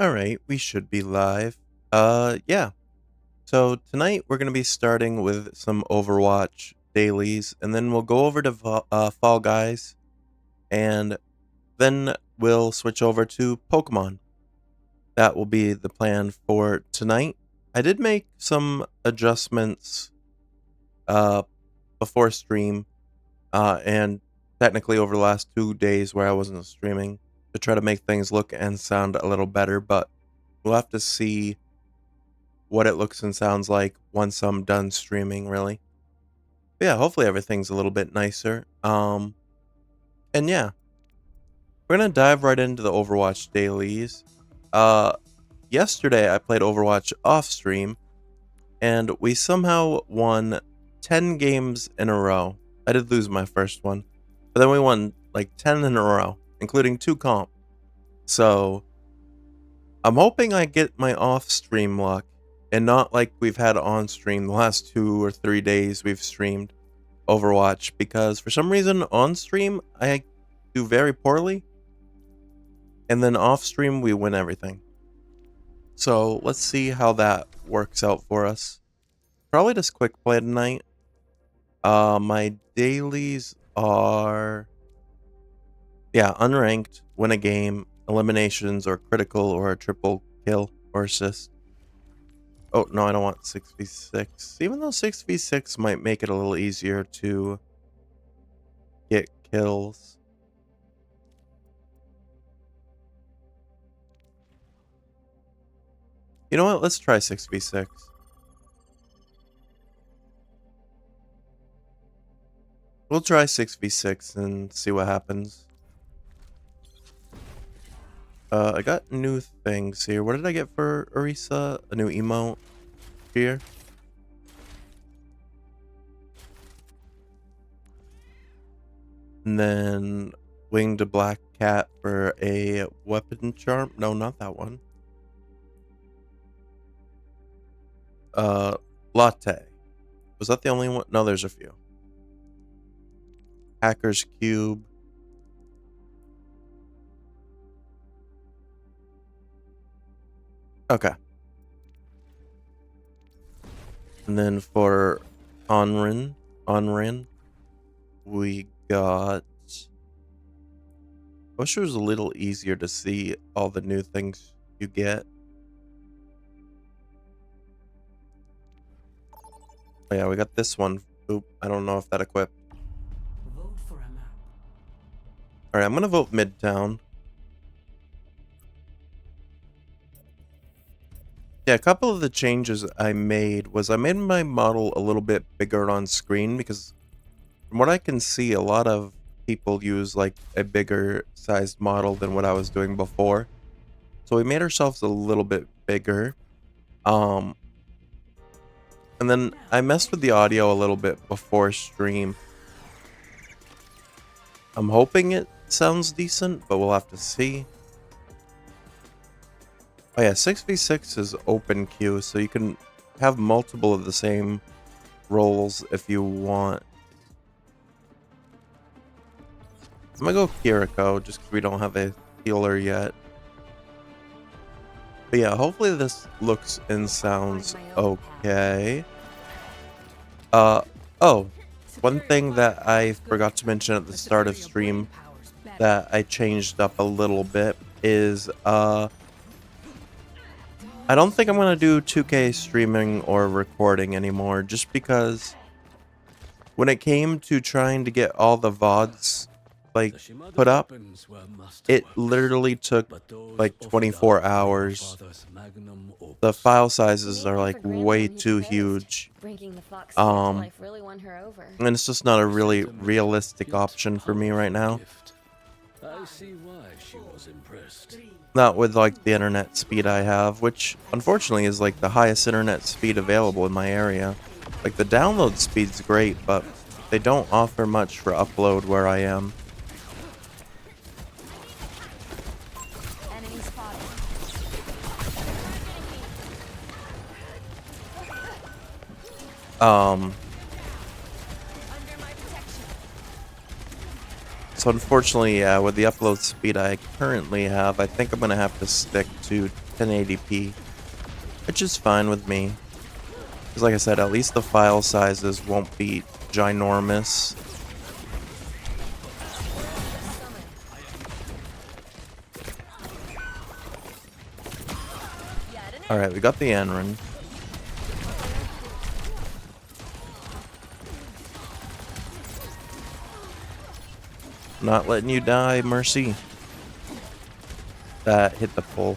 Alright, we should be live. Yeah. So tonight we're gonna be starting with some Overwatch dailies, and then we'll go over to Fall Guys, and then we'll switch over to Pokemon. That will be the plan for tonight. I did make some adjustments uh, before stream, and technically over the last 2 days where I wasn't streaming to try to make things look and sound a little better, but we'll have to see what it looks and sounds like once I'm done streaming, really. But yeah, hopefully everything's a little bit nicer. And yeah, we're gonna dive right into the Overwatch dailies. Uh, Yesterday I played Overwatch off stream, and we somehow won 10 games in a row. I did lose my first one, but then we won like 10 in a row, including 2 comp. So I'm hoping I get my off stream luck and not like we've had on stream the last 2 or 3 days we've streamed Overwatch, because for some reason on stream I do very poorly and then off stream we win everything. So let's see how that works out for us. Probably just quick play tonight. My dailies are unranked, win a game, eliminations or critical or a triple kill or assist. Oh, no, I don't want 6v6. Even though 6v6 might make it a little easier to get kills. You know what? Let's try 6v6. We'll try 6v6 and see what happens. I got new things here. What did I get for Orisa? A new emote here. And then winged black cat for a weapon charm. No, not that one. Latte. Was that the only one? No, there's a few. Hacker's cube. Okay. And then for Onrin, we got... I wish it was a little easier to see all the new things you get. Oh yeah, we got this one. Oop, I don't know if that equipped. Vote for a map. Alright, I'm gonna vote Midtown. Yeah, a couple of the changes I made was I made my model a little bit bigger on screen, because from what I can see, a lot of people use like a bigger sized model than what I was doing before. So we made ourselves a little bit bigger. And then I messed with the audio a little bit before stream. I'm hoping it sounds decent, but we'll have to see. Oh yeah, 6v6 is open queue, so you can have multiple of the same roles if you want. I'm gonna go Kiriko, just because we don't have a healer yet. But yeah, hopefully this looks and sounds okay. Oh, one thing that I forgot to mention at the start of stream that I changed up a little bit is, I don't think I'm going to do 2K streaming or recording anymore, just because when it came to trying to get all the VODs like put up, it literally took like 24 hours. The file sizes are like way too huge. And it's just not a really realistic option for me right now. I see why she was impressed. Not with like the internet speed I have, which unfortunately is like the highest internet speed available in my area. Like the download speed's great, but they don't offer much for upload where I am. So unfortunately, with the upload speed I currently have, I think I'm going to have to stick to 1080p, which is fine with me. Because like I said, at least the file sizes won't be ginormous. Alright, we got the Enron. Not letting you die, Mercy. That hit the pole.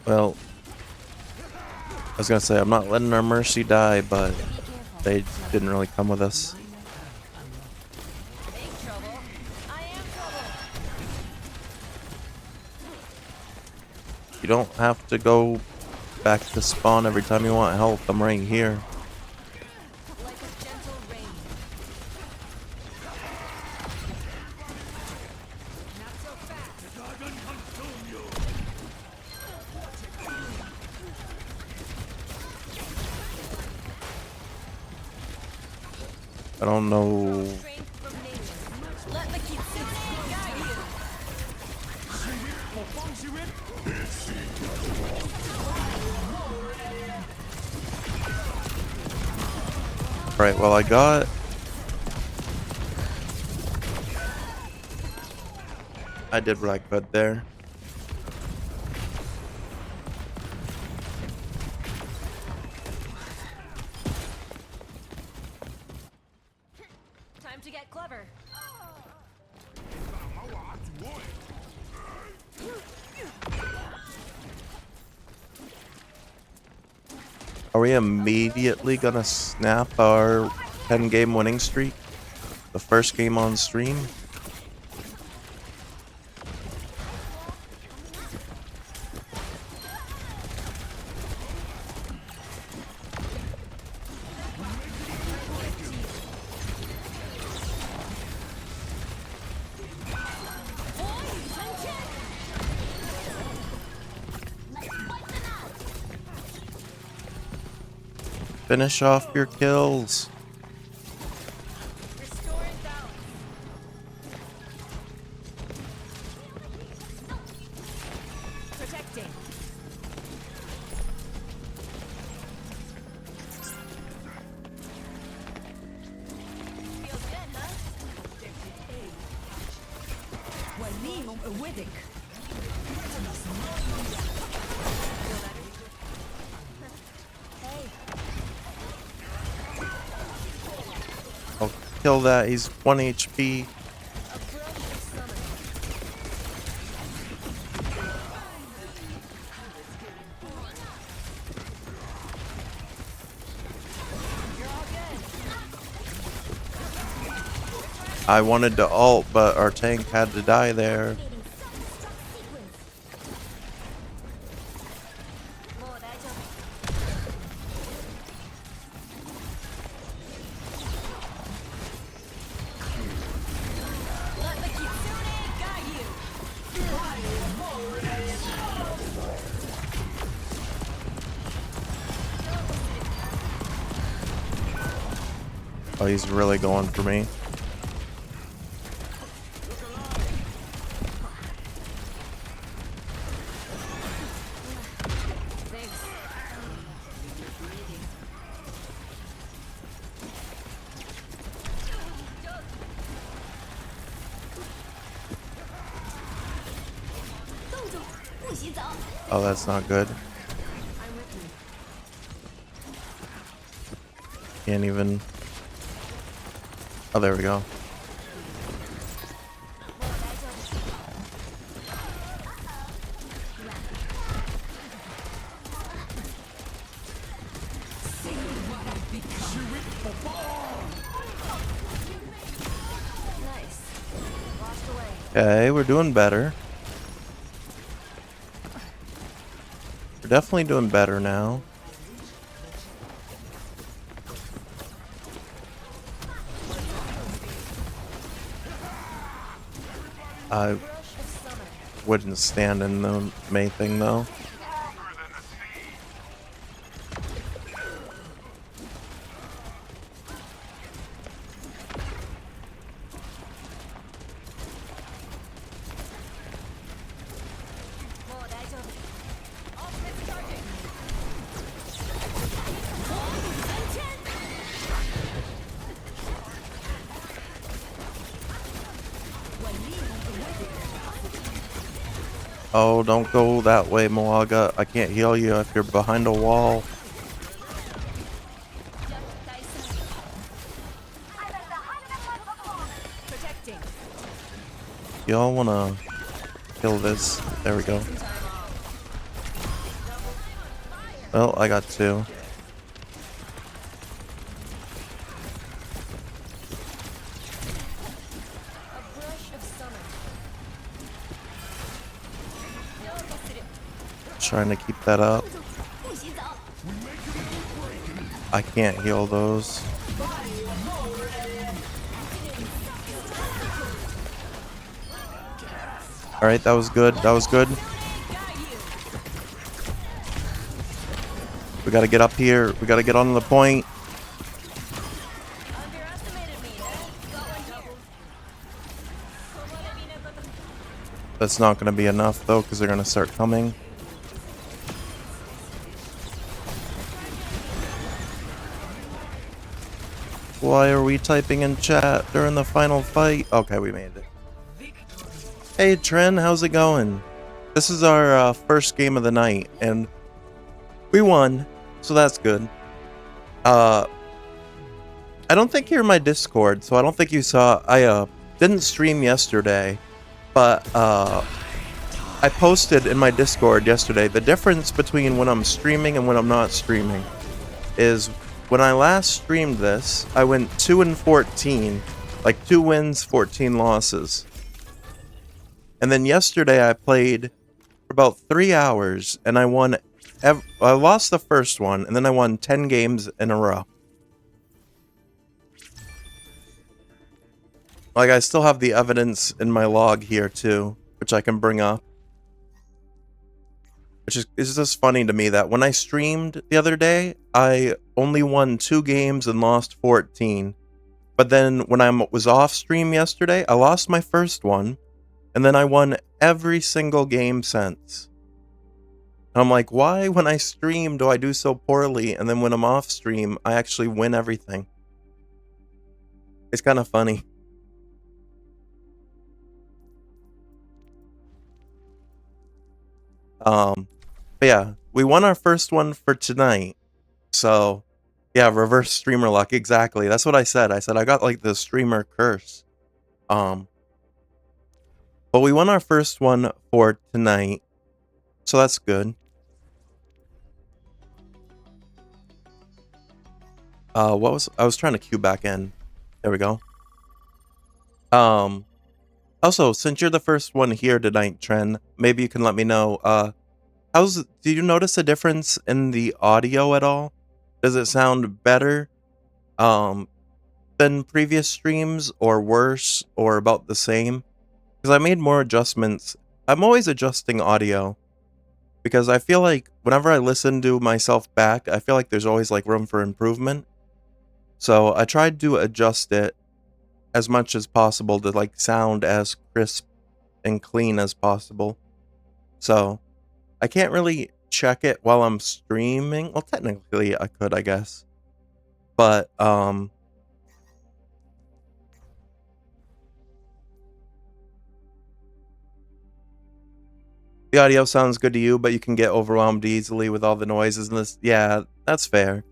Well, I was gonna say, I'm not letting our Mercy die, but they didn't really come with us. You don't have to go back to spawn every time you want help. I'm right here. I don't know. Right, well, I did what I could there. Time to get clever. Are we immediately gonna snap our 10-game winning streak? The first game on stream? Finish off your kills. Protecting. Feels good, huh? وليهم قوتك. Hey, I'll kill that. He's 1 HP. approach the summit. You're all good. I wanted to ult, but our tank had to die there. Let the Kitsune guide you. Oh, he's really going for me. Thanks. Oh, that's not good. I'm with you. Can't even. Oh, there we go. Nice. Washed away. Okay, we're doing better. We're definitely doing better now. I wouldn't stand in the May thing though. Oh, don't go that way, Moaga. I can't heal you if you're behind a wall. Protecting. Y'all wanna kill this? There we go. Well, I got two. A brush of summer. Trying to keep that up. I can't heal those. Alright, that was good. That was good. We gotta get up here. We gotta get on the point. Underestimated me, eh? Got one here. That's not gonna be enough though, because they're gonna start coming. Why are we typing in chat during the final fight? Okay, we made it. Hey Tren, how's it going? This is our first game of the night, and we won, so that's good. I don't think you're in my Discord, so I don't think you saw. I didn't stream yesterday, but I posted in my Discord yesterday the difference between when I'm streaming and when I'm not streaming is when I last streamed this, I went 2-14, like 2 wins, 14 losses. And then yesterday I played for about 3 hours and I won. I lost the first one and then I won 10 games in a row. Like, I still have the evidence in my log here too, which I can bring up. Which is, it's just funny to me that when I streamed the other day, I only won 2 games and lost 14. But then when I was off stream yesterday, I lost my first one, and then I won every single game since. And I'm like, why when I stream do I do so poorly, and then when I'm off stream, I actually win everything? It's kind of funny. But yeah, we won our first one for tonight. So, yeah, reverse streamer luck. Exactly. That's what I said. I said I got like the streamer curse. But we won our first one for tonight. So that's good. I was trying to queue back in. There we go. Also, since you're the first one here tonight, Tren, maybe you can let me know, do you notice a difference in the audio at all? Does it sound better than previous streams, or worse, or about the same? Because I made more adjustments. I'm always adjusting audio because I feel like whenever I listen to myself back, I feel like there's always like room for improvement. So I tried to adjust it as much as possible to like sound as crisp and clean as possible. So I can't really check it while I'm streaming. Well, technically I could, I guess. But the audio sounds good to you, but you can get overwhelmed easily with all the noises and this. Yeah, that's fair.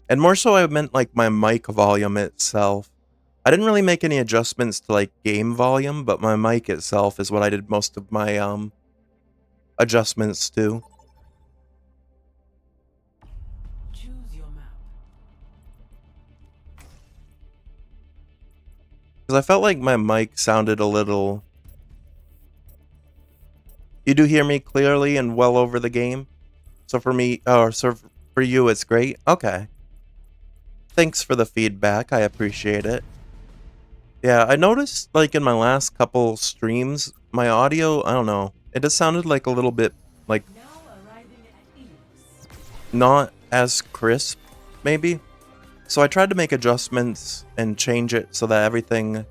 And more so I meant like my mic volume itself. I didn't really make any adjustments to like game volume, but my mic itself is what I did most of my adjustments to. Choose your map. Because I felt like my mic sounded a little... You do hear me clearly and well over the game? So for me, so for you it's great? Okay. Thanks for the feedback, I appreciate it. Yeah, I noticed like in my last couple streams, my audio, I don't know, it just sounded like a little bit like not as crisp, maybe. So I tried to make adjustments and change it so that everything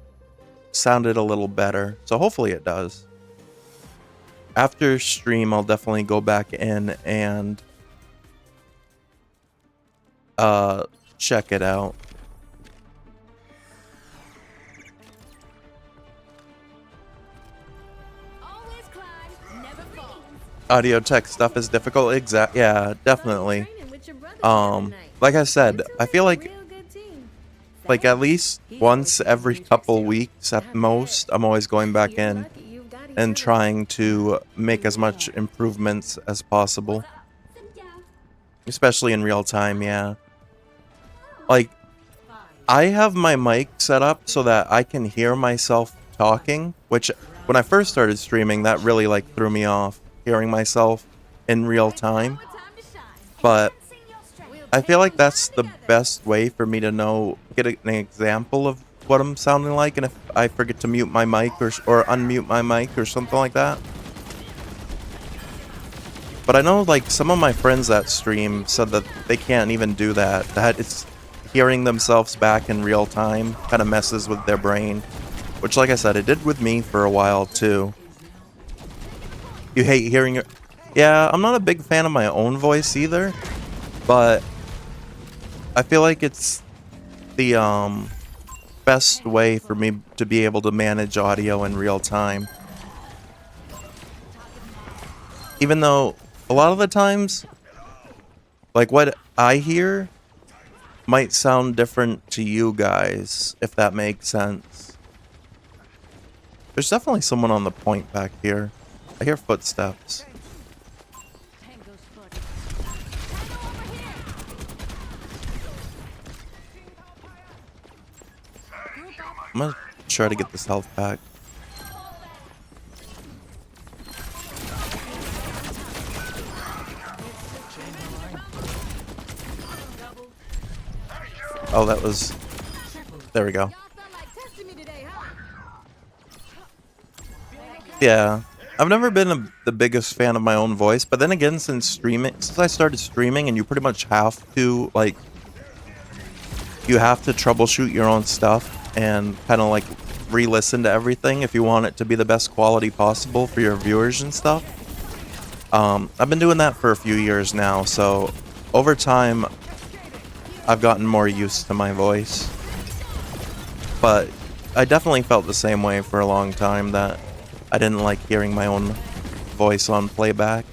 sounded a little better. So hopefully it does. After stream, I'll definitely go back in and check it out. Always climb, never fall. audio tech stuff is difficult. Yeah, definitely. Training with your brother the other night. Like I said, You two I make feel a like real good team. at Thanks. least He once always gives every me tricks couple too. weeks at I bet. most, I'm always going back You're in lucky you've got each and other. trying to make as much improvements as possible, especially in real time. Yeah. Like, I have my mic set up so that I can hear myself talking, which when I first started streaming, that really like threw me off, hearing myself in real time. But I feel like that's the best way for me to get an example of what I'm sounding like, and if I forget to mute my mic or unmute my mic or something like that. But I know like some of my friends that stream said that they can't even do that. That it's hearing themselves back in real time kind of messes with their brain, which, like I said, it did with me for a while too. You hate hearing your... Yeah, I'm not a big fan of my own voice either, but I feel like it's the best way for me to be able to manage audio in real time. Even though a lot of the times, like what I hear might sound different to you guys, if that makes sense. There's definitely someone on the point back here. I hear footsteps. I'm gonna try to get this health back. Oh, that was... There we go. Yeah. I've never been the biggest fan of my own voice, but then again, since I started streaming, and you pretty much have to, like... You have to troubleshoot your own stuff and kind of, like, re-listen to everything if you want it to be the best quality possible for your viewers and stuff. I've been doing that for a few years now, so over time, I've gotten more used to my voice. But I definitely felt the same way for a long time, that I didn't like hearing my own voice on playback.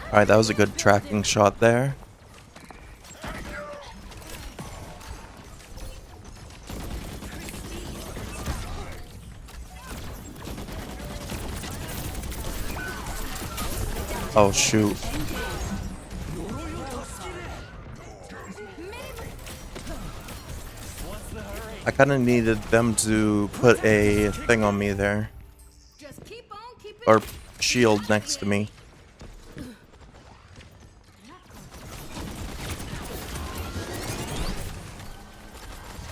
Alright, that was a good tracking shot there. Oh shoot. I kind of needed them to put a thing on me there. Or shield next to me.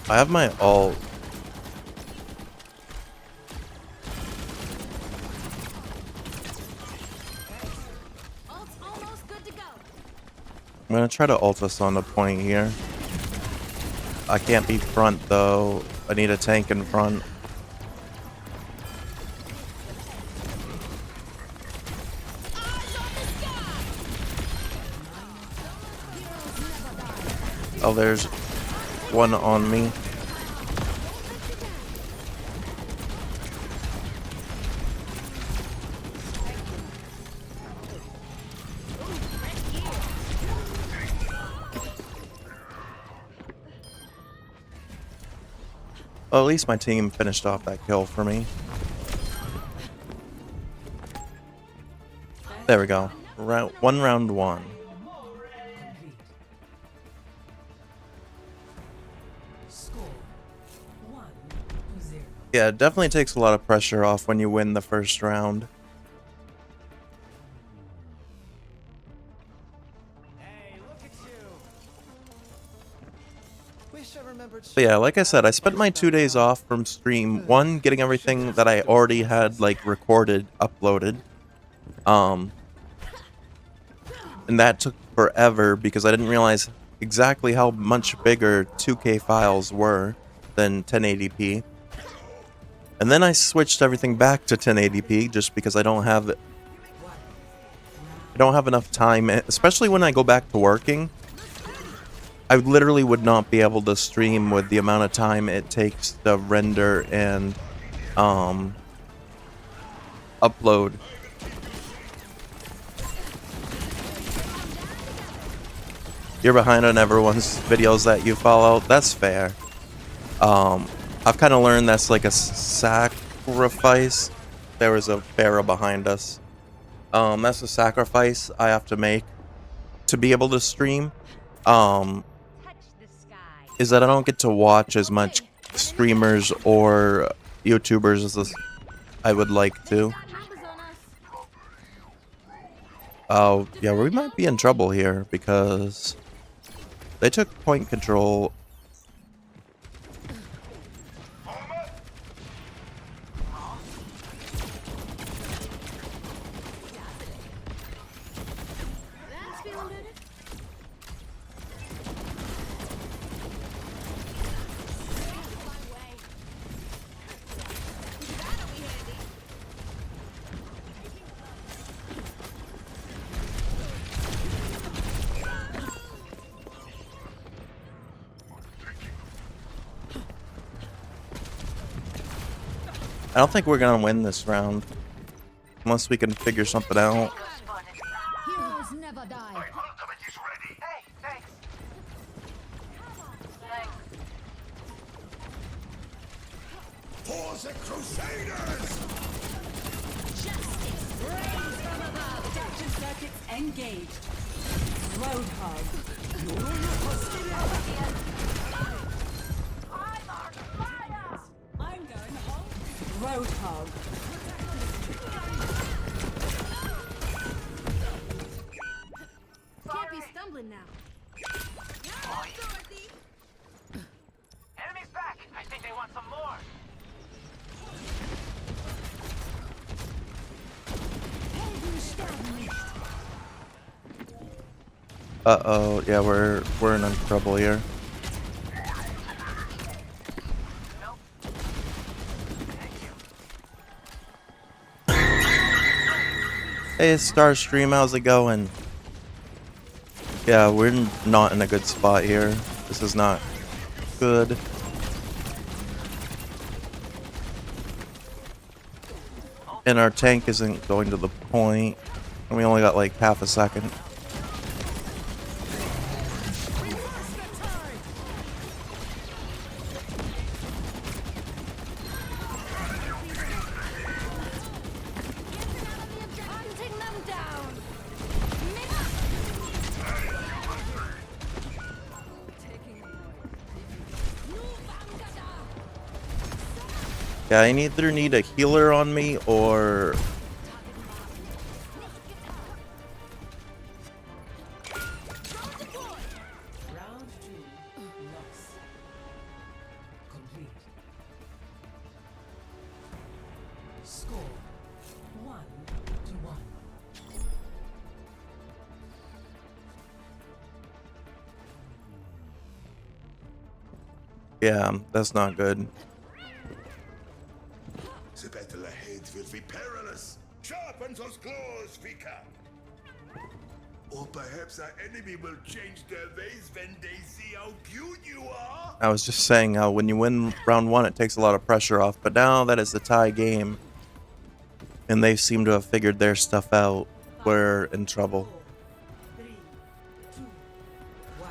I have my ult. I'm gonna try to ult us on the point here. I can't be front though. I need a tank in front. Oh, there's one on me. Well, at least my team finished off that kill for me. There we go. Round one. Yeah, it definitely takes a lot of pressure off when you win the first round. But yeah, like I said, I spent my 2 days off from stream. One, getting everything that I already had, like, recorded, uploaded. And that took forever because I didn't realize exactly how much bigger 2K files were than 1080p. And then I switched everything back to 1080p just because I don't have enough time, especially when I go back to working. I literally would not be able to stream with the amount of time it takes to render and upload. You're behind on everyone's videos that you follow. That's fair. I've kind of learned that's like a sacrifice. There was a pharaoh behind us. That's a sacrifice I have to make to be able to stream. Is that I don't get to watch as much streamers or YouTubers as I would like to. Oh, yeah, we might be in trouble here because they took point control. That's feeling better. I don't think we're gonna win this round unless we can figure something out. Heroes never die. For the Crusaders! Protection circuits engaged. Roadhog. I'm going home. Roadhog. Can't be stumbling now. Enemies back! I think they want some more! Uh-oh, yeah, we're in trouble here. Hey, Starstream, how's it going? Yeah, we're not in a good spot here. This is not good. And our tank isn't going to the point. And we only got like half a second. Hunting them down. Yeah, I either need a healer on me or... Round 2. Loss. Complete. Score 1-1. Yeah, that's not good. The battle ahead will be perilous. Sharpen those claws, Vika. Or perhaps our enemy will change their ways when they see how cute you are. I was just saying how when you win round 1, it takes a lot of pressure off. But now that it's a tie game, and they seem to have figured their stuff out, we're in trouble. 3, 2, 1.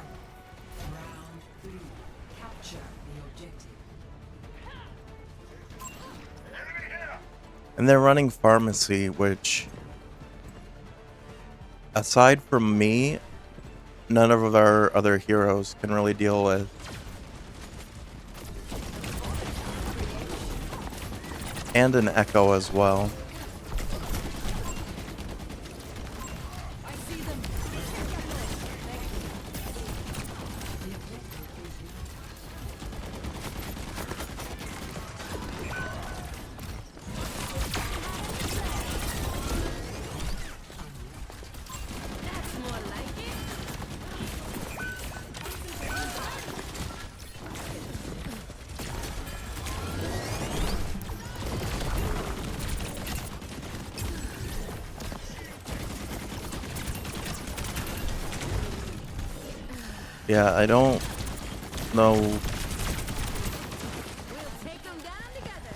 Round 3. Capture the objective. And they're running pharmacy, which, aside from me, none of our other heroes can really deal with. And an Echo as well. I see them. That's more like it. Yeah, I don't know. We'll take them down together.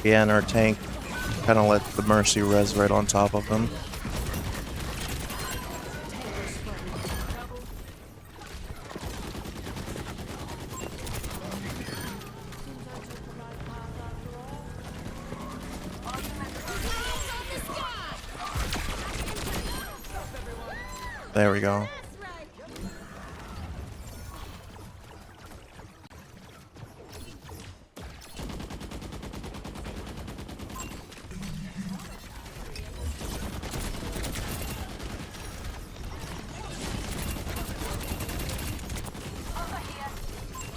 Yeah, and our tank kind of let the Mercy res right on top of him. There we go.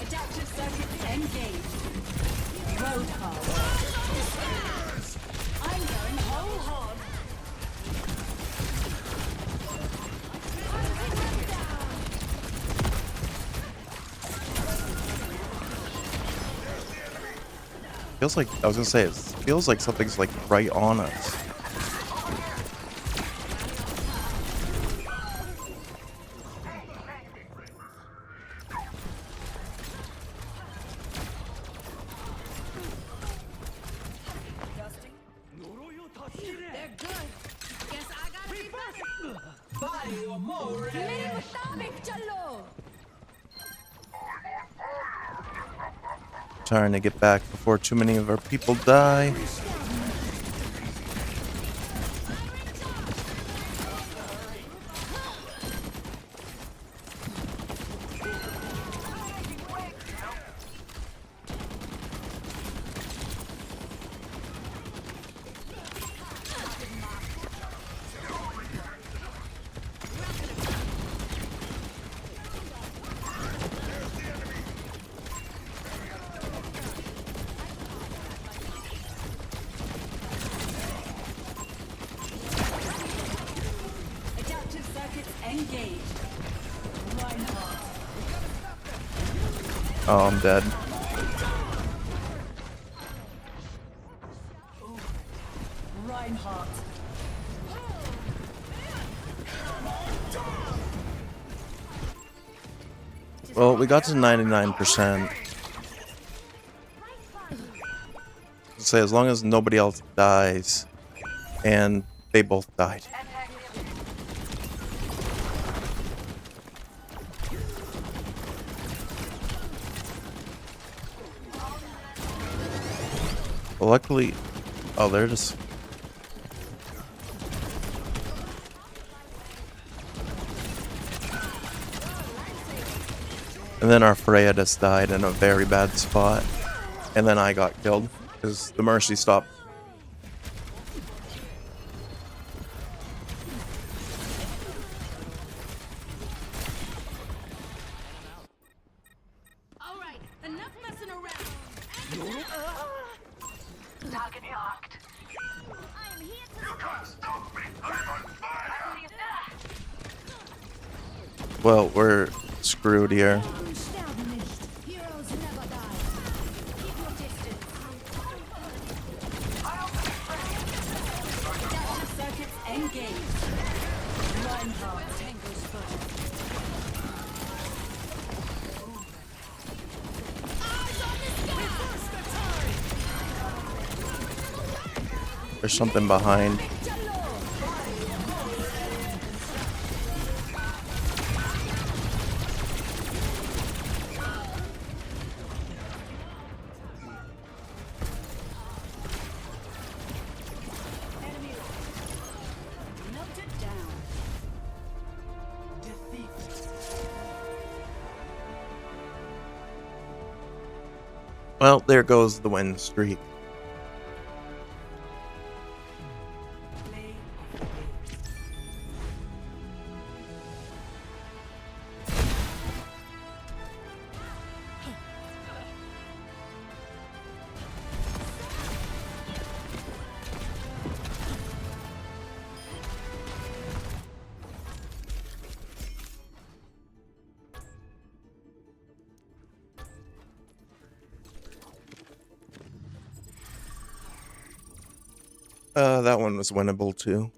Adaptive circuits engaged. Road call. I'm going whole hog. Feels like, I was gonna say, it feels like something's like right on us. They're good. Guess I gotta be better. मेरे मुताबिक चलो. Trying to get back before too many of our people die. Adaptive circuits engaged. Reinhardt. Oh, I'm dead. Reinhardt. Well, we got to 99%. Say as long as nobody else dies, and they both died. Luckily, oh, they're just. And then our Freya just died in a very bad spot. And then I got killed because the Mercy stopped. All right, enough messing around. Target locked. I am here to You can't stop me! I'm on fire! Well, we're screwed here. sterben nicht. Heroes never die. Keep your distance. Adaptive circuits engaged. Reinhardt. Tango's foot. There's something behind. Melted down. Defeat. Well, there goes the win streak. Play of the game. That one was winnable too.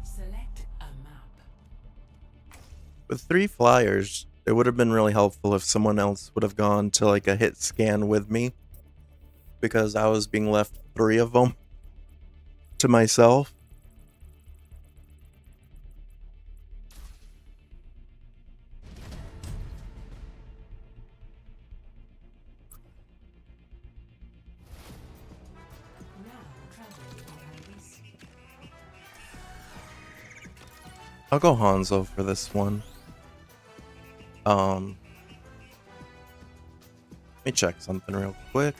Select a map. With 3 flyers, it would have been really helpful if someone else would have gone to like a hit scan with me, because I was being left 3 of them to myself. Now traveling behind this. I'll go Hanzo for this one. Let me check something real quick.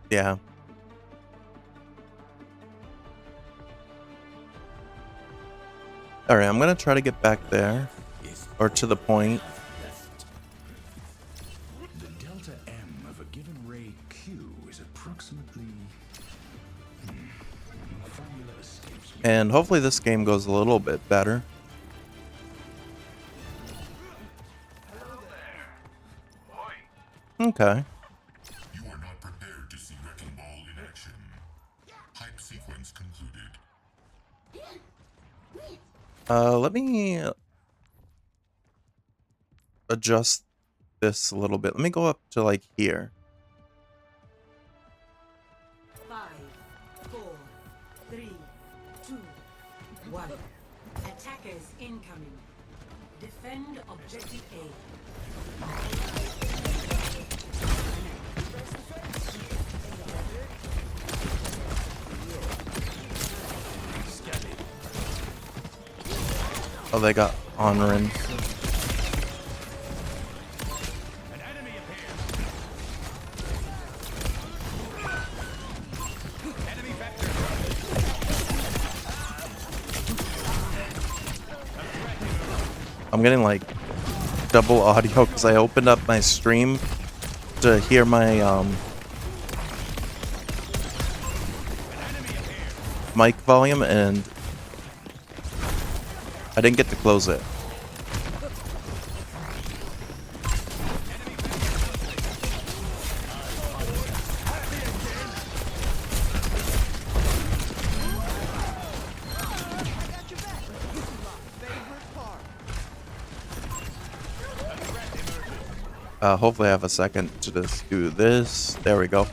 Yeah. Alright, I'm gonna try to get back there. Or to the point. The delta M of a given ray Q is approximately... formula escapes me. And hopefully this game goes a little bit better. Okay. You are not prepared to see Wrecking Ball in action. Hype sequence concluded. Let me adjust this a little bit. Let me go up to like here. 5, 4, 3, 2, 1. Attackers incoming. Defend objective A. Oh, they got Honorin. I'm getting like double audio because I opened up my stream to hear my mic volume, and I didn't get to close it. Hopefully I have a second to just do this. There we go.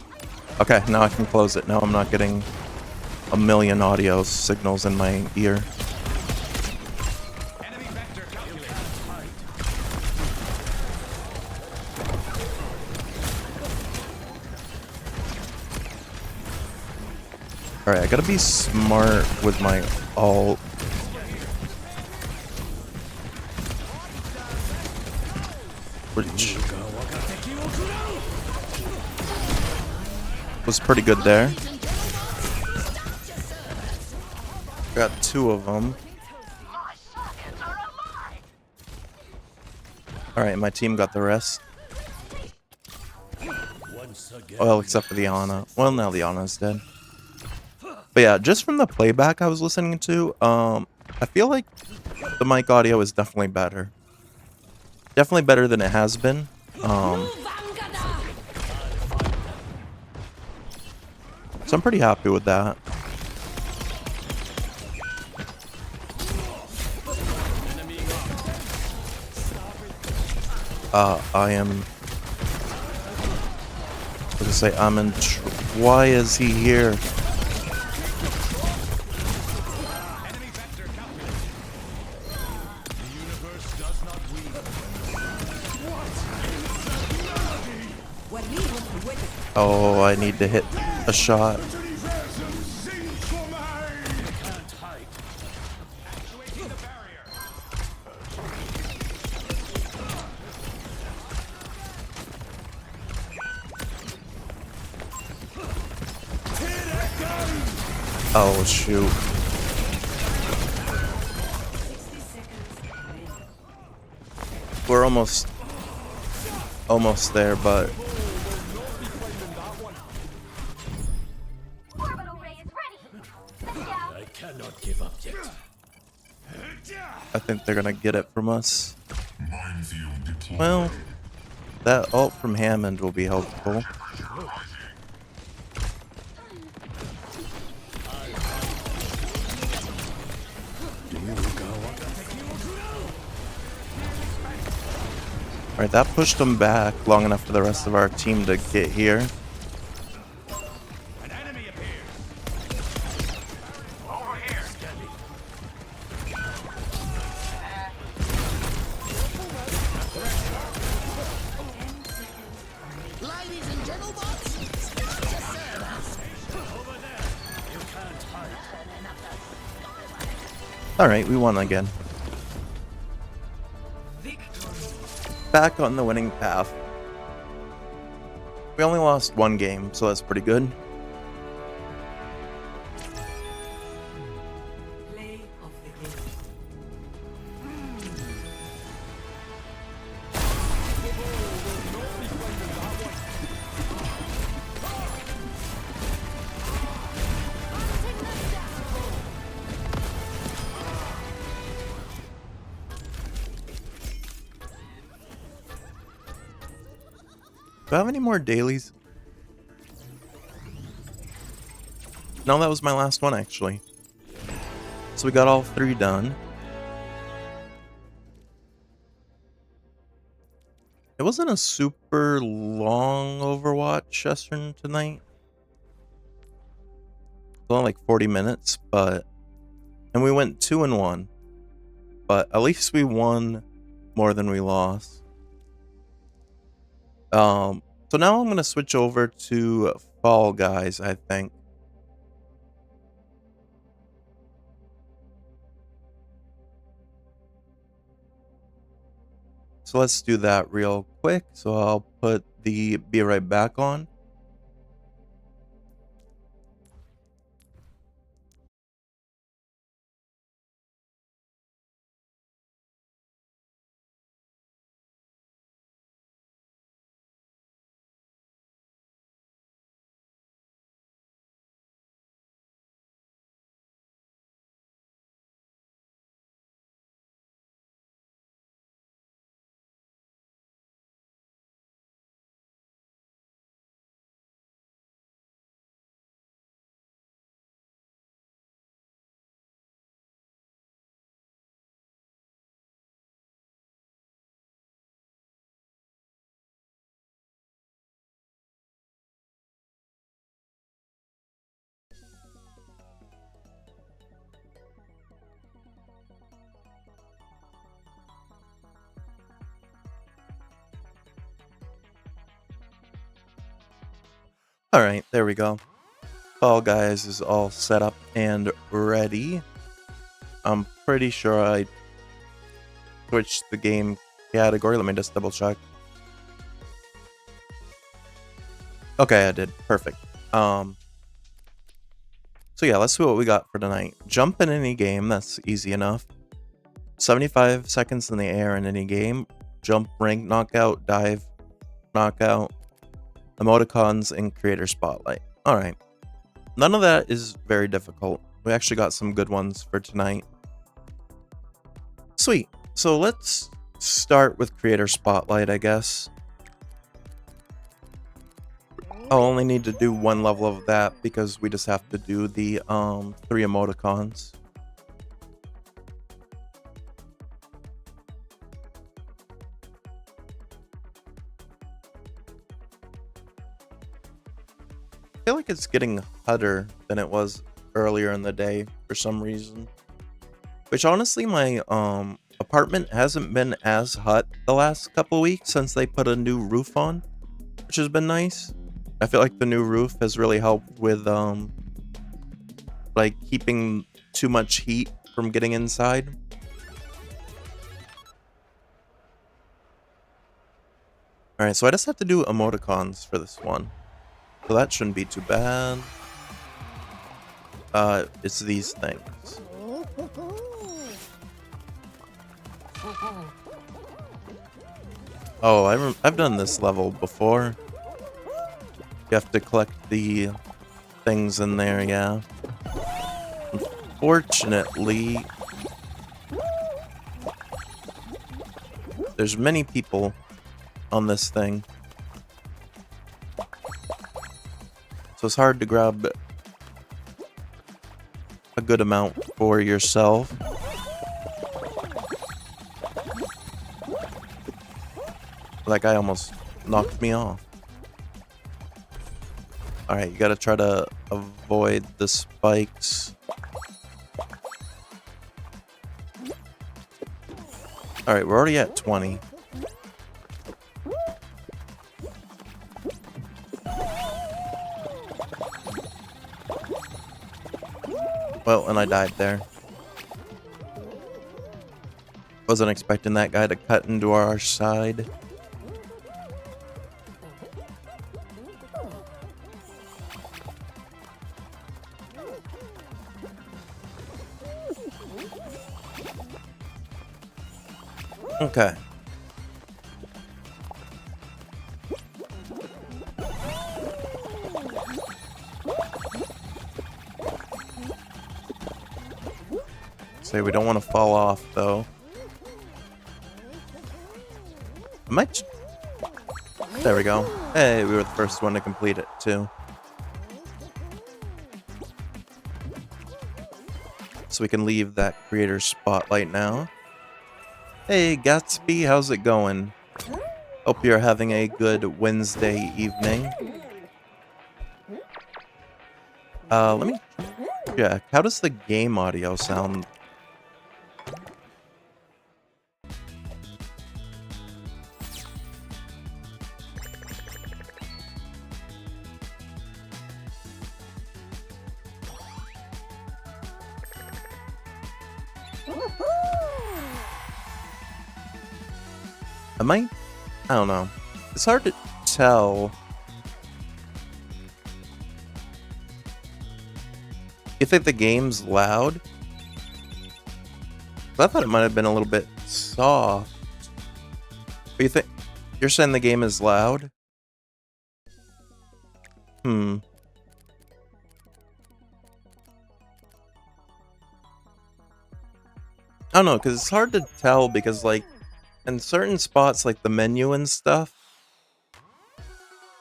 Okay, now I can close it. Now I'm not getting a million audio signals in my ear. Alright, I gotta be smart with my ult. Which was pretty good there. Got 2 of them. Alright, my team got the rest. Well, except for the Ana. Well, now the Ana's dead. But yeah, just from the playback I was listening to, I feel like the mic audio is definitely better. Definitely better than it has been. So I'm pretty happy with that. I am... I was gonna say, I'm in... Why is he here? Oh, I need to hit a shot. Oh, shoot. 60 seconds remaining. We're almost there, but think they're gonna get it from us. Minefield deployed. Well, that ult from Hammond will be helpful. Alright, that pushed them back long enough for the rest of our team to get here. Ladies and gentlemen, start your service. Alright, we won again. Back on the winning path. We only lost one game, so that's pretty good. Play of the game. Do I have any more dailies? No, that was my last one, actually. So we got all 3 done. It wasn't a super long Overwatch session tonight. It was only like 40 minutes, but... And we went 2-1. But at least we won more than we lost. So now I'm going to switch over to Fall Guys, I think. So let's do that real quick. So I'll put the Be Right Back on. Alright, there we go. Fall Guys is all set up and ready. I'm pretty sure I switched the game category. Let me just double check. Okay, I did. Perfect. So yeah, let's see what we got for tonight. Jump in any game, that's easy enough. 75 seconds in the air in any game. Jump, rank, knockout, dive, knockout. Emoticons, and creator spotlight. Alright. None of that is very difficult. We actually got some good ones for tonight. Sweet. So let's start with creator spotlight, I guess. I'll only need to do 1 level of that because we just have to do the 3 emoticons. I feel like it's getting hotter than it was earlier in the day for some reason. Which honestly, my apartment hasn't been as hot the last couple weeks since they put a new roof on, which has been nice. I feel like the new roof has really helped with like keeping too much heat from getting inside. Alright, so I just have to do emoticons for this one. So that shouldn't be too bad. It's these things. Oh, I've done this level before. You have to collect the things in there, yeah. Unfortunately, there's many people on this thing. So it's hard to grab a good amount for yourself. That guy almost knocked me off. Alright, you gotta try to avoid the spikes. Alright, we're already at 20. Well, and I died there. Wasn't expecting that guy to cut into our side. Okay. Say we don't want to fall off though. There we go. Hey, we were the first one to complete it too. So we can leave that creator spotlight now. Hey Gatsby, how's it going? Hope you're having a good Wednesday evening. Let me check. How does the game audio sound? I don't know. It's hard to tell. You think the game's loud? I thought it might have been a little bit soft. But you think you're saying the game is loud? I don't know, because it's hard to tell because, like, in certain spots, like the menu and stuff,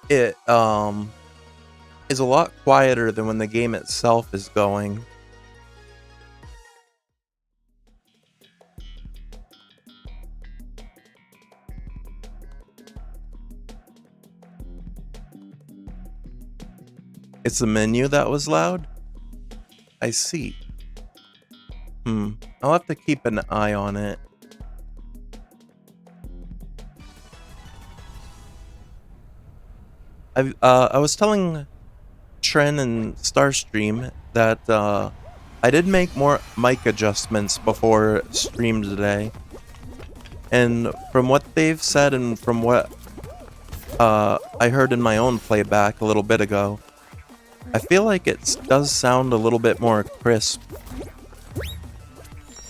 it is a lot quieter than when the game itself is going. It's the menu that was loud? I see. I'll have to keep an eye on it. I was telling Tren and Starstream that I did make more mic adjustments before stream today. And from what they've said and from what I heard in my own playback a little bit ago, I feel like it does sound a little bit more crisp.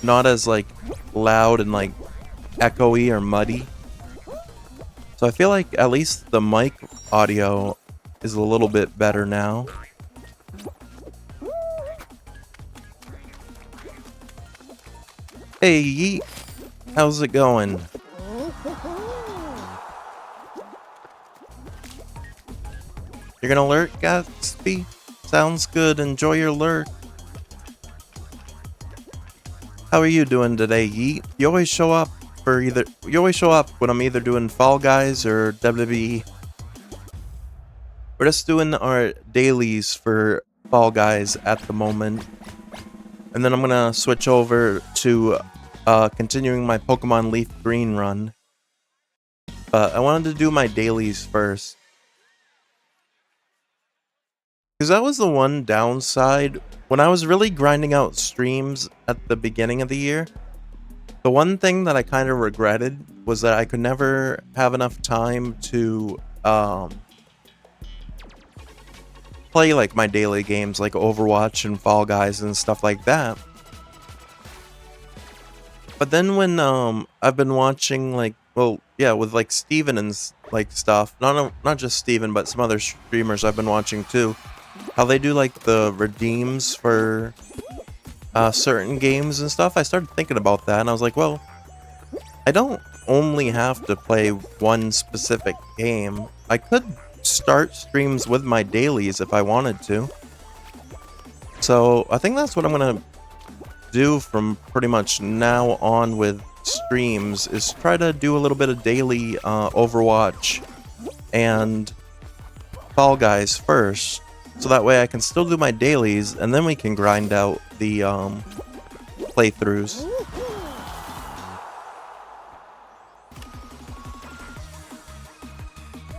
Not as, like, loud and, like, echoey or muddy. So I feel like at least the mic audio is a little bit better now. Hey, Yeet. How's it going? You're gonna lurk, Gatsby? Sounds good. Enjoy your lurk. How are you doing today, Yeet? You always show up when I'm either doing Fall Guys or WWE. We're just doing our dailies for Fall Guys at the moment. And then I'm gonna switch over to continuing my Pokemon Leaf Green run. But I wanted to do my dailies first. Because that was the one downside. When I was really grinding out streams at the beginning of the year, the one thing that I kind of regretted was that I could never have enough time to play like my daily games like Overwatch and Fall Guys and stuff like that. But then when I've been watching like, well, yeah, with like Steven and like stuff, not just Steven, but some other streamers I've been watching too, how they do like the redeems for certain games and stuff, I started thinking about that and I was like, well, I don't only have to play one specific game. I could start streams with my dailies if I wanted to. So I think that's what I'm gonna do from pretty much now on with streams, is try to do a little bit of daily Overwatch and Fall Guys first, so that way I can still do my dailies and then we can grind out the playthroughs.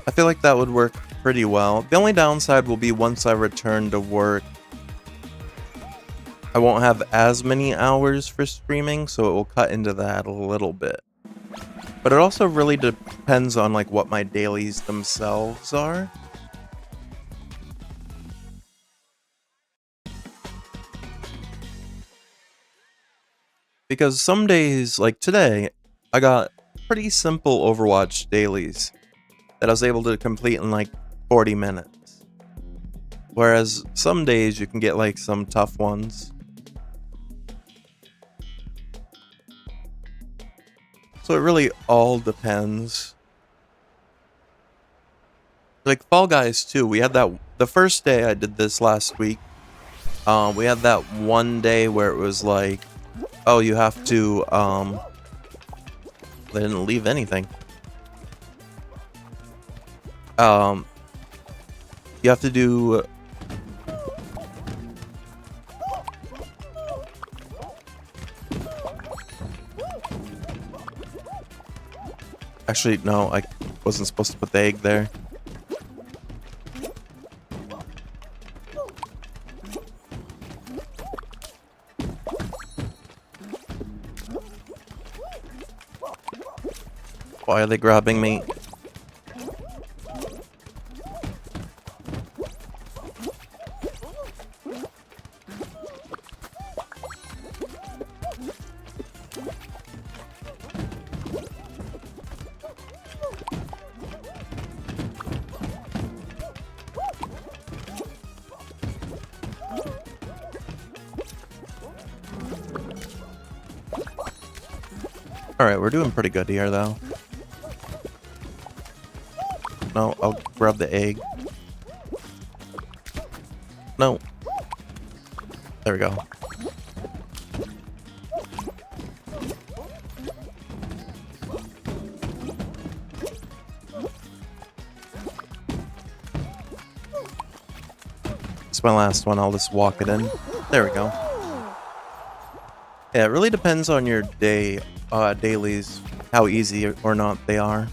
I feel like that would work pretty well. The only downside will be once I return to work, I won't have as many hours for streaming, so it will cut into that a little bit. But it also really depends on like what my dailies themselves are. Because some days, like today, I got pretty simple Overwatch dailies that I was able to complete in like 40 minutes. Whereas some days you can get like some tough ones. So it really all depends. Like Fall Guys too, we had that, the first day I did this last week, we had that one day where it was like, oh, you have to, they didn't leave anything. You have to do, actually, no, I wasn't supposed to put the egg there. Why are they grabbing me? Alright, we're doing pretty good here, though. No, I'll grab the egg. No. There we go. It's my last one, I'll just walk it in. There we go. Yeah, it really depends on your day, dailies, how easy or not they are.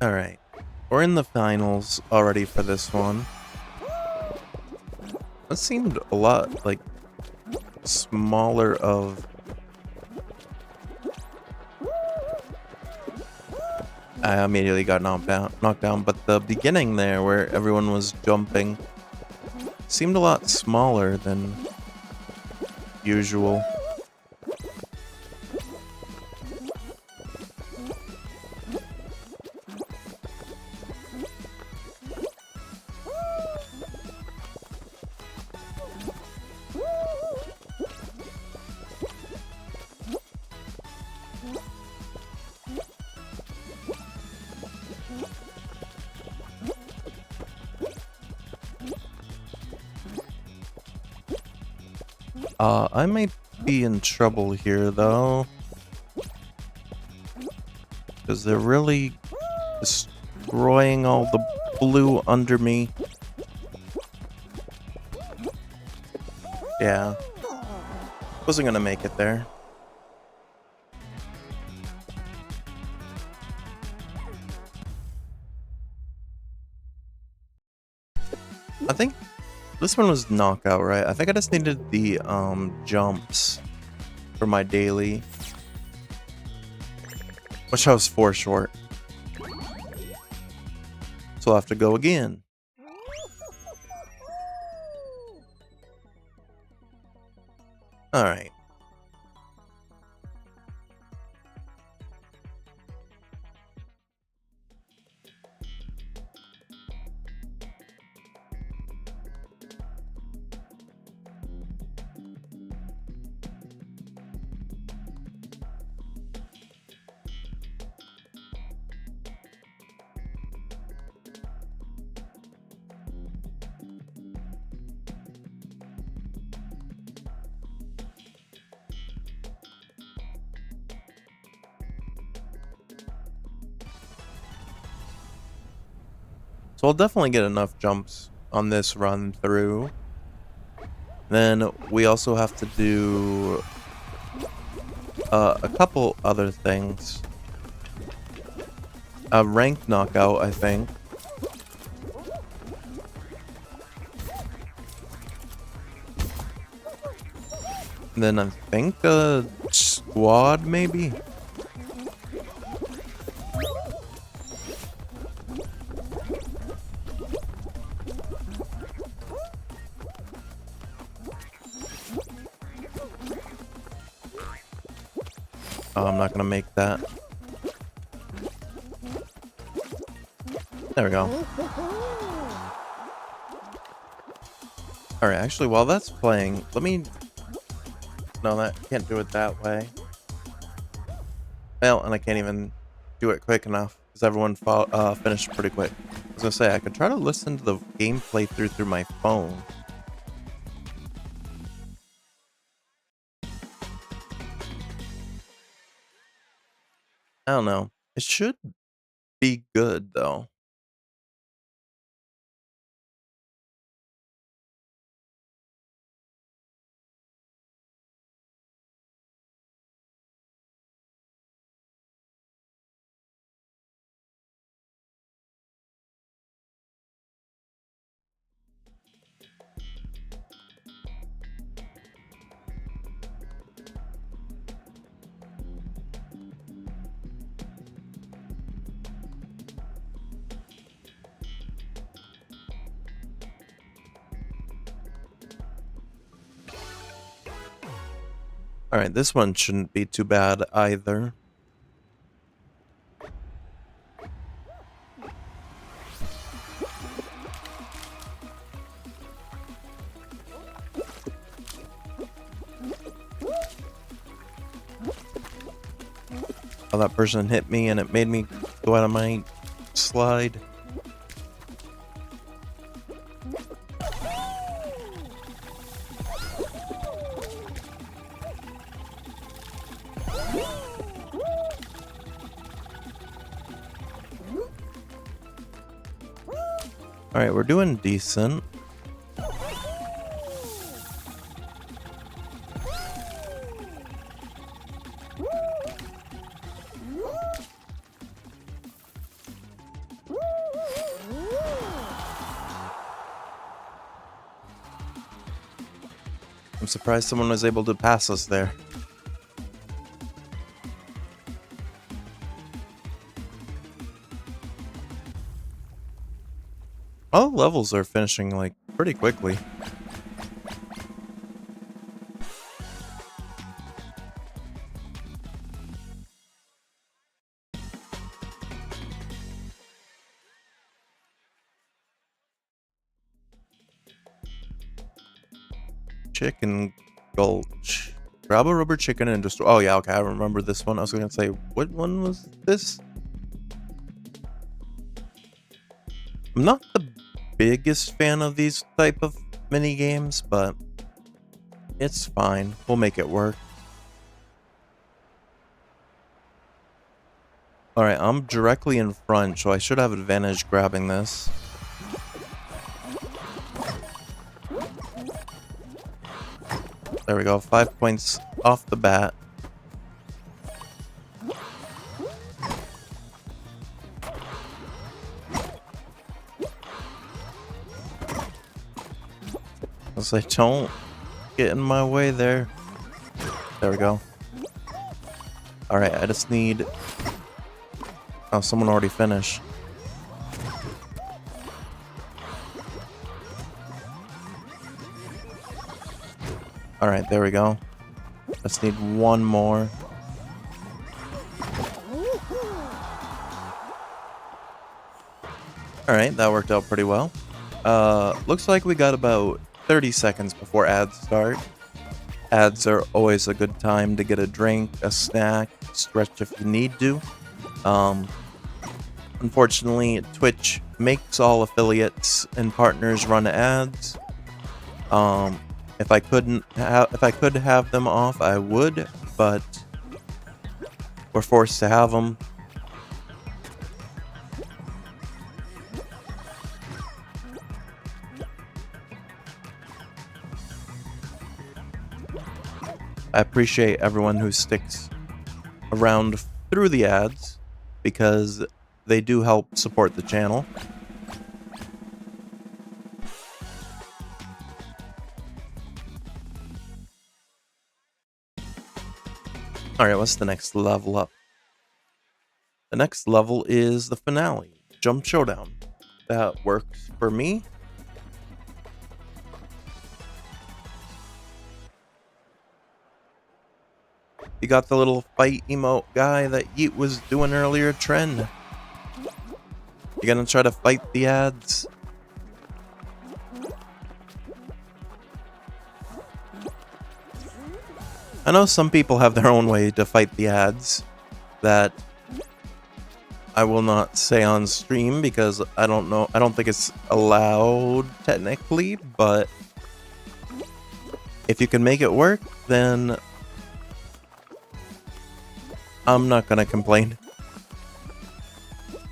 Alright, we're in the finals already for this one. That seemed a lot, like, smaller of... I immediately got knocked down, but the beginning there, where everyone was jumping, seemed a lot smaller than usual. I might be in trouble here, though. Because they're really destroying all the blue under me. Yeah. Wasn't gonna make it there. I think this one was knockout, right? I think I just needed the jumps for my daily, which I was 4 short. So I'll have to go again. Alright. So I'll definitely get enough jumps on this run through. Then we also have to do a couple other things. A ranked knockout, I think. And then I think a squad, maybe? Oh, I'm not gonna make that. There we go. Alright, actually, while that's playing, let me... No, that can't do it that way. Well, and I can't even do it quick enough, because everyone finished pretty quick. I was gonna say, I could try to listen to the game playthrough through my phone. I don't know. It should be good, though. Alright, this one shouldn't be too bad either. Oh, that person hit me and it made me go out of my slide. Alright, we're doing decent. I'm surprised someone was able to pass us there. All the levels are finishing, like, pretty quickly. Chicken Gulch. Grab a rubber chicken and just... Oh, yeah, okay, I remember this one. I was going to say, what one was this? I'm not the biggest fan of these type of mini games, but it's fine. We'll make it work. Alright, I'm directly in front, so I should have advantage grabbing this. There we go. 5 points off the bat. As I don't get in my way there. There we go. Alright, I just need... Oh, someone already finished. Alright, there we go. Just need one more. Alright, that worked out pretty well. Looks like we got about 30 seconds before ads start. Ads are always a good time to get a drink, a snack, stretch if you need to. Unfortunately, Twitch makes all affiliates and partners run ads. If I could have them off, I would, but we're forced to have them. I appreciate everyone who sticks around through the ads because they do help support the channel. Alright, what's the next level up? The next level is the finale, Jump Showdown. That works for me. You got the little fight emote guy that Yeet was doing earlier, Tren. You gonna try to fight the ads? I know some people have their own way to fight the ads that I will not say on stream because I don't think it's allowed technically, but if you can make it work, then I'm not gonna complain.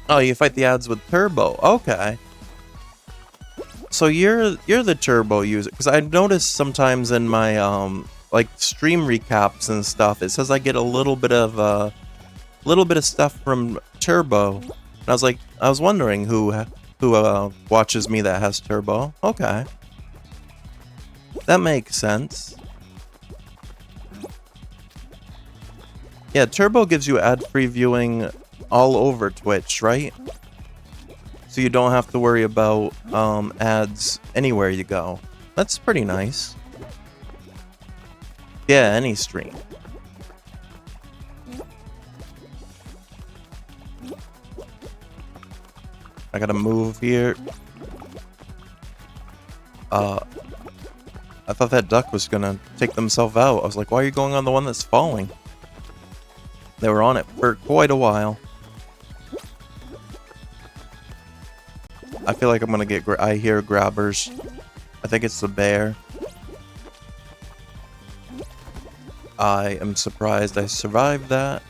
Oh, you fight the ads with turbo. Okay. So you're the turbo user, because I noticed sometimes in my like stream recaps and stuff, it says I get a little bit of stuff from turbo. And I was wondering who watches me that has turbo. Okay. That makes sense. Yeah, turbo gives you ad-free viewing all over Twitch, right? So you don't have to worry about ads anywhere you go. That's pretty nice. Yeah, any stream. I gotta move here. I thought that duck was gonna take themselves out. I was like, why are you going on the one that's falling? They were on it for quite a while. I feel like I'm gonna get... I hear grabbers. I think it's the bear. I am surprised I survived that.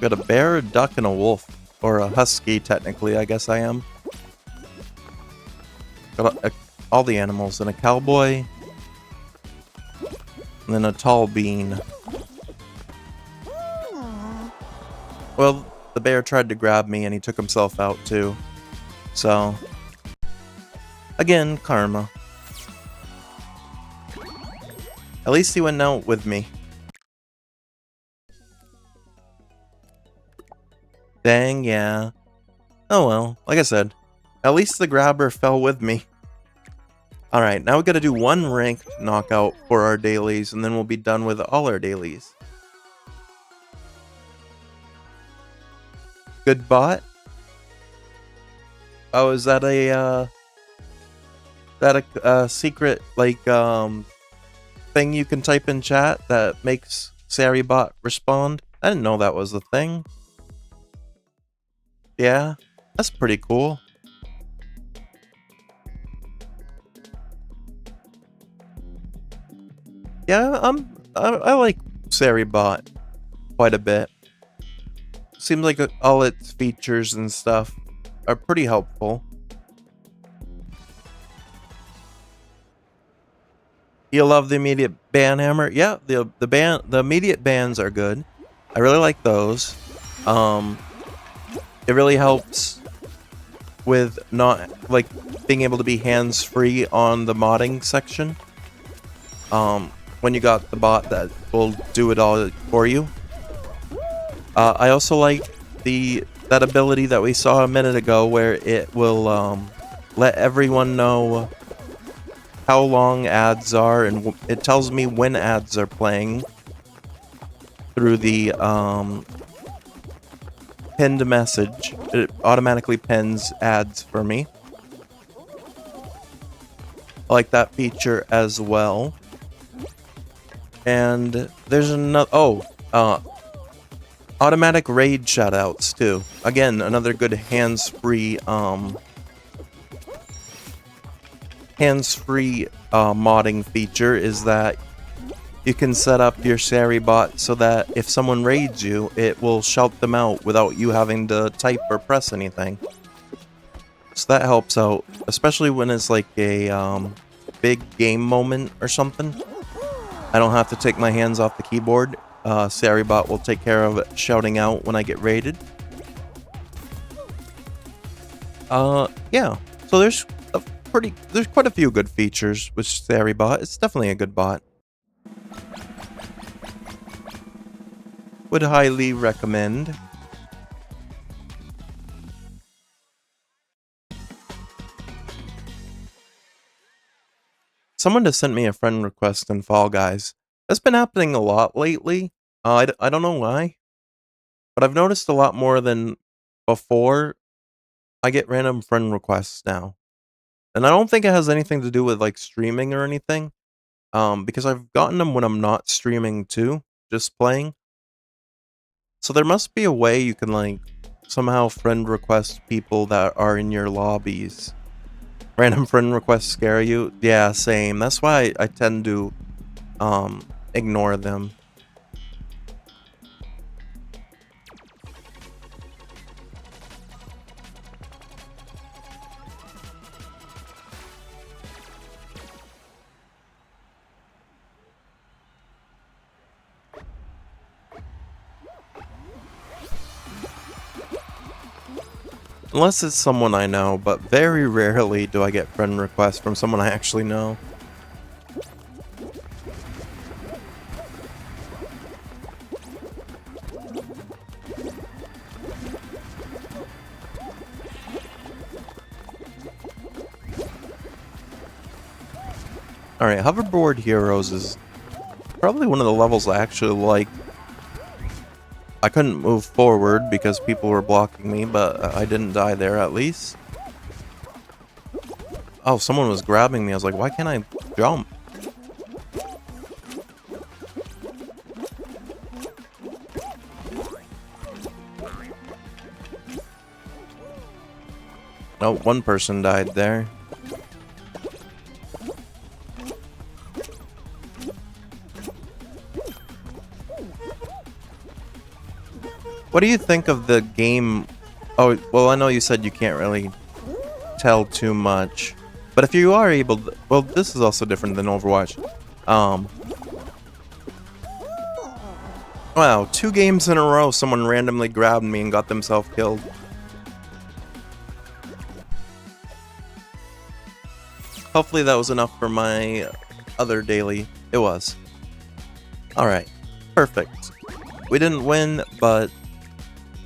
Got a bear, a duck, and a wolf. Or a husky, technically, I guess I am. Got all the animals, and a cowboy. And then a tall bean. Well, the bear tried to grab me, and he took himself out, too. So... again, karma. At least he went out with me. Dang, yeah. Oh well, like I said, at least the grabber fell with me. Alright, now we gotta do one ranked knockout for our dailies, and then we'll be done with all our dailies. Good bot? Oh, is that a secret, like, thing you can type in chat that makes SariBot respond? I didn't know that was a thing. Yeah, that's pretty cool. Yeah, I like SariBot quite a bit. Seems like all its features and stuff are pretty helpful. You love the immediate ban hammer? Yeah, the immediate bans are good. I really like those. It really helps with not like being able to be hands free on the modding section. When you got the bot that will do it all for you. I also like that ability that we saw a minute ago where it will let everyone know how long ads are, and it tells me when ads are playing through the pinned message. It automatically pins ads for me. I like that feature as well. And there's another automatic raid shoutouts too. Again, another good hands-free modding feature is that you can set up your Sari bot so that if someone raids you, it will shout them out without you having to type or press anything. So that helps out, especially when it's like a big game moment or something. I don't have to take my hands off the keyboard. Sari bot will take care of shouting out when I get raided. Yeah. So there's quite a few good features with Sari bot. It's definitely a good bot. Would highly recommend. Someone just sent me a friend request in Fall Guys. That's been happening a lot lately. I don't know why, but I've noticed a lot more than before. I get random friend requests now. And I don't think it has anything to do with like streaming or anything. Because I've gotten them when I'm not streaming too, just playing. So there must be a way you can like somehow friend request people that are in your lobbies. Random friend requests scare you? Yeah, same. That's why I tend to ignore them. Unless it's someone I know, but very rarely do I get friend requests from someone I actually know. Alright, Hoverboard Heroes is probably one of the levels I actually like. I couldn't move forward because people were blocking me, but I didn't die there at least. Oh, someone was grabbing me. I was like, why can't I jump? Oh, one person died there. What do you think of the game? Oh, well, I know you said you can't really tell too much. But if you are able to, well, this is also different than Overwatch. Wow, 2 games in a row, someone randomly grabbed me and got themselves killed. Hopefully that was enough for my other daily. It was. Alright, perfect. We didn't win, but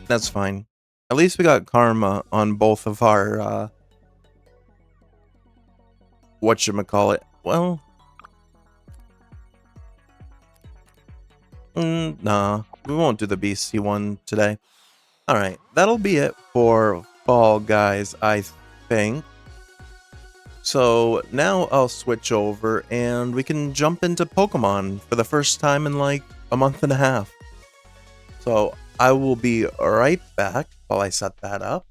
that's fine. At least we got karma on both of our, whatchamacallit. Well, nah, we won't do the BC one today. Alright, that'll be it for Fall Guys, I think. So now I'll switch over and we can jump into Pokemon for the first time in like a month and a half. So I will be right back while I set that up.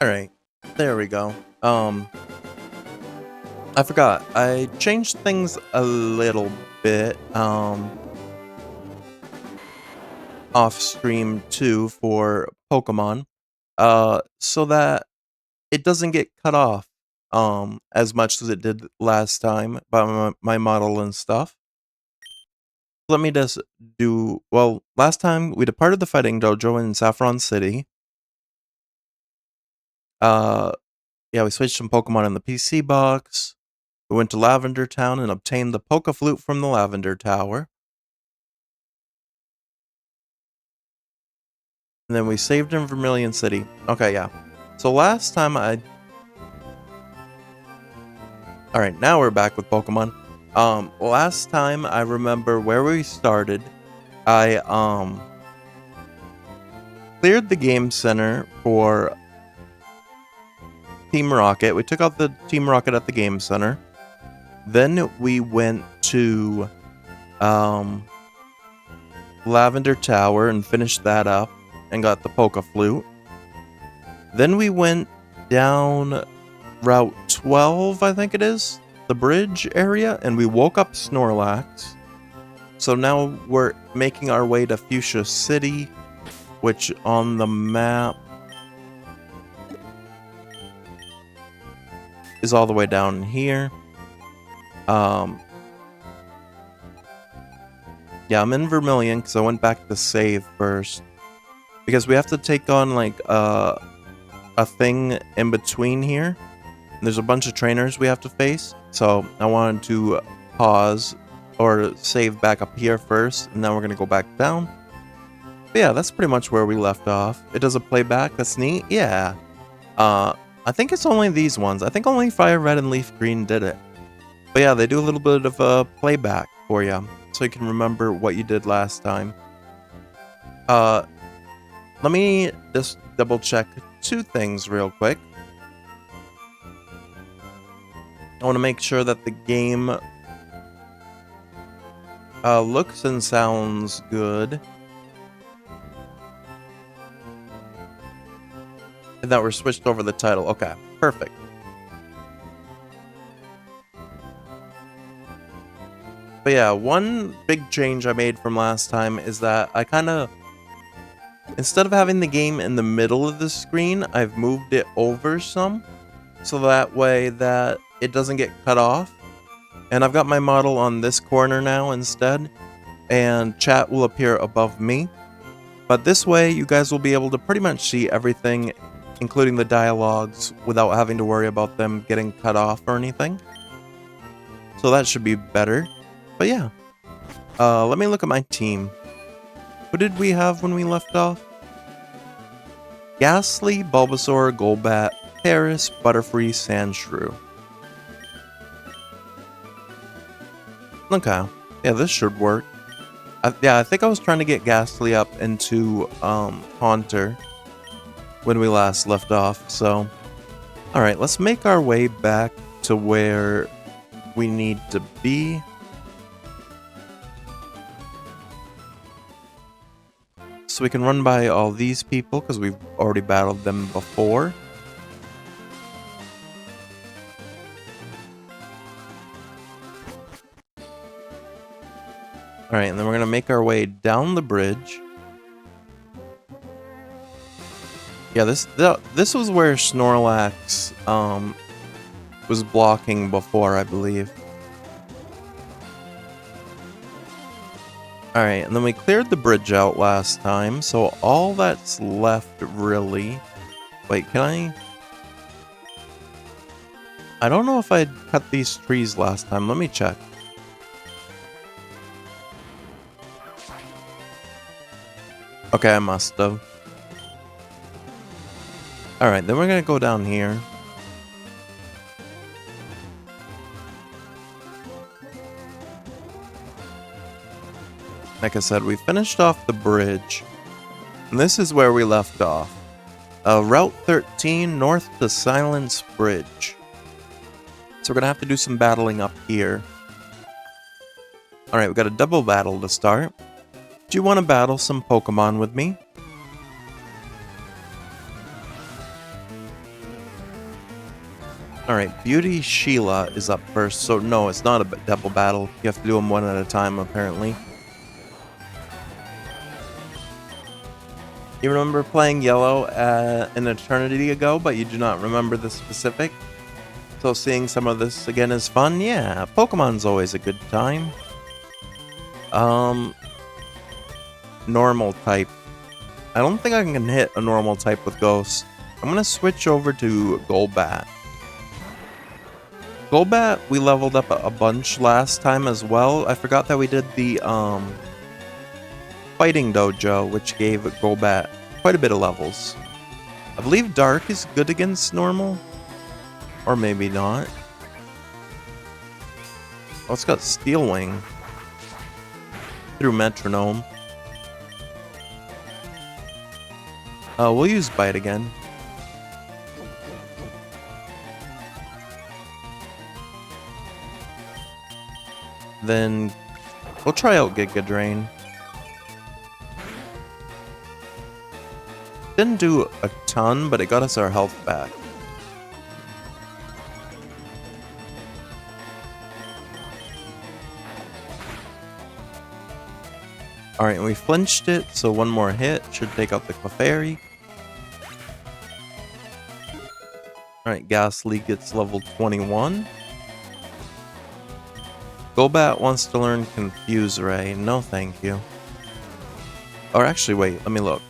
Alright, there we go. I forgot. I changed things a little bit, off stream too for Pokemon, so that it doesn't get cut off, as much as it did last time by my model and stuff. Let me just do, well, last time we departed the fighting dojo in Saffron City. Yeah, we switched some Pokemon in the PC box. We went to Lavender Town and obtained the Poke Flute from the Lavender Tower. And then we saved in Vermilion City. Okay, yeah. So last time Alright, now we're back with Pokemon. Last time I remember where we started. I, cleared the game center for Team Rocket. We took out the Team Rocket at the game center. Then we went to, Lavender Tower and finished that up and got the Poke Flute. Then we went down Route 12, I think it is, the bridge area, and we woke up Snorlax. So now we're making our way to Fuchsia City, which on the map is all the way down here. Yeah, I'm in Vermilion because I went back to save first. Because we have to take on, like, a thing in between here. There's a bunch of trainers we have to face. So I wanted to pause or save back up here first. And now we're going to go back down. But yeah, that's pretty much where we left off. It does a playback. That's neat. Yeah. I think it's only these ones. I think only Fire Red and Leaf Green did it. But yeah, they do a little bit of a playback for you. So you can remember what you did last time. Let me just double check two things real quick. I want to make sure that the game looks and sounds good. And that we're switched over the title. Okay, perfect. But yeah, one big change I made from last time is that I kind of, instead of having the game in the middle of the screen, I've moved it over some. So that way that it doesn't get cut off. And I've got my model on this corner now instead. And chat will appear above me. But this way, you guys will be able to pretty much see everything, including the dialogues, without having to worry about them getting cut off or anything. So that should be better. But yeah. Let me look at my team. Who did we have when we left off? Ghastly, Bulbasaur, Golbat, Paris, Butterfree, Sandshrew. Okay. Yeah, this should work. I think I was trying to get Ghastly up into Haunter when we last left off, so... Alright, let's make our way back to where we need to be. So we can run by all these people, because we've already battled them before. Alright, and then we're going to make our way down the bridge. Yeah, this was where Snorlax was blocking before, I believe. Alright, and then we cleared the bridge out last time, so all that's left, really... Wait, can I... I don't know if I cut these trees last time. Let me check. Okay, I must have. Alright, then we're gonna go down here. Like I said, we finished off the bridge. And this is where we left off. Route 13, north to Silence Bridge. So we're gonna have to do some battling up here. Alright, we got a double battle to start. Do you want to battle some Pokemon with me? Alright, Beauty Sheila is up first, so no, it's not a double battle. You have to do them one at a time, apparently. You remember playing Yellow an eternity ago, but you do not remember the specific? So seeing some of this again is fun? Yeah, Pokemon's always a good time. Normal type. I don't think I can hit a normal type with Ghost. I'm gonna switch over to Golbat. Golbat, we leveled up a bunch last time as well. I forgot that we did the Fighting Dojo, which gave Golbat quite a bit of levels. I believe Dark is good against normal. Or maybe not. Oh, it's got Steel Wing. Through Metronome. We'll use Bite again. Then we'll try out Giga Drain. Didn't do a ton, but it got us our health back. Alright, we flinched it, so one more hit should take out the Clefairy. Alright, Ghastly gets level 21. Golbat wants to learn Confuse Ray. No thank you. Or actually, wait, let me look.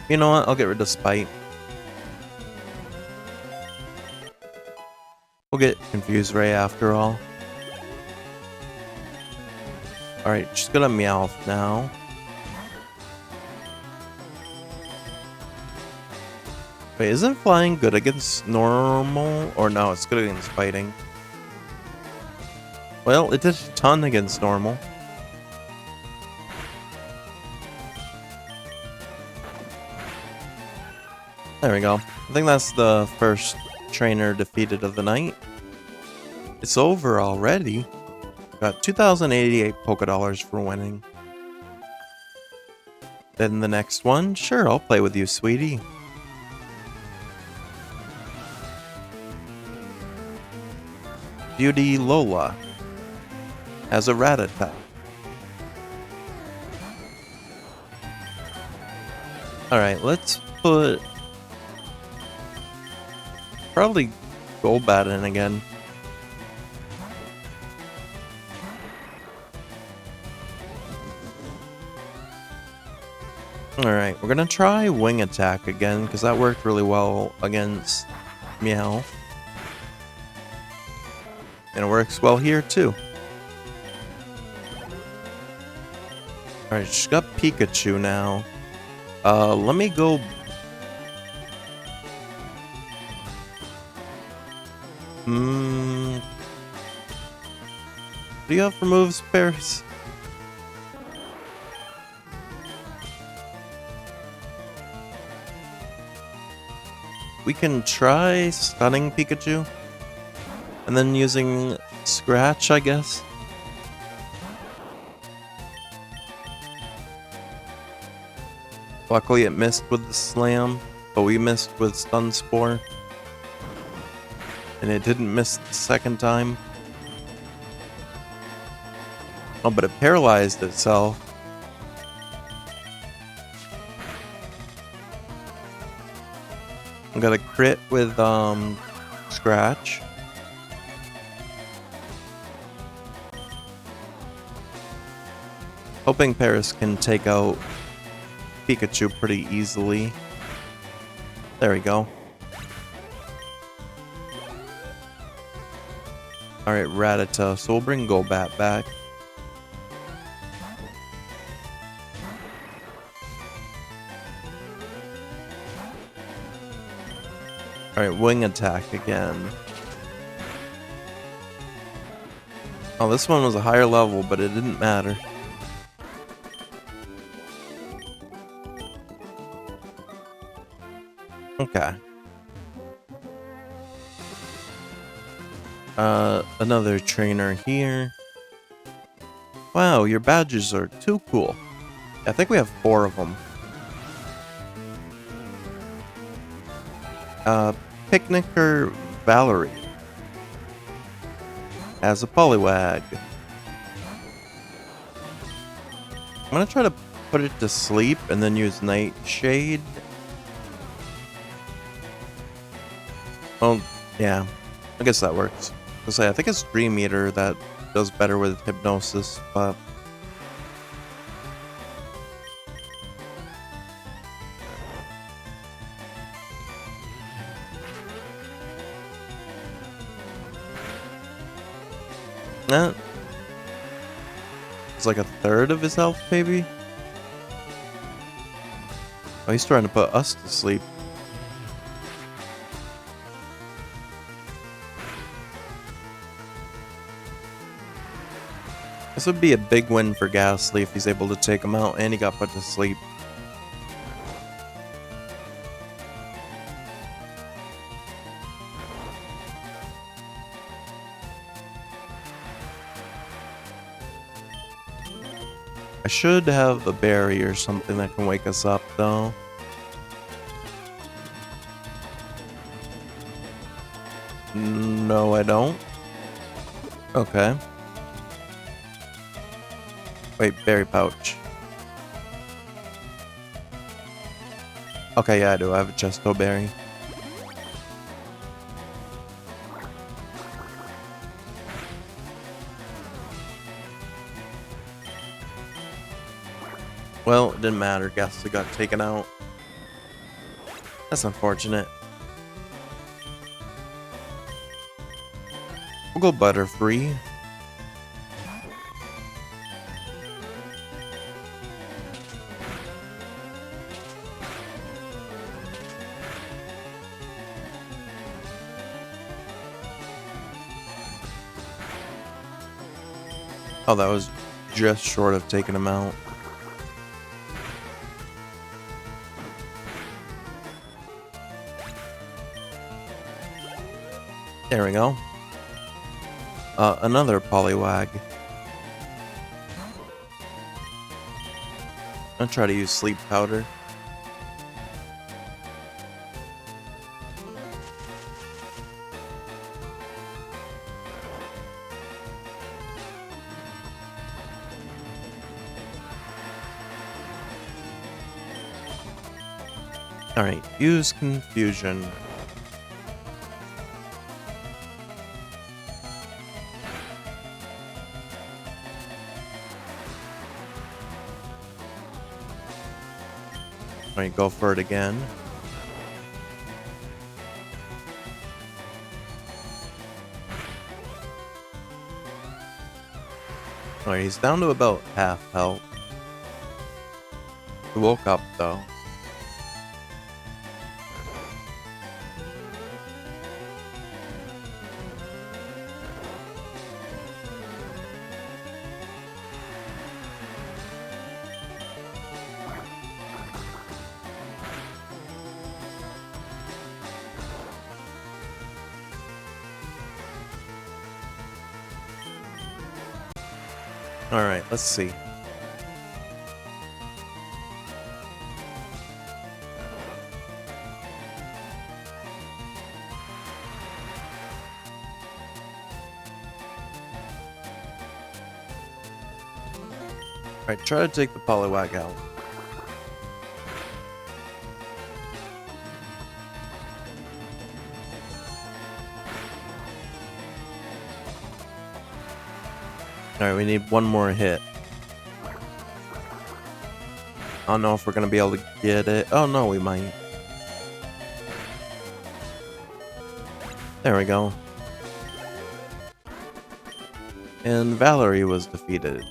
You know what? I'll get rid of Spite. We'll get Confuse Ray after all. Alright, she's gonna Meowth now. Wait, isn't flying good against normal? Or no, it's good against fighting. Well, it did a ton against normal. There we go. I think that's the first trainer defeated of the night. It's over already. Got 2,088 Poké Dollars for winning. Then the next one, sure, I'll play with you, sweetie. Beauty Lola has a Rattata. Alright, let's put probably Golbat in again. Alright, we're gonna try Wing Attack again, because that worked really well against Meow. And it works well here too. Alright, she's got Pikachu now. Let me go. What do you have for moves, Paris? We can try stunning Pikachu. And then using Scratch, I guess. Luckily it missed with the Slam, but we missed with Stun Spore. And it didn't miss the second time. Oh, but it paralyzed itself. I got a crit with Scratch. Hoping Paris can take out Pikachu pretty easily. There we go. Alright, Rattata, so we'll bring Golbat back. Alright, Wing Attack again. Oh, this one was a higher level, but it didn't matter. Okay. Another trainer here. Wow, your badges are too cool. I think we have 4 of them. Picnicker Valerie as a Poliwag. I'm gonna try to put it to sleep and then use Nightshade. Well, yeah, I guess that works. I think it's Dream Eater that does better with hypnosis, but it's like a third of his health, maybe? Oh, he's trying to put us to sleep. This would be a big win for Ghastly if he's able to take him out and he got put to sleep. I should have a berry or something that can wake us up, though. No, I don't. Okay. Wait, berry pouch. Okay, yeah, I do. I have a chesto berry. Well, it didn't matter. Ghastly got taken out. That's unfortunate. We'll go Butterfree. Oh, that was just short of taking him out. There we go. Another Poliwag. I'll try to use Sleep Powder. Alright, use Confusion. Alright, go for it again. Alright, he's down to about half health. He woke up though. Alright, let's see. Alright, try to take the Poliwag out. Alright, we need one more hit. I don't know if we're gonna be able to get it. Oh no, we might. There we go. And Valerie was defeated.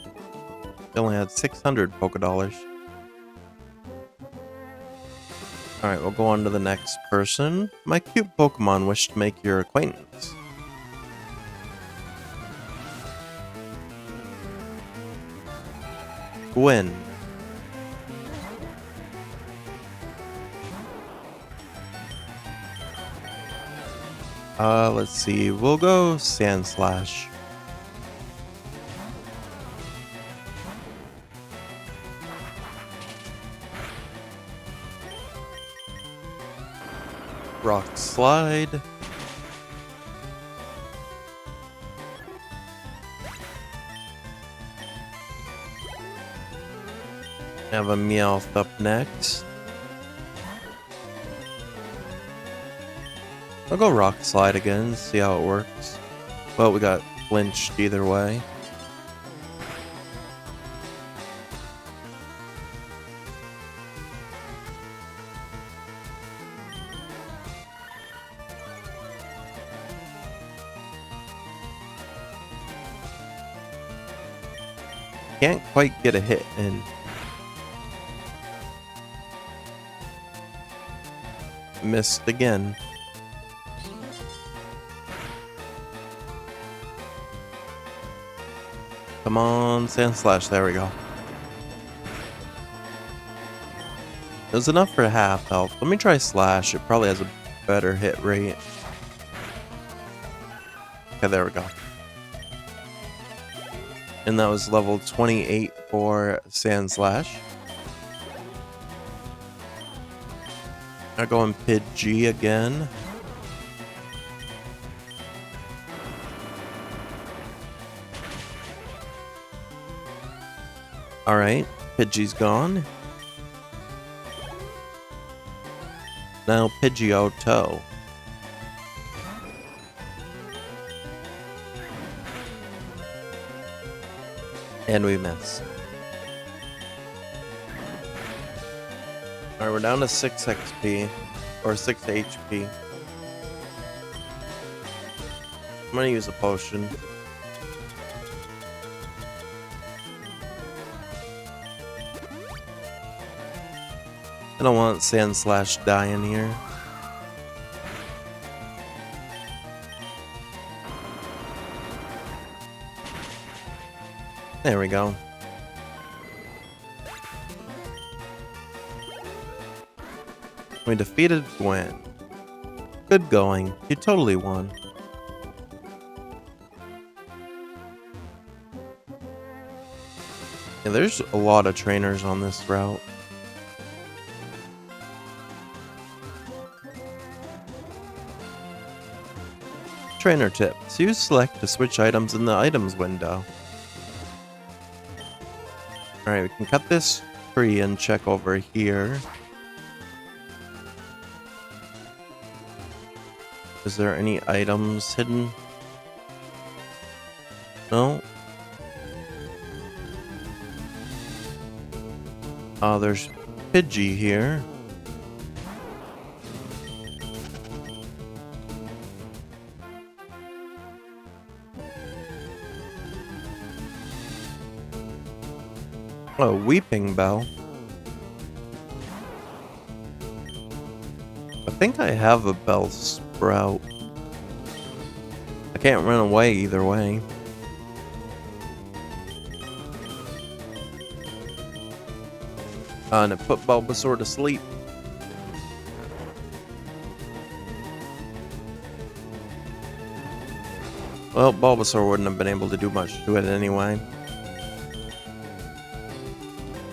They only had 600 Pokédollars. Alright, we'll go on to the next person. My cute Pokemon wish to make your acquaintance. Gwen. Let's see. We'll go Sand Slash. Rock Slide. Have a Meowth up next. I'll go Rock Slide again, see how it works. Well, we got flinched either way. Can't quite get a hit in. Missed again. Come on, Sand Slash, there we go. It was enough for half health. Let me try Slash, it probably has a better hit rate. Okay, there we go. And that was level 28 for Sand Slash. I go in Pidgey again. Alright, Pidgey's gone. Now Pidgeotto. And we miss. Alright, we're down to 6 XP. Or 6 HP. I'm gonna use a potion. I don't want Sand Slash dying here. There we go. We defeated Gwen. Good going. You totally won. Yeah, there's a lot of trainers on this route. Trainer tips. Use select to switch items in the items window. Alright, we can cut this tree and check over here. Is there any items hidden? No. Oh, there's Pidgey here. Oh, Weeping Bell. I think I have a Bell Sprout. I can't run away either way. And it put Bulbasaur to sleep. Well, Bulbasaur wouldn't have been able to do much to it anyway.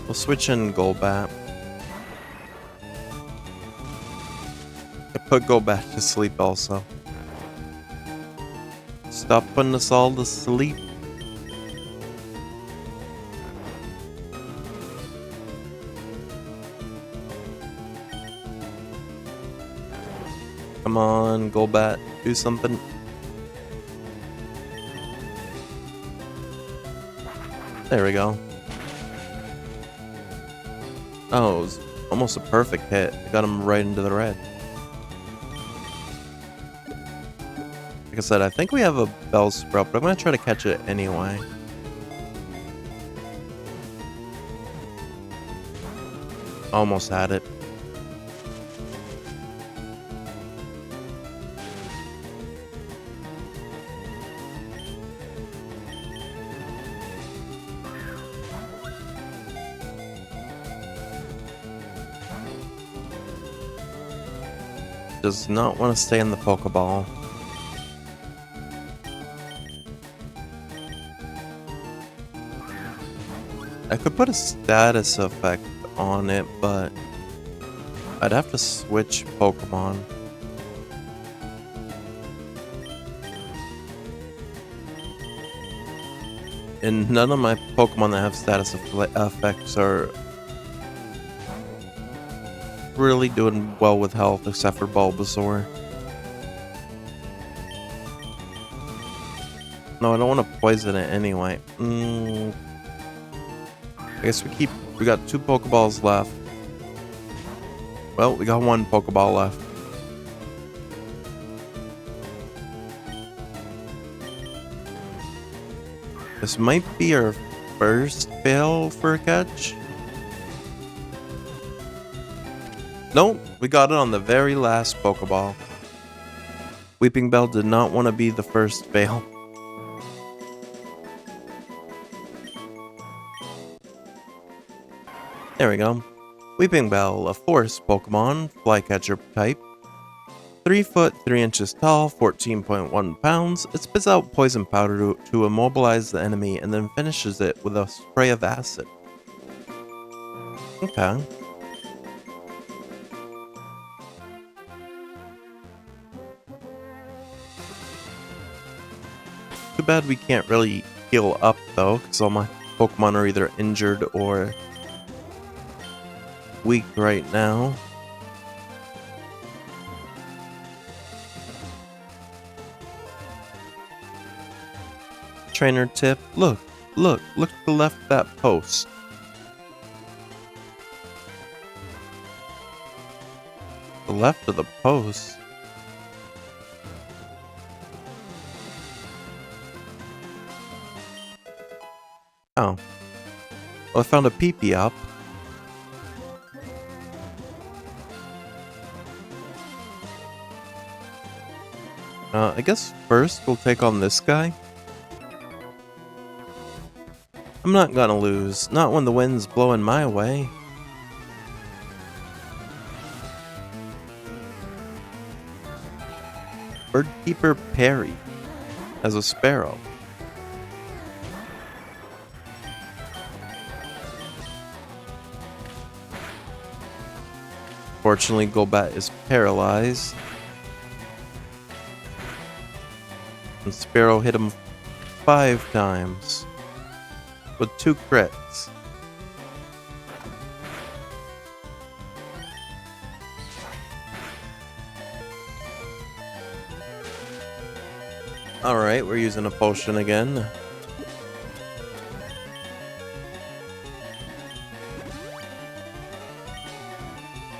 We'll switch in Golbat. I put Golbat to sleep also. Stop putting us all to sleep. Come on, Golbat, do something. There we go. Oh, it was almost a perfect hit. I got him right into the red. Like I said, I think we have a Bellsprout, but I'm going to try to catch it anyway. Almost had it. Does not want to stay in the Pokeball. I could put a status effect on it, but I'd have to switch Pokemon. And none of my Pokemon that have status effects are really doing well with health, except for Bulbasaur. No, I don't want to poison it anyway. I guess we got 2 Pokeballs left. Well, we got 1 Pokeball left. This might be our first fail for a catch. Nope, we got it on the very last Pokeball. Weeping Bell did not want to be the first fail. There we go. Weeping Bell, a forest Pokemon, Flycatcher type. 3 foot 3 inches tall, 14.1 pounds. It spits out poison powder to immobilize the enemy and then finishes it with a spray of acid. Okay. Too bad we can't really heal up though, because all my Pokemon are either injured or weak right now. Trainer tip, look to the left of that post. The left of the post? Oh. Well, I found a peepee up. I guess first we'll take on this guy. I'm not gonna lose, not when the wind's blowing my way. Birdkeeper Perry as a sparrow. Fortunately, Golbat is paralyzed. And Sparrow hit him 5 times. With 2 crits. Alright, we're using a potion again.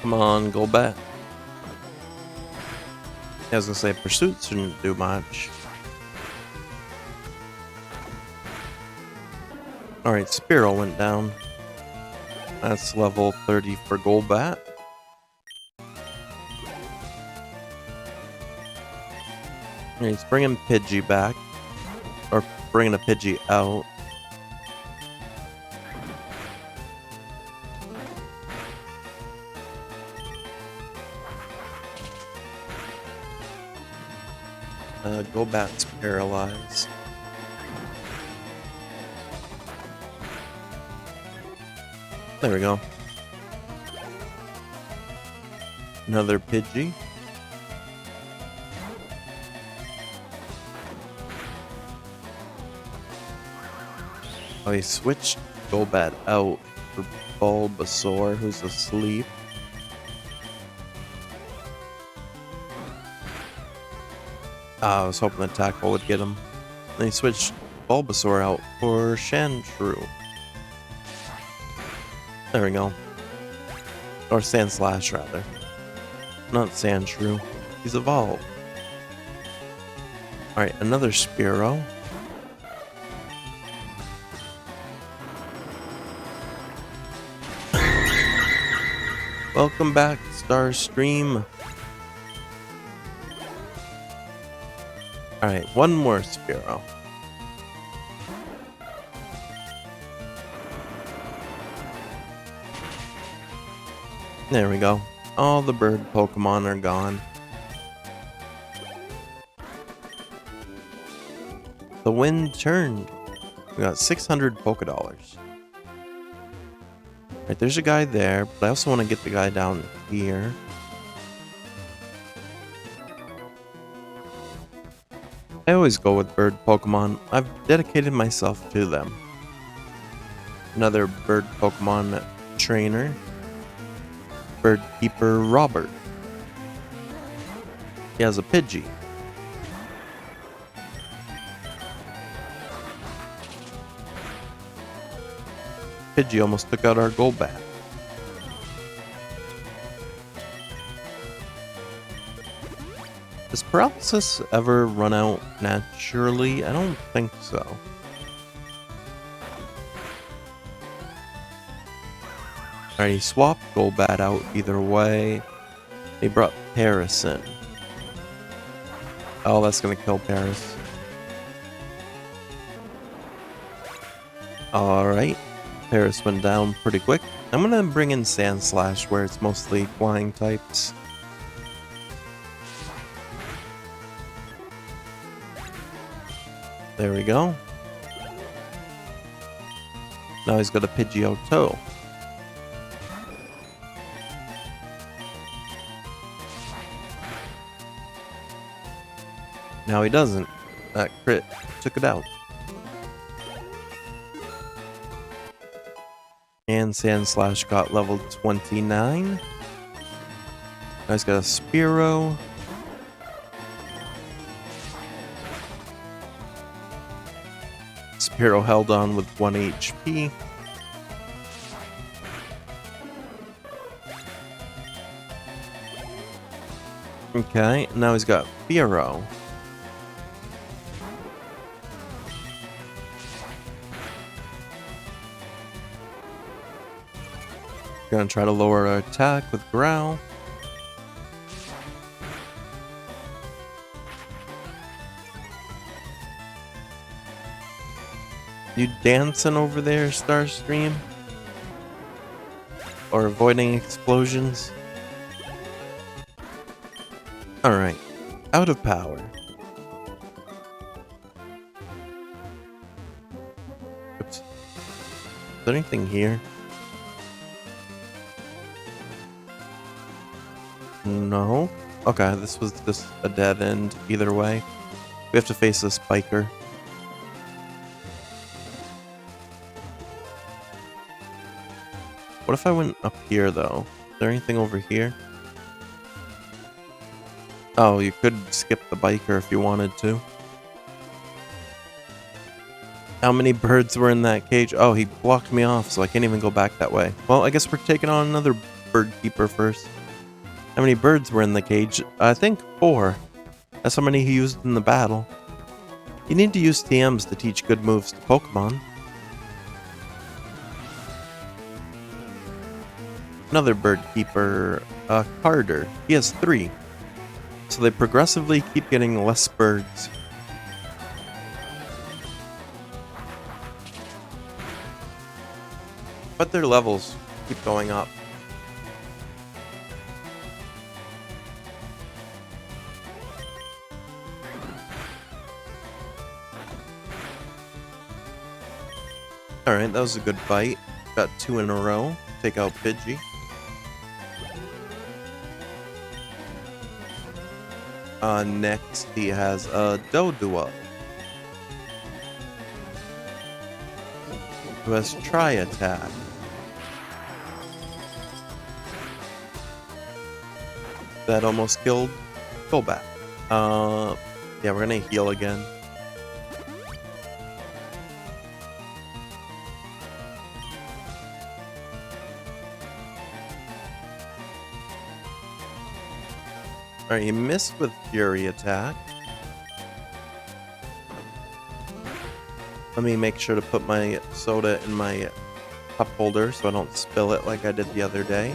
Come on, Golbat. I was gonna say, Pursuit shouldn't do much. Alright, Spearow went down. That's level 30 for Golbat. He's bringing Pidgey back. Or bringing a Pidgey out. Golbat's paralyzed. There we go. Another Pidgey. Oh, he switched Golbat out for Bulbasaur, who's asleep. I was hoping the tackle would get him. Then he switched Bulbasaur out for Sandshrew. There we go. Or Sandslash, rather. Not Sandshrew. He's evolved. Alright, another Spearow. Welcome back, Starstream. Alright, one more Spearow. There we go. All the bird Pokemon are gone. The wind turned. We got 600 Pokédollars. Alright, there's a guy there, but I also want to get the guy down here. I always go with bird Pokemon. I've dedicated myself to them. Another bird Pokemon trainer. Bird Keeper Robert. He has a Pidgey. Pidgey almost took out our Golbat. Does paralysis ever run out naturally? I don't think so. Alright, he swapped Golbat out either way. He brought Paris in. Oh, that's gonna kill Paris. Alright. Paris went down pretty quick. I'm gonna bring in Sand Slash where it's mostly flying types. There we go. Now he's got a Pidgeotto. Now he doesn't. That crit took it out. And Sand Slash got level 29. Now he's got a Spearow. Spearow held on with 1 HP. Okay, now he's got Fearow. Gonna try to lower our attack with Growl. You dancing over there, Starstream? Or avoiding explosions? Alright. Out of power. Oops. Is there anything here? No. Okay, this was just a dead end either way. We have to face this biker. What if I went up here though? Is there anything over here? Oh, you could skip the biker if you wanted to. How many birds were in that cage? Oh, he blocked me off, so I can't even go back that way. Well, I guess we're taking on another bird keeper first. How many birds were in the cage? I think 4. That's how many he used in the battle. You need to use TMs to teach good moves to Pokemon. Another bird keeper, Carter. He has 3. So they progressively keep getting less birds. But their levels keep going up. Alright, that was a good fight. Got 2 in a row. Take out Pidgey. Next he has a Doduo, who has Tri-Attack. That almost killed Golbat. Yeah, we're gonna heal again. Alright, you missed with Fury Attack. Let me make sure to put my soda in my cup holder so I don't spill it like I did the other day.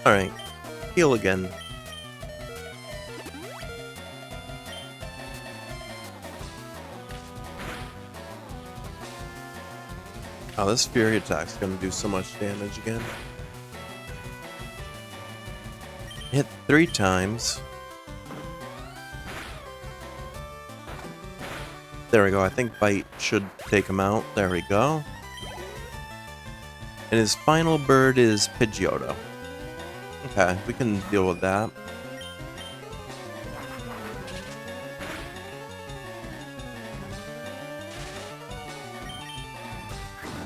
Alright, heal again. Oh, this Fury Attack's gonna do so much damage again. Hit 3 times. There we go. I think Bite should take him out. There we go. And his final bird is Pidgeotto. Okay, we can deal with that.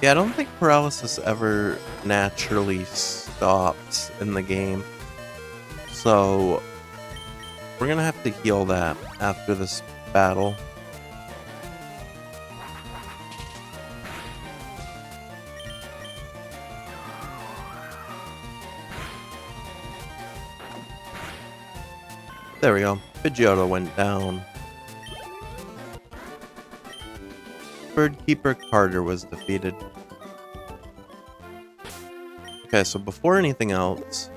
Yeah, I don't think paralysis ever naturally stops in the game. So, we're gonna have to heal that after this battle. There we go. Pidgeotto went down. Birdkeeper Carter was defeated. Okay, so before anything else,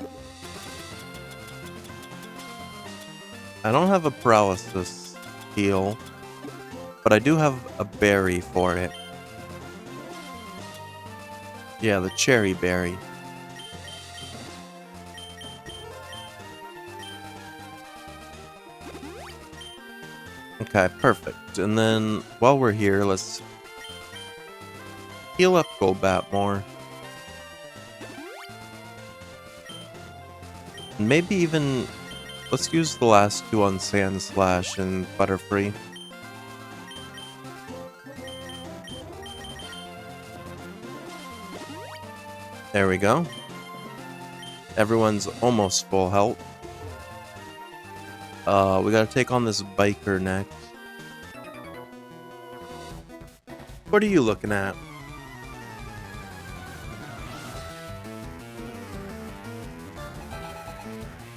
I don't have a paralysis heal, but I do have a berry for it. Yeah, the cherry berry. Okay, perfect. And then while we're here, let's heal up Golbat more. And maybe even let's use the last two on Sand Slash and Butterfree. There we go. Everyone's almost full health. We gotta take on this biker next. What are you looking at?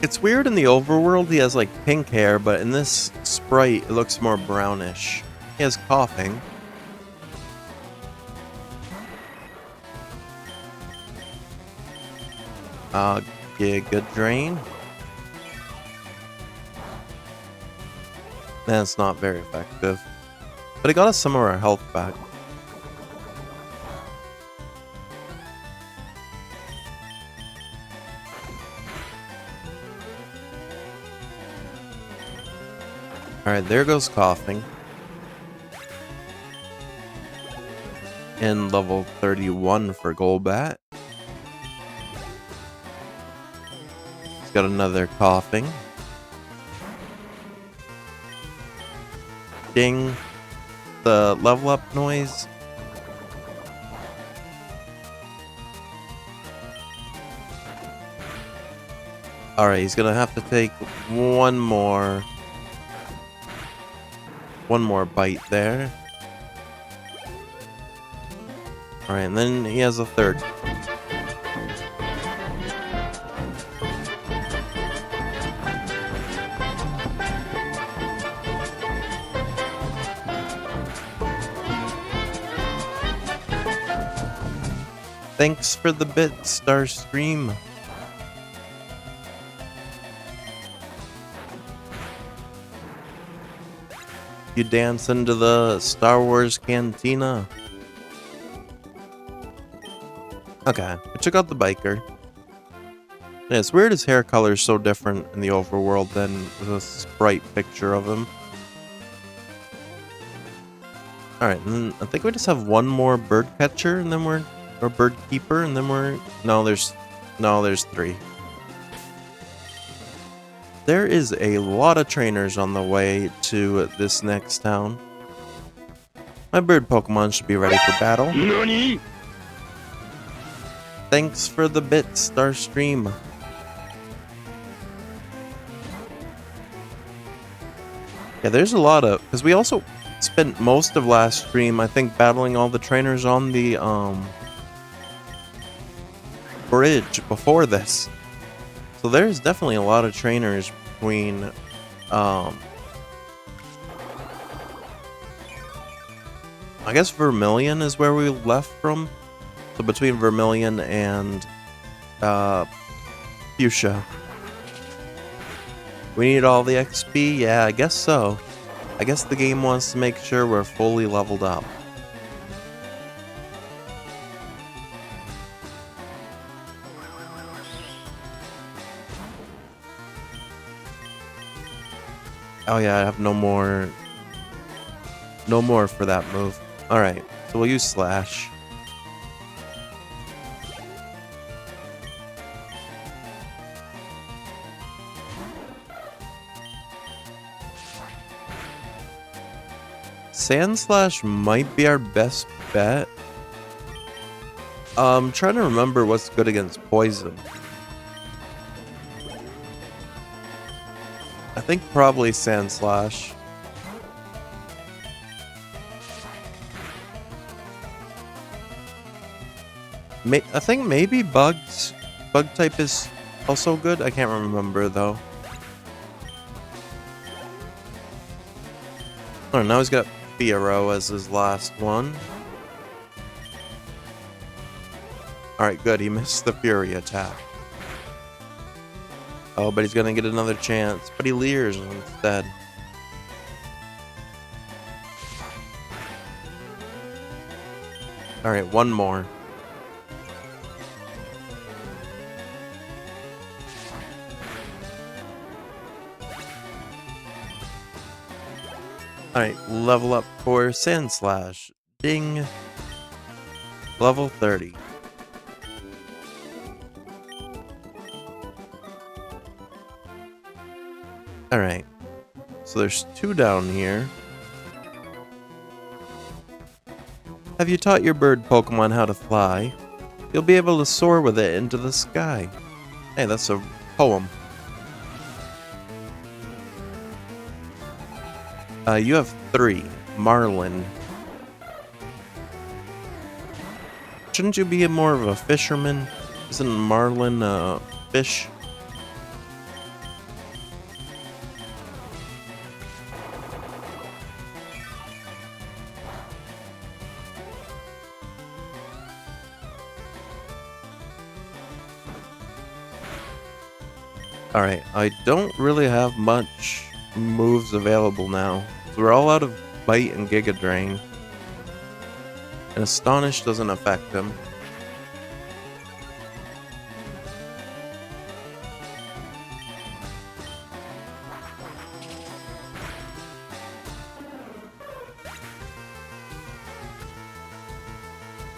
It's weird in the overworld he has like pink hair, but in this sprite it looks more brownish. He has coughing. Yeah, good drain. That's not very effective. But it got us some of our health back. Alright, there goes coughing. And level 31 for Golbat. He's got another coughing. Ding. The level up noise. Alright, he's gonna have to take one more bite there. Alright, and then he has a third. Thanks for the bit, Starstream. You dance into the Star Wars cantina. Okay, we took out the biker. Yeah, it's weird his hair color is so different in the overworld than the sprite picture of him. Alright, and then I think we just have one more bird catcher and then we're or bird keeper and then we're there's three. There is a lot of trainers on the way to this next town. My bird Pokemon should be ready for battle. NANI?! Thanks for the bit, Starstream. Yeah, there's a lot of... Because we also spent most of last stream, I think, battling all the trainers on the bridge before this. So there's definitely a lot of trainers between I guess Vermilion is where we left from. So between Vermilion and Fuchsia. We need all the XP? Yeah, I guess so. I guess the game wants to make sure we're fully leveled up. Oh yeah, I have no more no more for that move. Alright, so we'll use Slash. Sand Slash might be our best bet. Trying to remember what's good against poison. I think probably Sand Slash. I think maybe Bugs. Bug type is also good. I can't remember though. Oh, now he's got Fiero as his last one. Alright, good. He missed the Fury attack. Oh, but he's gonna get another chance. But he leers instead. Alright, one more. Alright, level up for Sand Slash. Ding. Level 30. Alright. So there's two down here. Have you taught your bird Pokemon how to fly? You'll be able to soar with it into the sky. Hey, that's a poem. You have 3. Marlin. Shouldn't you be more of a fisherman? Isn't Marlin a fish? Alright, I don't really have much moves available now. So we're all out of Bite and Giga Drain. And Astonish doesn't affect him.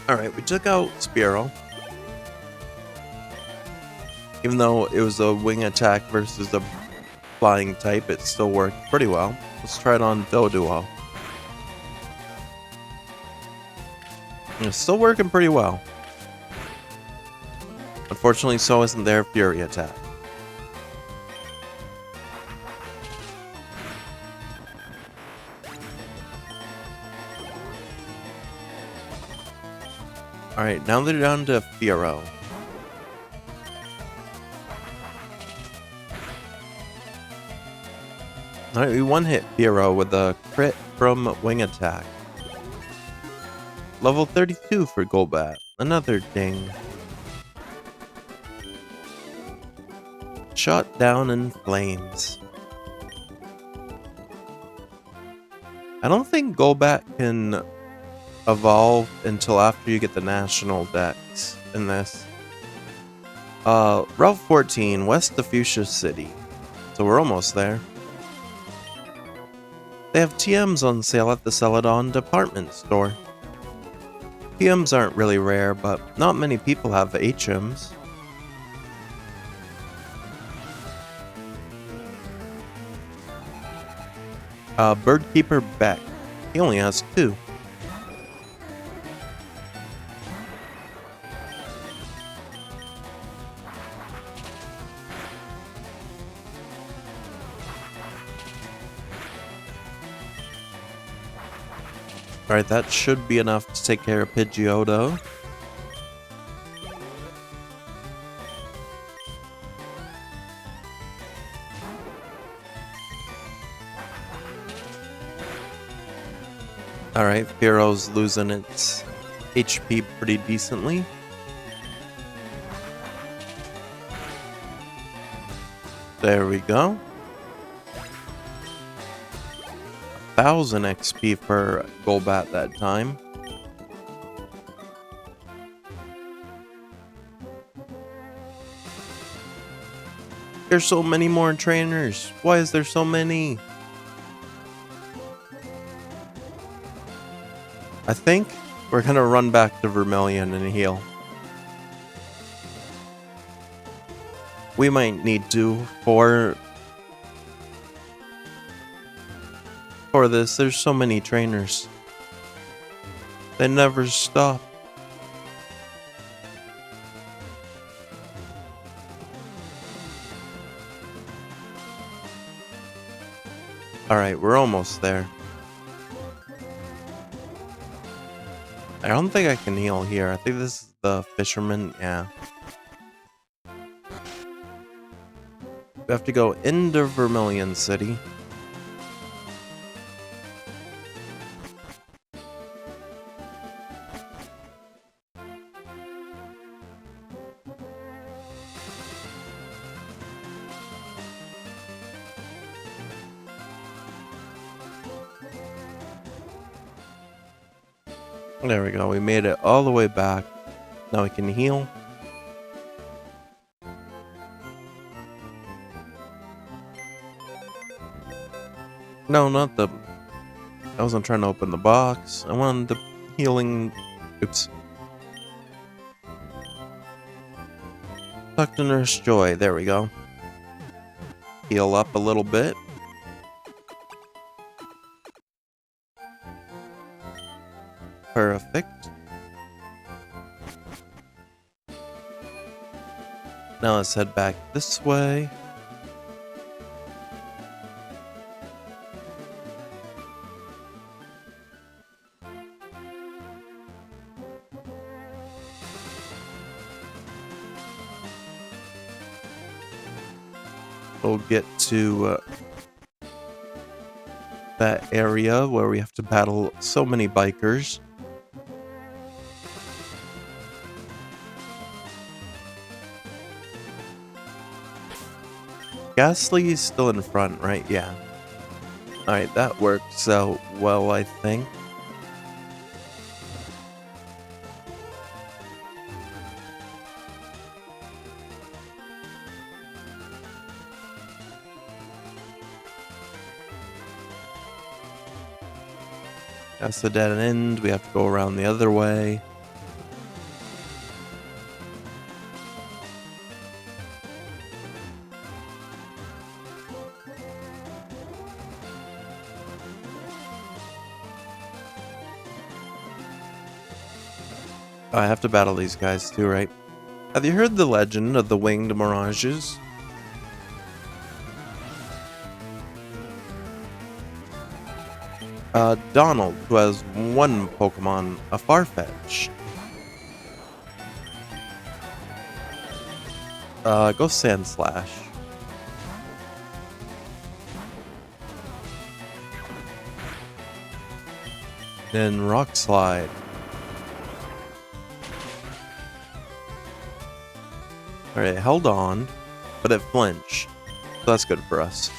Alright, we took out Spearow. Even though it was a wing attack versus a flying type, it still worked pretty well. Let's try it on Doduo. It's still working pretty well. Unfortunately, so isn't their Fury attack. Alright, now they're down to Fiero. Alright, we one-hit Fiero with a crit from Wing Attack. Level 32 for Golbat. Another ding. Shot down in flames. I don't think Golbat can evolve until after you get the national dex in this. Route 14, west of Fuchsia City. So we're almost there. They have TMs on sale at the Celadon department store. TMs aren't really rare, but not many people have HMs. Birdkeeper Beck. He only has 2. Alright, that should be enough to take care of Pidgeotto. Alright, Fiero's losing its HP pretty decently. There we go. 1000 XP for Golbat that time. There's so many more trainers. Why is there so many? I think we're gonna run back to Vermilion and heal. We might need to for this. There's so many trainers. They never stop. Alright, we're almost there. I don't think I can heal here. I think this is the fisherman. Yeah. We have to go into Vermilion City. There we go. We made it all the way back. Now we can heal. No, not the... I wasn't trying to open the box. I wanted the healing... Oops. Talk to Nurse Joy. There we go. Heal up a little bit. Perfect. Now let's head back this way. We'll get to that area where we have to battle so many bikers. Ghastly is still in front, right? Yeah. Alright, that works out well, I think. That's the dead end. We have to go around the other way. I have to battle these guys too, right? Have you heard the legend of the winged mirages? Donald, who has one Pokemon, a Farfetch. Go Sand Slash. Then Rock Slide. Alright, it held on, but it flinched. So that's good for us.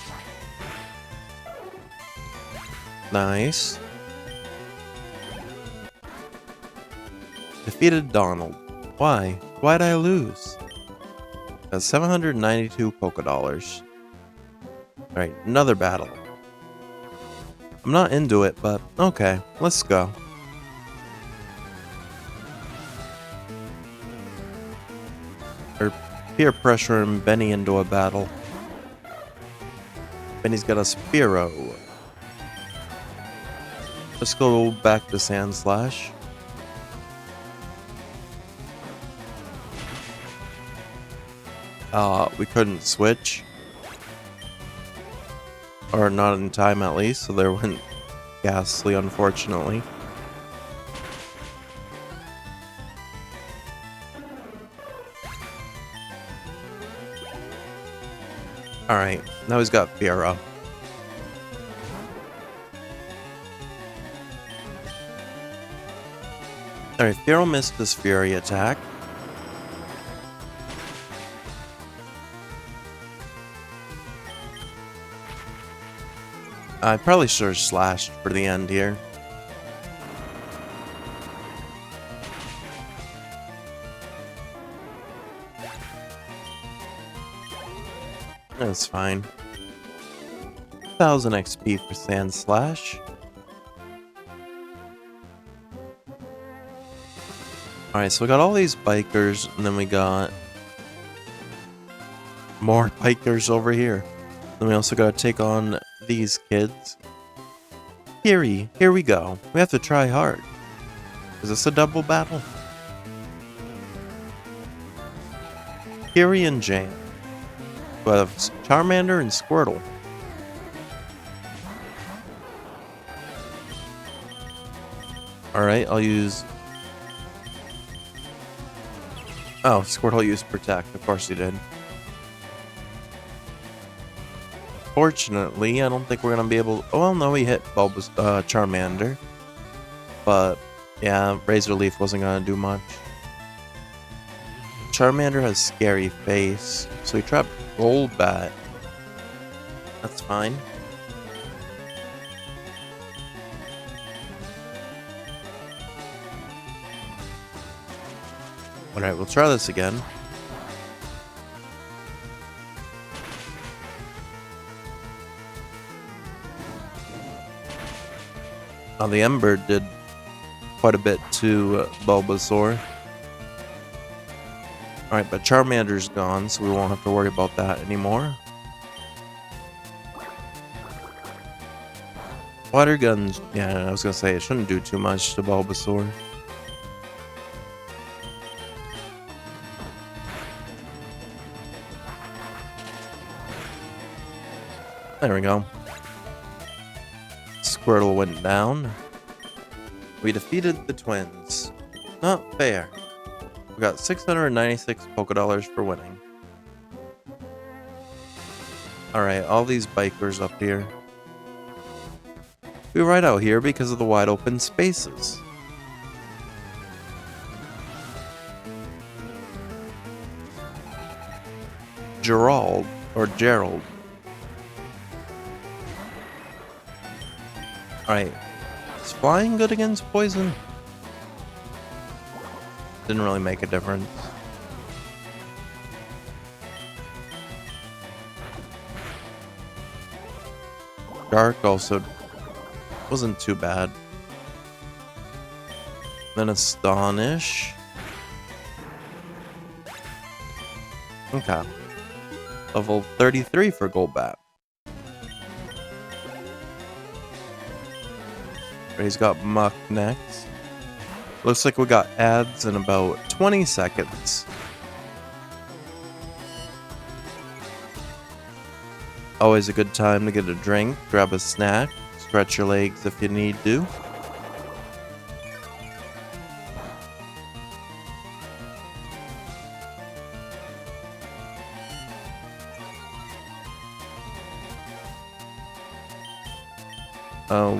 Nice. Defeated Donald. Why? Why'd I lose? That's 792 Poké Dollars. Alright, another battle. I'm not into it, but okay, let's go. Or peer pressuring Benny into a battle. Benny's got a Spearow. Let's go back to Sand Slash. We couldn't switch. Or not in time at least, so there went Ghastly, unfortunately. Alright, now he's got Fiora. Alright, Fiora missed his Fury attack. I probably should have slashed for the end here. That's fine. 1000 XP for Sand Slash. Alright, so we got all these bikers, and then we got more bikers over here. Then we also gotta take on these kids. Here we go. We have to try hard. Is this a double battle? Kiri and Jane. We have Charmander and Squirtle. Alright, I'll use... Oh, Squirtle used Protect. Of course he did. Fortunately, I don't think we're gonna be able... Oh, well, no, he hit Charmander. But, yeah, Razor Leaf wasn't gonna do much. Charmander has Scary Face, so he trapped Golbat. That's fine. Alright, we'll try this again. Now the Ember did quite a bit to Bulbasaur. Alright, but Charmander's gone, so we won't have to worry about that anymore. Water Guns, yeah, I was gonna say, it shouldn't do too much to Bulbasaur. There we go. Squirtle went down. We defeated the twins. Not fair. We got 696 Poké Dollars for winning. Alright, all these bikers up here. We ride out here because of the wide open spaces. Gerald. Alright. Is flying good against poison? Didn't really make a difference. Dark also wasn't too bad. Then Astonish. Okay. Level 33 for Golbat. He's got Muck next. Looks like we got ads in about 20 seconds. Always a good time to get a drink, grab a snack, stretch your legs if you need to.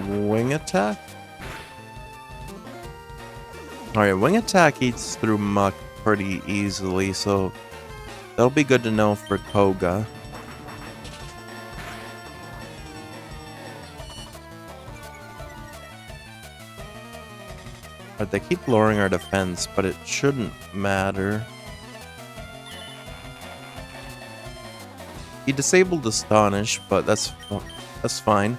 Wing attack? Alright, wing attack eats through Muck pretty easily, so that'll be good to know for Koga. Alright, they keep lowering our defense, but it shouldn't matter. He disabled Astonish, but that's fine.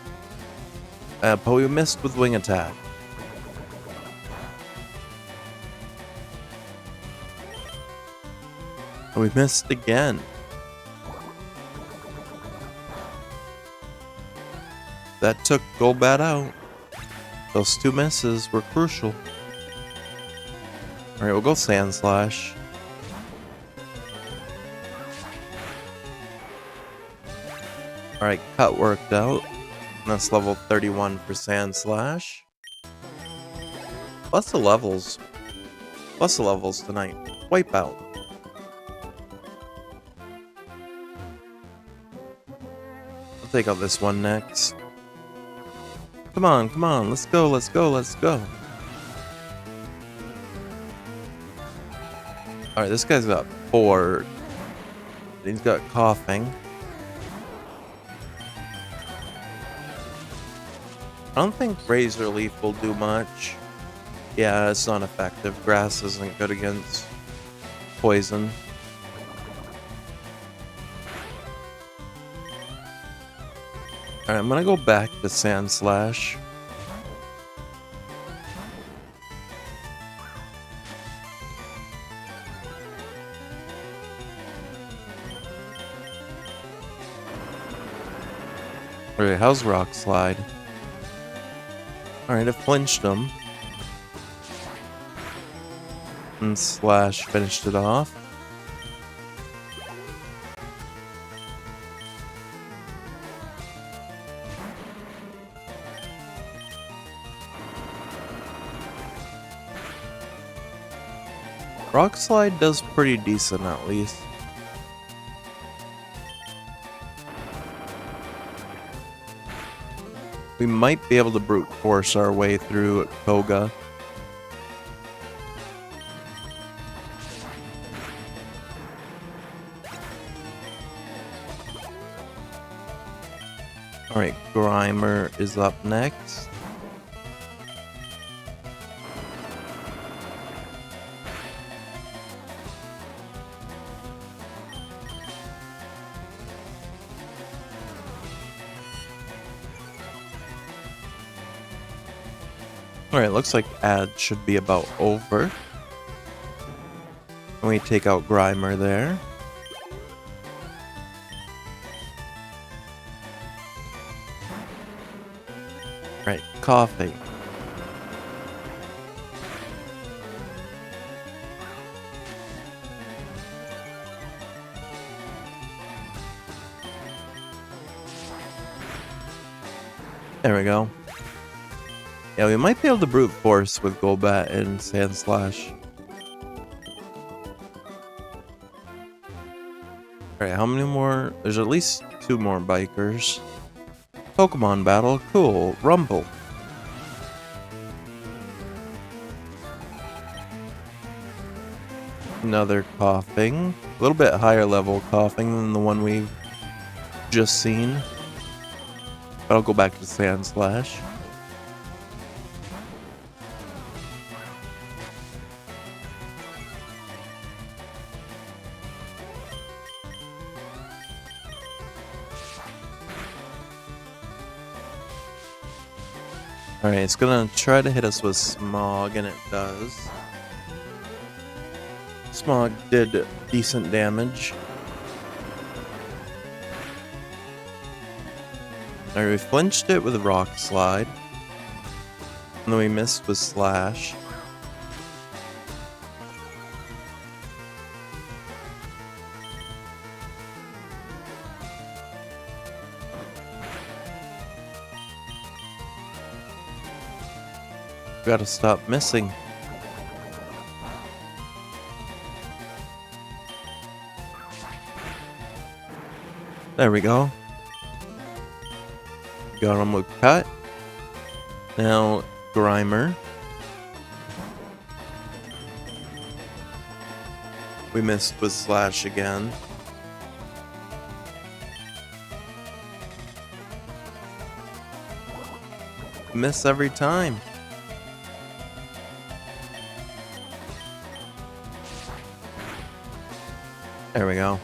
But we missed with wing attack. And we missed again. That took Golbat out. Those two misses were crucial. Alright, we'll go Sand Slash. Alright, cut worked out. That's level 31 for Sand Slash. Plus the levels. Plus the levels tonight. Wipe out. I'll take out this one next. Come on, let's go. Alright, this guy's got 4. He's got coughing. I don't think Razor Leaf will do much. Yeah, it's not effective. Grass isn't good against poison. Alright, I'm gonna go back to Sand Slash. Alright, how's Rock Slide? Alright, it flinched him. And Slash finished it off. Rock Slide does pretty decent at least. We might be able to brute force our way through Koga. Alright, Grimer is up next. Alright, looks like ad should be about over. And we take out Grimer there. Right, coffee. There we go. Yeah, we might be able to brute force with Golbat and Sand Slash. Alright, how many more? There's at least 2 more bikers. Pokemon battle, cool. Rumble. Another coughing. A little bit higher level coughing than the one we've just seen. But I'll go back to Sand Slash. Alright, it's gonna try to hit us with Smog, and it does. Smog did decent damage. Alright, we flinched it with Rock Slide. And then we missed with Slash. Gotta stop missing. There we go. Got him with Cut. Now, Grimer. We missed with Slash again. Miss every time. There we go.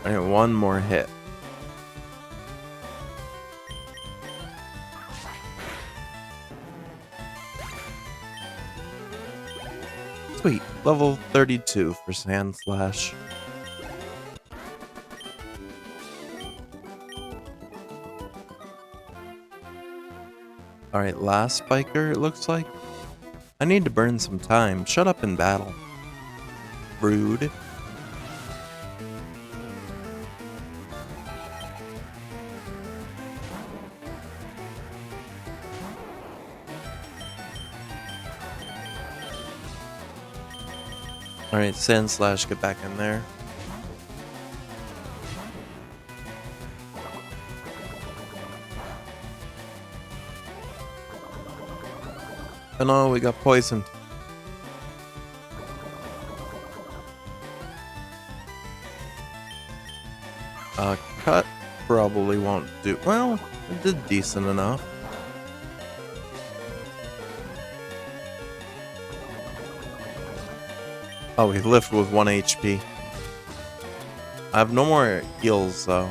Alright, one more hit. Sweet. Level 32 for Sand Slash. Alright, last spiker, it looks like. I need to burn some time. Shut up in battle. Rude. Alright, Sand Slash, get back in there. Oh no, we got poisoned. Cut probably won't do. Well, it did decent enough. Oh, he lived with 1 HP. I have no more heals though.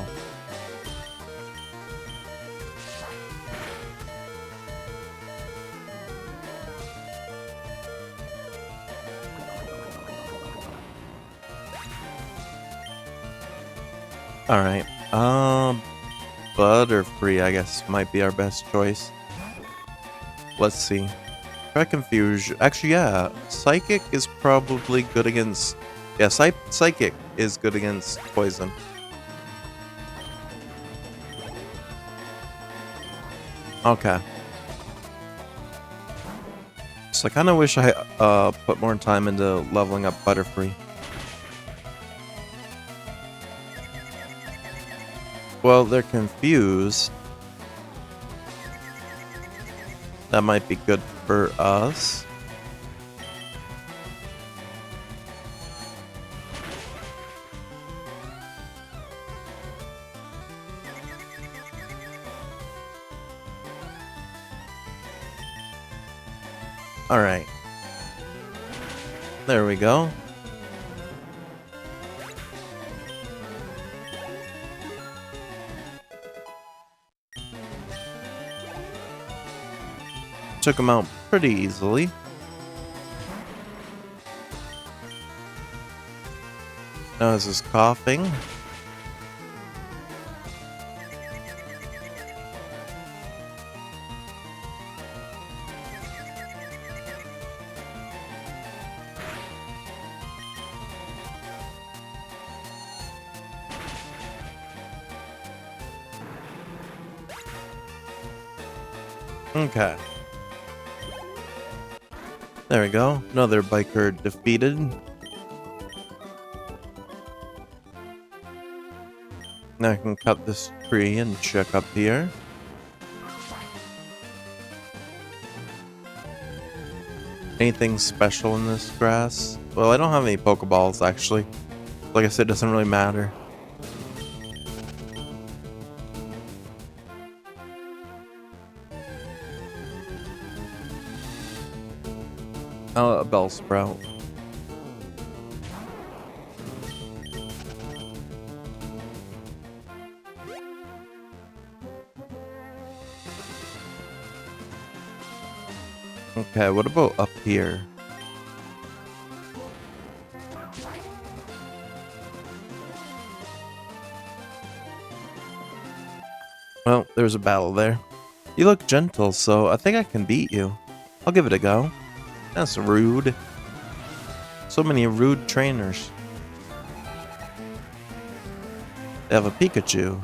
Alright. Butterfree, I guess, might be our best choice. Let's see. Try Confusion. Actually, yeah. Psychic is probably good against... Yeah, Psychic is good against Poison. Okay. So I kind of wish I put more time into leveling up Butterfree. Well, they're confused. That might be good for us. Alright. There we go. Took him out pretty easily. Now this is coughing. Okay. There we go. Another biker defeated. Now I can cut this tree and check up here. Anything special in this grass? Well, I don't have any Pokeballs, actually. Like I said, it doesn't really matter. Oh, a Bellsprout. Okay, what about up here? Well, there's a battle there. You look gentle, so I think I can beat you. I'll give it a go. That's rude. So many rude trainers. They have a Pikachu.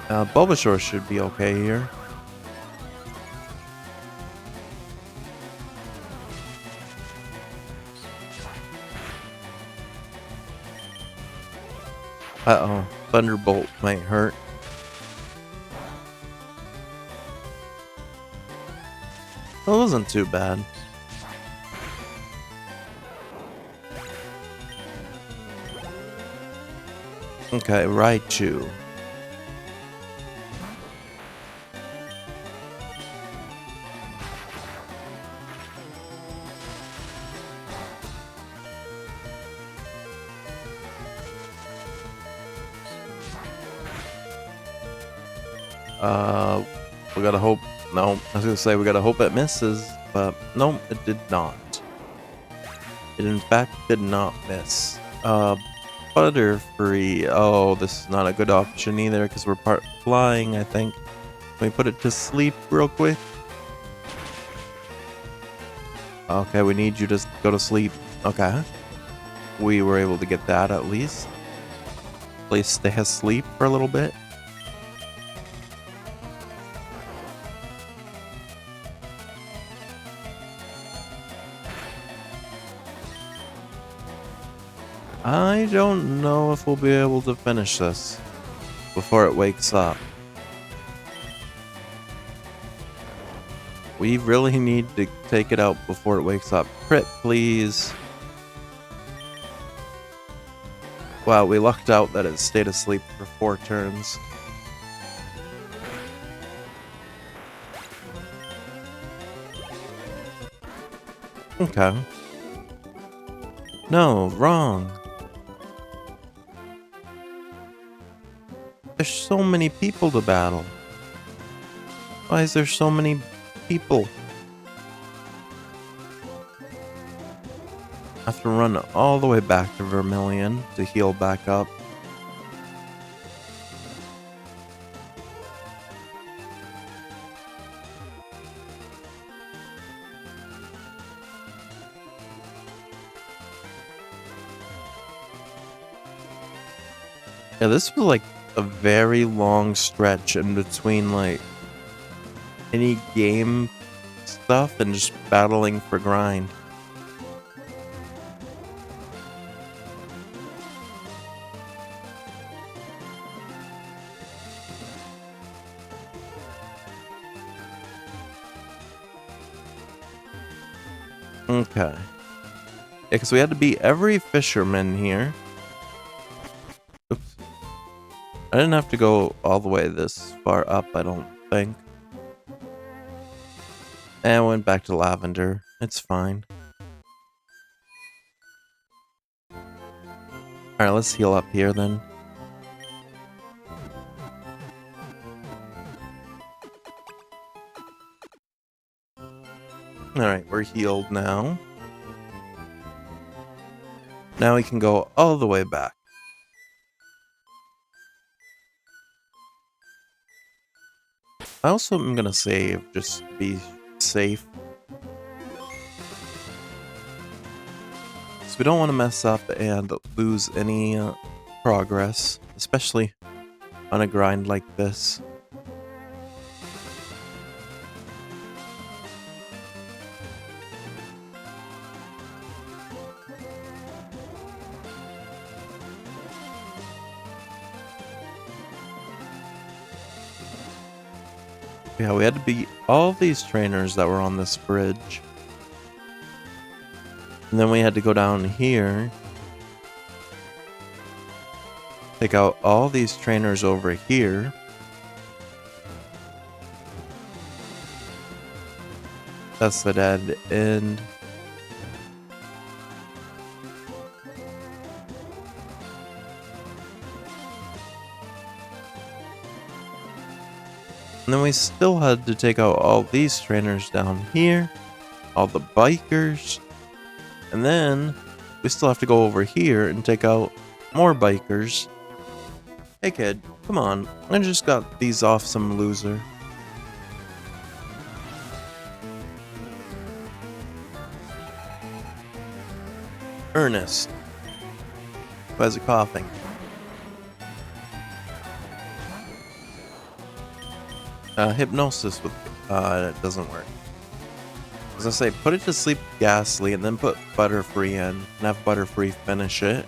Bulbasaur should be okay here. Uh-oh. Thunderbolt might hurt. Well, it wasn't too bad. Okay, Raichu. We gotta hope. No, I was gonna say we gotta hope it misses, but no, it did not. It in fact did not miss. Butterfree. Oh, this is not a good option either because we're part flying, I think. Can we put it to sleep real quick? Okay, we need you to go to sleep. Okay. We were able to get that at least. Please stay asleep for a little bit. I don't know if we'll be able to finish this before it wakes up. We really need to take it out before it wakes up. Crit, please. Wow, we lucked out that it stayed asleep for 4 turns. Okay. No, wrong. There's so many people to battle. Why is there so many people? have to run all the way back to Vermilion to heal back up. Yeah, this was like a very long stretch in between like any game stuff and just battling for grind. Okay. Yeah, because we had to beat every fisherman here. Oops. I didn't have to go all the way this far up, I don't think. And I went back to Lavender. It's fine. Alright, let's heal up here then. Alright, we're healed now. Now we can go all the way back. I also am gonna save, just to be safe. So we don't want to mess up and lose any progress, especially on a grind like this. Yeah, we had to beat all these trainers that were on this bridge. And then we had to go down here. Take out all these trainers over here. That's the dead end. And then we still had to take out all these trainers down here. All the bikers. And then we still have to go over here and take out more bikers. Hey kid, come on. I just got these off some loser. Ernest. Why is it coughing? Hypnosis with it doesn't work. As I say, put it to sleep Ghastly and then put Butterfree in and have Butterfree finish it.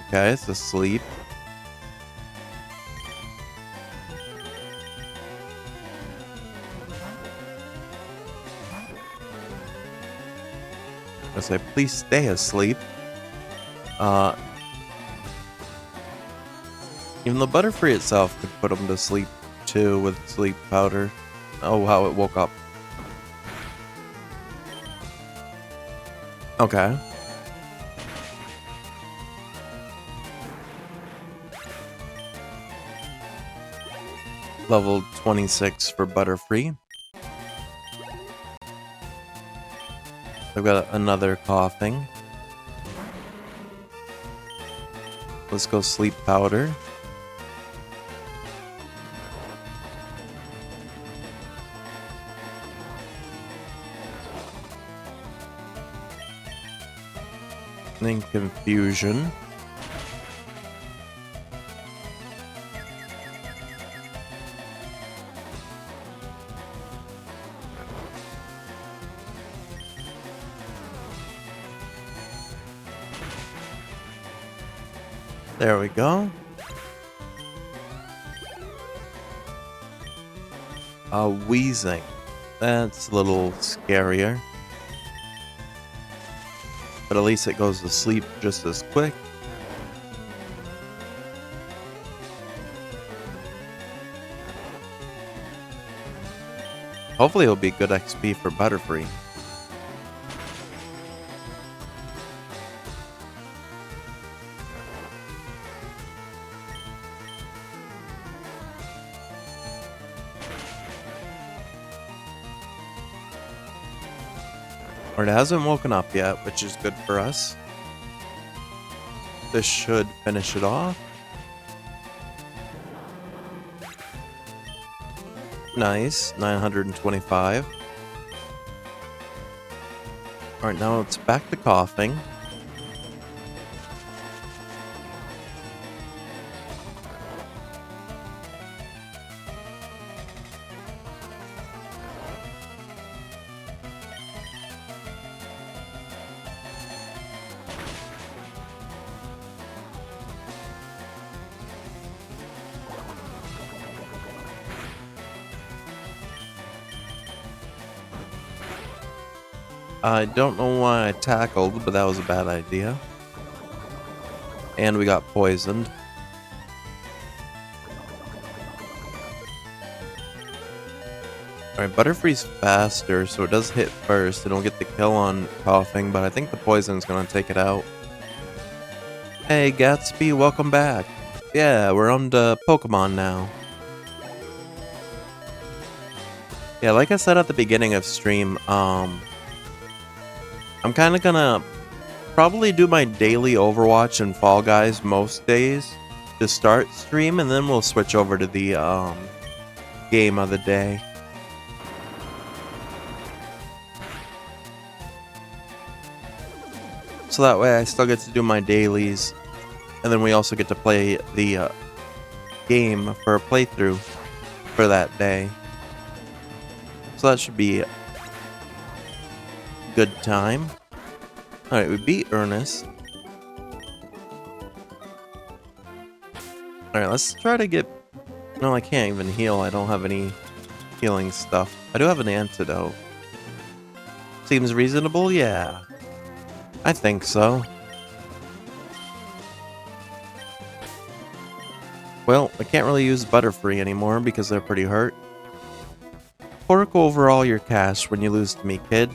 Okay, it's asleep. I say, please stay asleep. Even the Butterfree itself could put him to sleep too with sleep powder. Oh, how it woke up. Okay. Level 26 for Butterfree. I've got another coughing. Let's go sleep powder. And then confusion. There we go. Wheezing. That's a little scarier. But at least it goes to sleep just as quick. Hopefully it'll be good XP for Butterfree. Or it hasn't woken up yet, which is good for us. This should finish it off. Nice, 925. Alright, now it's back to coughing. I don't know why I tackled, but that was a bad idea. And we got poisoned. Alright, Butterfree's faster, so it does hit first. It'll get the kill on coughing, but I think the poison's gonna take it out. Hey Gatsby, welcome back. Yeah, we're on to Pokemon now. Yeah, like I said at the beginning of stream, I'm kind of gonna probably do my daily Overwatch and Fall Guys most days to start stream, and then we'll switch over to the game of the day. So that way I still get to do my dailies, and then we also get to play the game for a playthrough for that day. So that should be a good time. Alright, we beat Ernest. Alright, let's try to get... No, I can't even heal. I don't have any healing stuff. I do have an antidote. Seems reasonable? Yeah. I think so. Well, I can't really use Butterfree anymore because they're pretty hurt. Fork over all your cash when you lose to me, kid.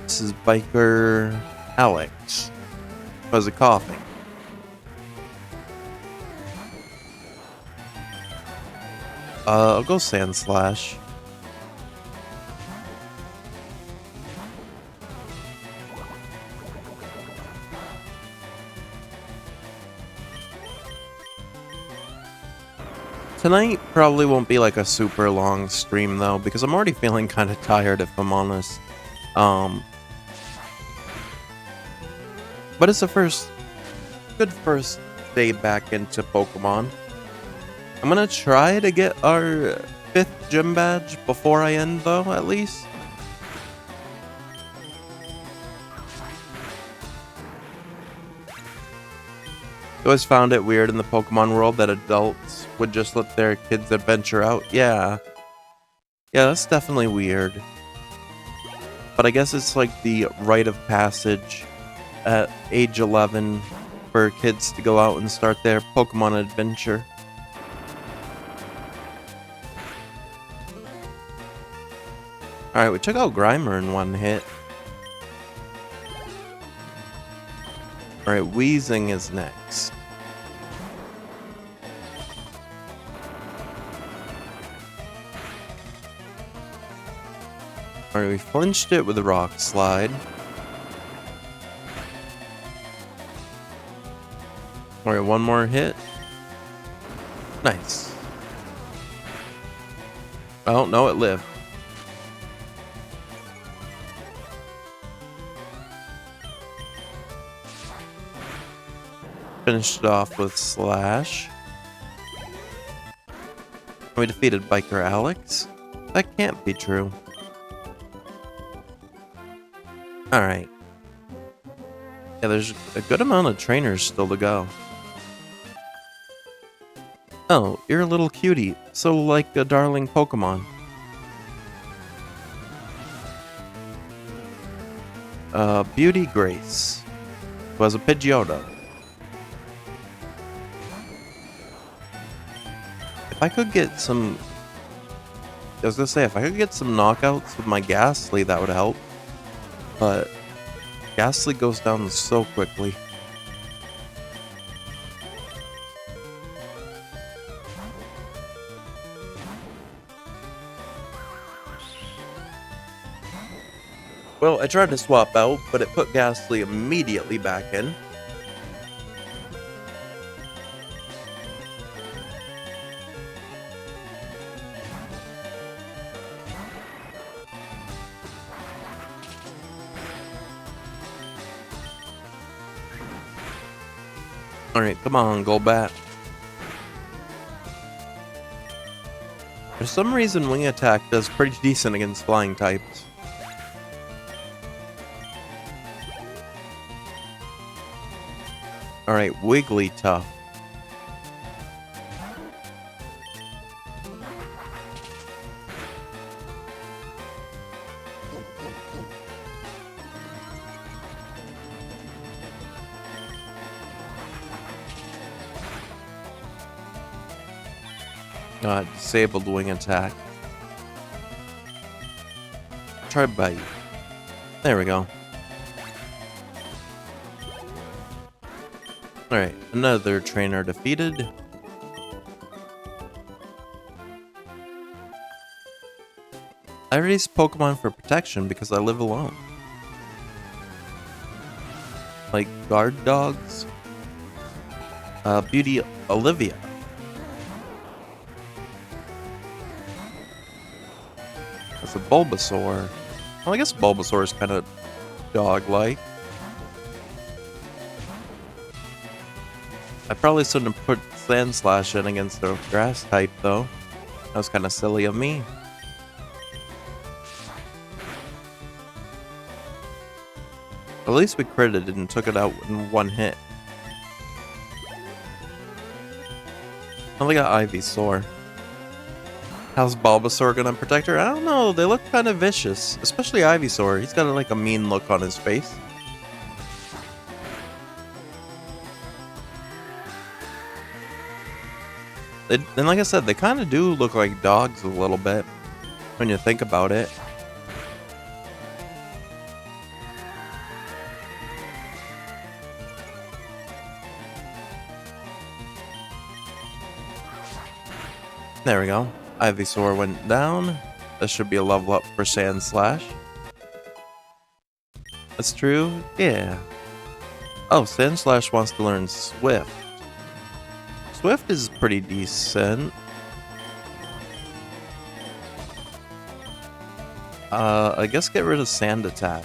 This is Biker Alex. Was it coughing? I'll go Sand Slash. Tonight probably won't be like a super long stream though, because I'm already feeling kind of tired if I'm honest. But it's a good first day back into Pokemon. I'm gonna try to get our 5th gym badge before I end though, at least. I always found it weird in the Pokemon world that adults would just let their kids adventure out. Yeah, that's definitely weird. But I guess it's like the rite of passage at age 11 for kids to go out and start their Pokemon adventure. Alright, we took out Grimer in one hit. Alright, Weezing is next. Alright, we flinched it with a Rock Slide. Alright, one more hit. Nice. Oh, no, it lived. Finished it off with Slash. We defeated Biker Alex. That can't be true. Alright. Yeah, there's a good amount of trainers still to go. Oh, you're a little cutie, so like a darling Pokemon. Beauty Grace was a Pidgeotto. If I could get some... I was gonna say, if I could get some knockouts with my Ghastly, that would help. But Ghastly goes down so quickly. Well, I tried to swap out, but it put Ghastly immediately back in. Alright, come on, Golbat. For some reason, Wing Attack does pretty decent against flying types. Alright, Wigglytuff. Disabled Wing Attack. Try Bite. There we go. Alright, another trainer defeated. I raised Pokemon for protection because I live alone. Like guard dogs. Beauty Olivia. That's a Bulbasaur. Well, I guess Bulbasaur is kind of dog-like. I probably shouldn't have put Sand Slash in against the grass type, though. That was kind of silly of me. At least we critted and took it out in one hit. Only got Ivysaur. How's Bulbasaur gonna protect her? I don't know, they look kind of vicious. Especially Ivysaur, he's got like a mean look on his face. And like I said, they kind of do look like dogs a little bit, when you think about it. There we go. Ivysaur went down. This should be a level up for Sand Slash. That's true? Yeah. Oh, Sand Slash wants to learn Swift. Swift is pretty decent. I guess get rid of Sand Attack.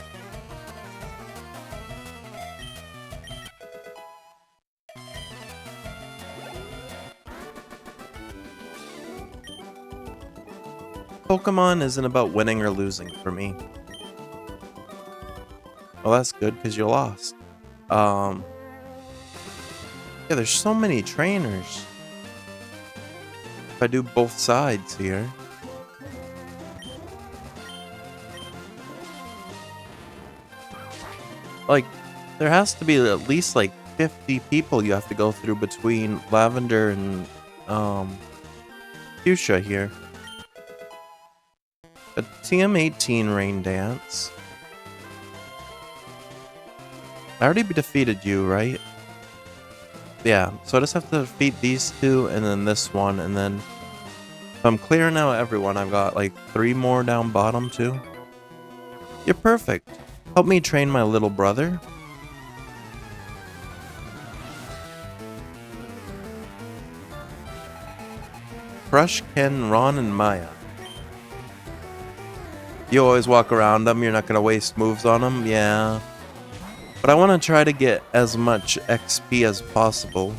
Pokemon isn't about winning or losing for me. Well, that's good because you lost. Yeah, there's so many trainers. If I do both sides here. Like, there has to be at least like 50 people you have to go through between Lavender and Fuchsia here. A TM18 Rain Dance. I already defeated you, right? Yeah, so I just have to defeat these two and then this one, and then if I'm clearing out everyone, I've got like 3 more down bottom too. You're perfect. Help me train my little brother. Crush, Ken, Ron, and Maya. You always walk around them, you're not going to waste moves on them? Yeah. But I want to try to get as much XP as possible.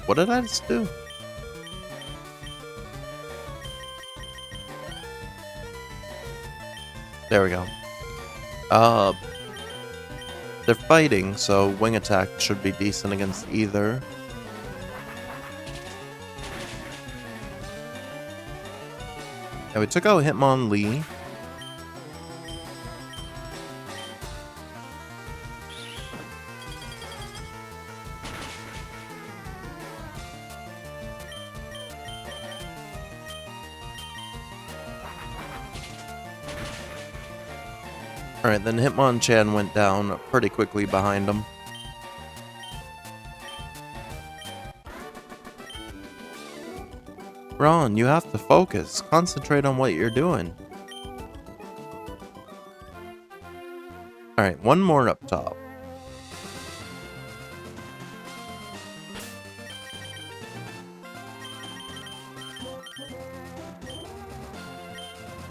What did I just do? There we go. They're fighting, so Wing Attack should be decent against either. Yeah, we took out Hitmonlee. Alright, then Hitmonchan went down pretty quickly behind him. Ron, you have to focus. Concentrate on what you're doing. Alright, one more up top.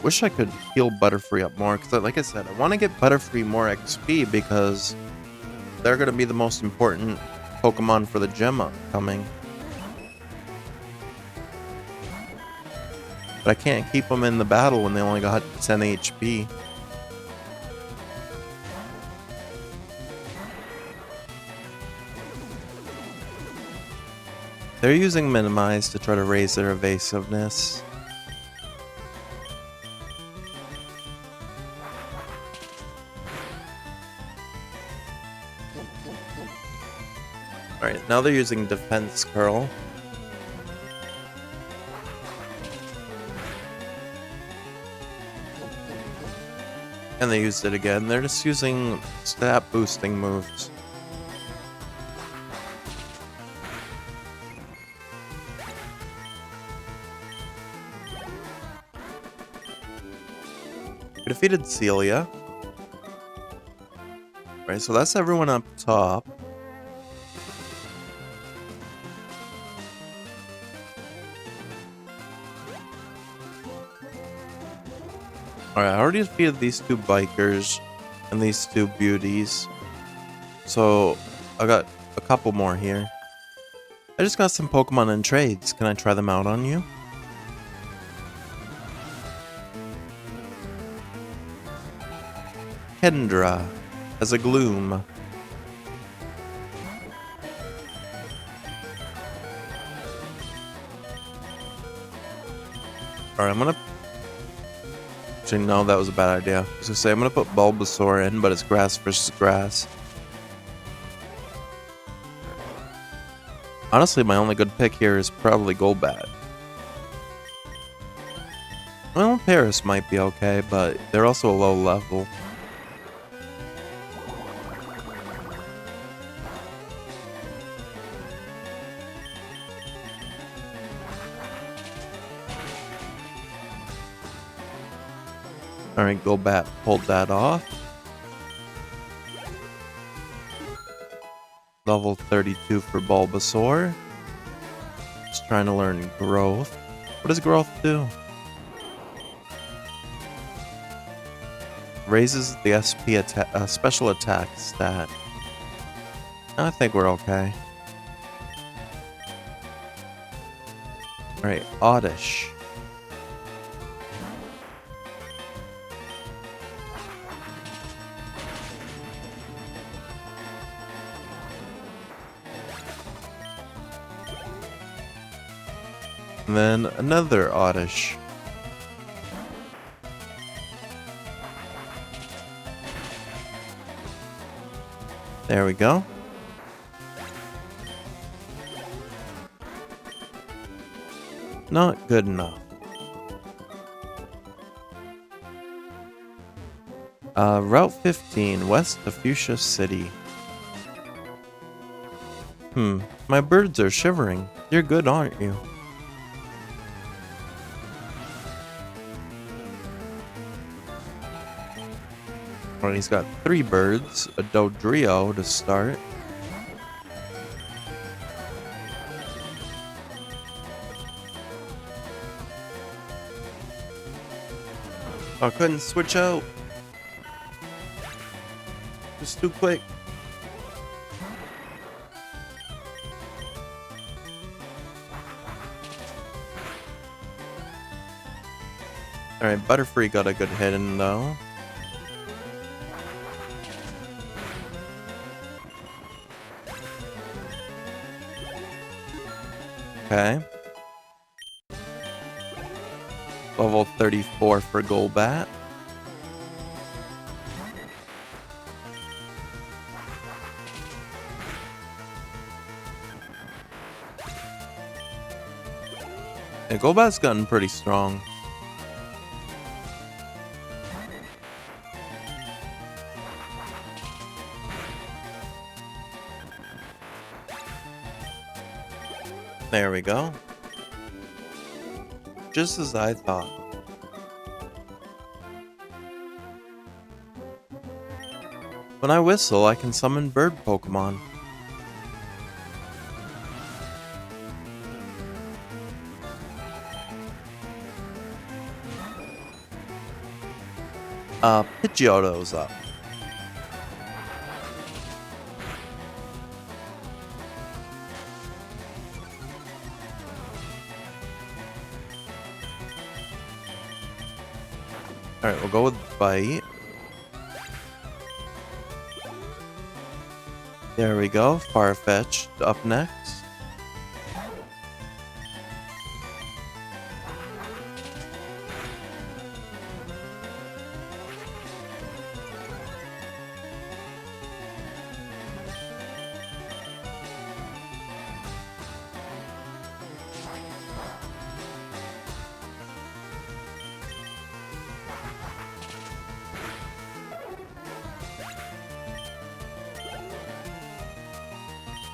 Wish I could heal Butterfree up more, because like I said, I want to get Butterfree more XP because they're going to be the most important Pokemon for the gym upcoming. But I can't keep them in the battle when they only got 10 HP. They're using Minimize to try to raise their evasiveness. Alright, now they're using Defense Curl. And they used it again. They're just using stat boosting moves. We defeated Celia. Right, so that's everyone up top. Alright, I already defeated these two bikers and these two beauties. So, I got a couple more here. I just got some Pokemon in trades. Can I try them out on you? Kendra as a Gloom. Alright, I'm gonna... Actually, no, that was a bad idea. I was gonna say, I'm gonna put Bulbasaur in, but it's grass versus grass. Honestly, my only good pick here is probably Golbat. Well, Paris might be okay, but they're also a low level. Alright, Golbat pulled that off. Level 32 for Bulbasaur. Just trying to learn Growth. What does Growth do? Raises the SP special attack stat. I think we're okay. Alright, Oddish. And then another Oddish. There we go. Not good enough. Route 15, west of Fuchsia City. My birds are shivering. You're good, aren't you? Well, he's got 3 birds, a Dodrio to start. I couldn't switch out. Just too quick. Alright, Butterfree got a good hit in though. Okay. Level 34 for Golbat. Yeah, Golbat's gotten pretty strong. There we go. just as I thought. When I whistle, I can summon bird Pokemon. Pidgeotto's up. Alright, we'll go with Bite. There we go, Farfetch'd up next.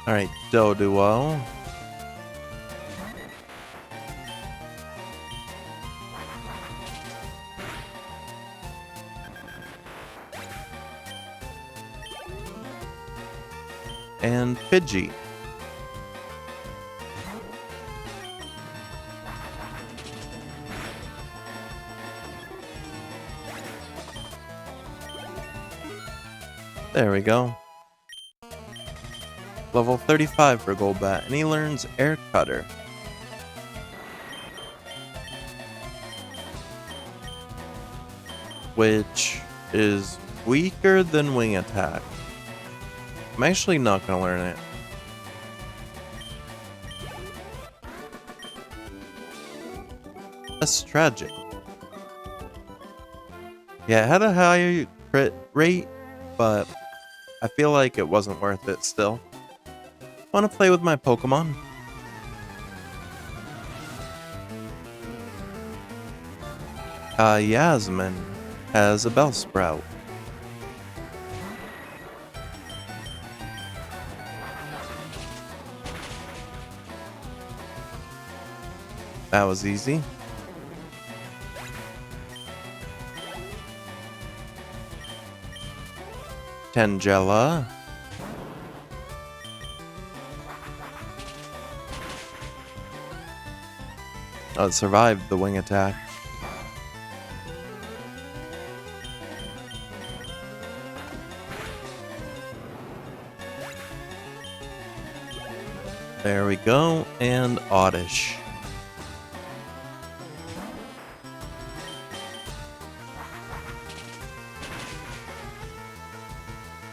Alright, Doduo. And Pidgey. There we go. Level 35 for Golbat, and he learns Air Cutter. Which is weaker than Wing Attack. I'm actually not gonna learn it. That's tragic. Yeah, it had a higher crit rate, but I feel like it wasn't worth it still. Want to play with my Pokemon? Yasmin has a Bellsprout. That was easy. Tangela. Oh, it survived the wing attack. There we go, and Oddish.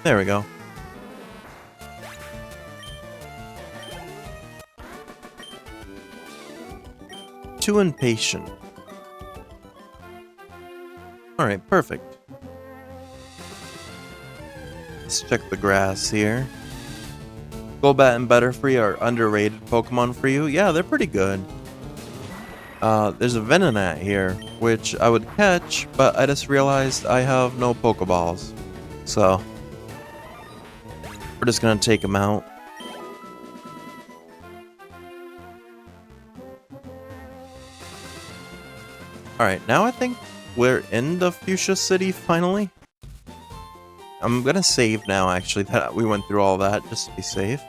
There we go. Too impatient. Alright, perfect. Let's check the grass here. Golbat and Butterfree are underrated Pokemon for you. Yeah, they're pretty good. There's a Venonat here, which I would catch, but I just realized I have no Pokeballs. So, we're just gonna take him out. Alright, now I think we're in the Fuchsia City finally. I'm gonna save now, actually, that we went through all that, just to be safe.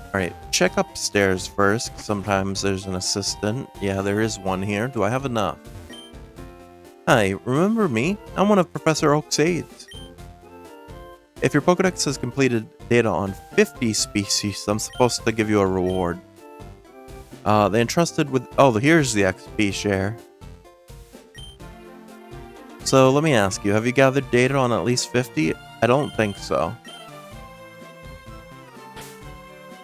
Alright, check upstairs first. Sometimes there's an assistant. Yeah, there is one here. Do I have enough? Hi, remember me? I'm one of Professor Oak's aides. If your Pokedex has completed data on 50 species, I'm supposed to give you a reward. They entrusted with... Oh, here's the XP share. So, let me ask you, have you gathered data on at least 50? I don't think so.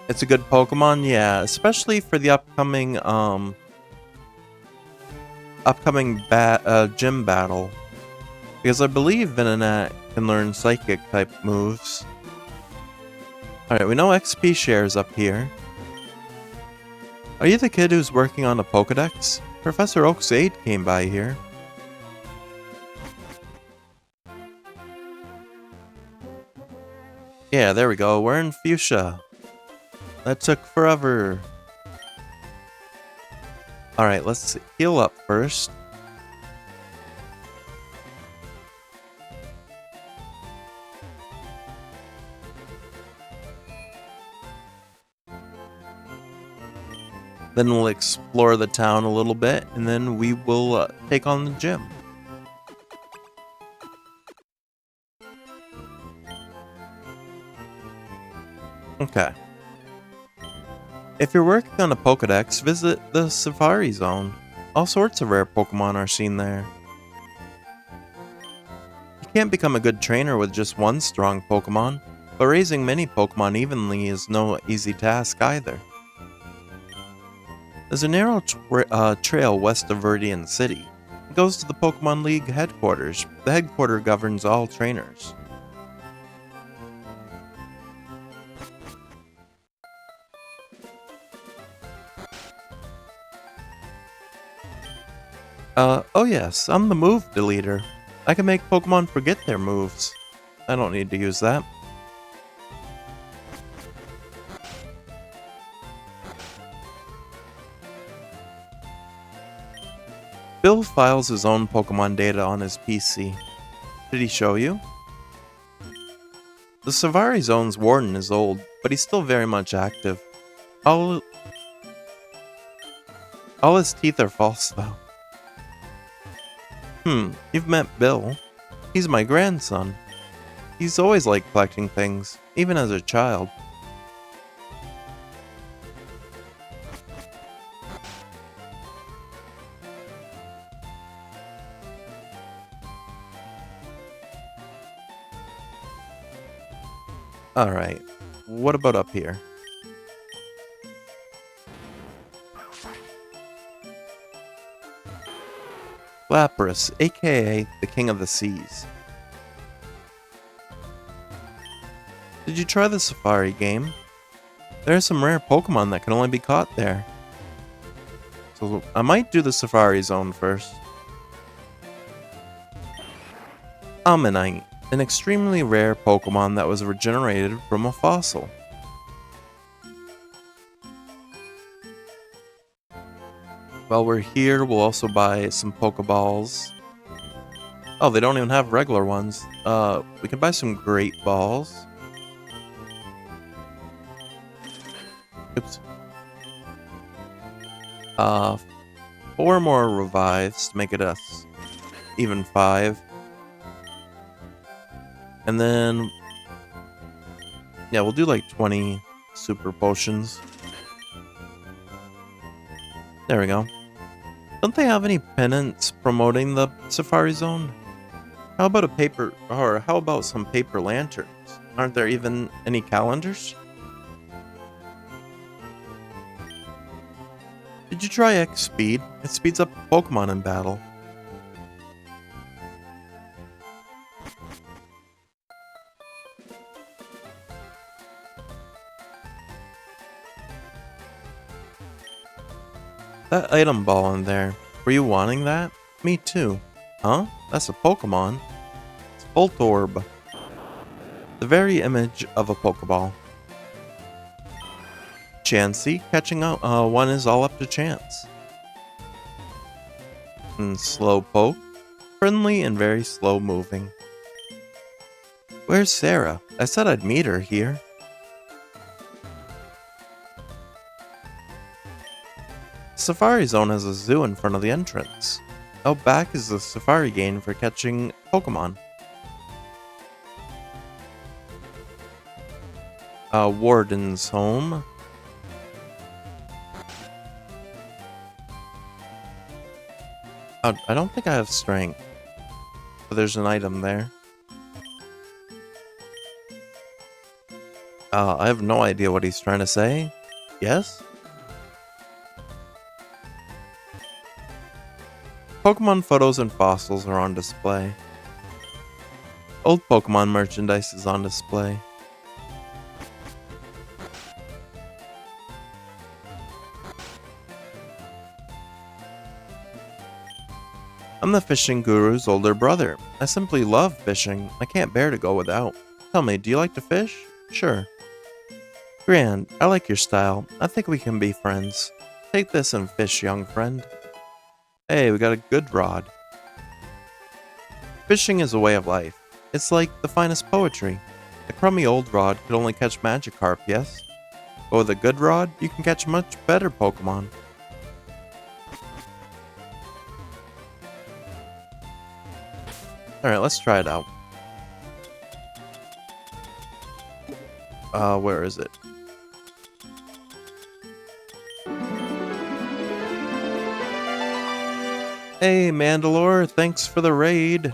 It's a good Pokemon? Yeah, especially for the upcoming, gym battle. Because I believe Venonat can learn Psychic-type moves. Alright, we know XP shares up here. Are you the kid who's working on a Pokedex? Professor Oak's aide came by here. Yeah, there we go. We're in Fuchsia. That took forever. Alright, let's heal up first. Then we'll explore the town a little bit, and then we will take on the gym. Okay. If you're working on a Pokedex, visit the Safari Zone. All sorts of rare Pokemon are seen there. You can't become a good trainer with just one strong Pokemon, but raising many Pokemon evenly is no easy task either. There's a narrow trail west of Viridian City. It goes to the Pokemon League headquarters. The headquarters governs all trainers. Oh yes, I'm the move deleter. I can make Pokemon forget their moves. I don't need to use that. Bill files his own Pokemon data on his PC. Did he show you? The Safari Zone's warden is old, but he's still very much active. All his teeth are false though. You've met Bill. He's my grandson. He's always liked collecting things, even as a child. Alright, what about up here? Lapras, aka the King of the Seas. Did you try the Safari game? There are some rare Pokemon that can only be caught there. So I might do the Safari Zone first. Ammonite, an extremely rare Pokemon that was regenerated from a fossil. While we're here, we'll also buy some Pokeballs. Oh, they don't even have regular ones. We can buy some Great Balls. Oops. 4 more Revives to make it even 5. And then, yeah, we'll do like 20 Super Potions. There we go. Don't they have any pennants promoting the Safari Zone? How about some paper lanterns? Aren't there even any calendars? Did you try X Speed? It speeds up Pokemon in battle. That item ball in there. Were you wanting that? Me too. Huh? That's a Pokemon. It's Voltorb. The very image of a Pokeball. Chansey, catching up one is all up to chance. And Slowpoke. Friendly and very slow moving. Where's Sarah? I said I'd meet her here. Safari Zone has a zoo in front of the entrance. Out back is the Safari Game for catching Pokemon. Warden's home. I don't think I have strength, but there's an item there. I have no idea what he's trying to say. Yes? Pokemon photos and fossils are on display. Old Pokemon merchandise is on display. I'm the fishing guru's older brother. I simply love fishing. I can't bear to go without. Tell me, do you like to fish? Sure. Grand, I like your style. I think we can be friends. Take this and fish, young friend. Hey, we got a good rod. Fishing is a way of life. It's like the finest poetry. A crummy old rod could only catch Magikarp, yes? But with a good rod, you can catch much better Pokemon. Alright, let's try it out. Where is it? Hey, Mandalore, thanks for the raid.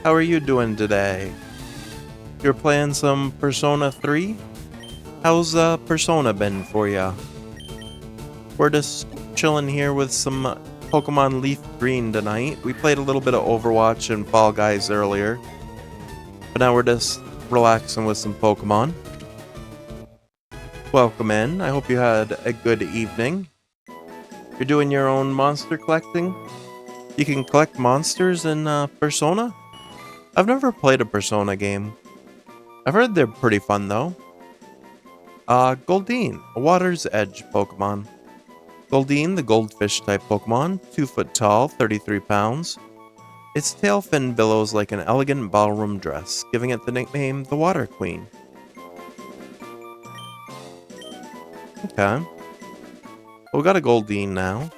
How are you doing today? You're playing some Persona 3? How's Persona been for ya? We're just chilling here with some Pokemon Leaf Green tonight. We played a little bit of Overwatch and Fall Guys earlier, but now we're just relaxing with some Pokemon. Welcome in. I hope you had a good evening. You're doing your own monster collecting? You can collect monsters in Persona? I've never played a Persona game. I've heard they're pretty fun though. Goldeen, a Water's Edge Pokemon. Goldeen, the goldfish type Pokemon, 2 foot tall, 33 pounds. Its tail fin billows like an elegant ballroom dress, giving it the nickname the Water Queen. Okay. Well, we got a Goldeen now.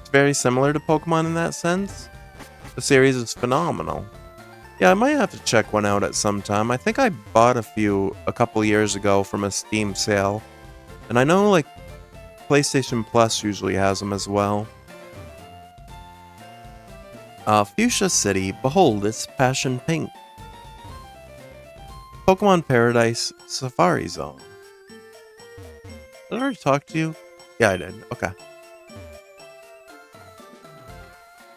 It's very similar to Pokemon in that sense. The series is phenomenal. Yeah, I might have to check one out at some time. I think I bought a few a couple years ago from a Steam sale. And I know, like, PlayStation Plus usually has them as well. Fuchsia City, behold, it's passion pink. Pokemon Paradise Safari Zone. Did I already talk to you? Yeah, I did. Okay.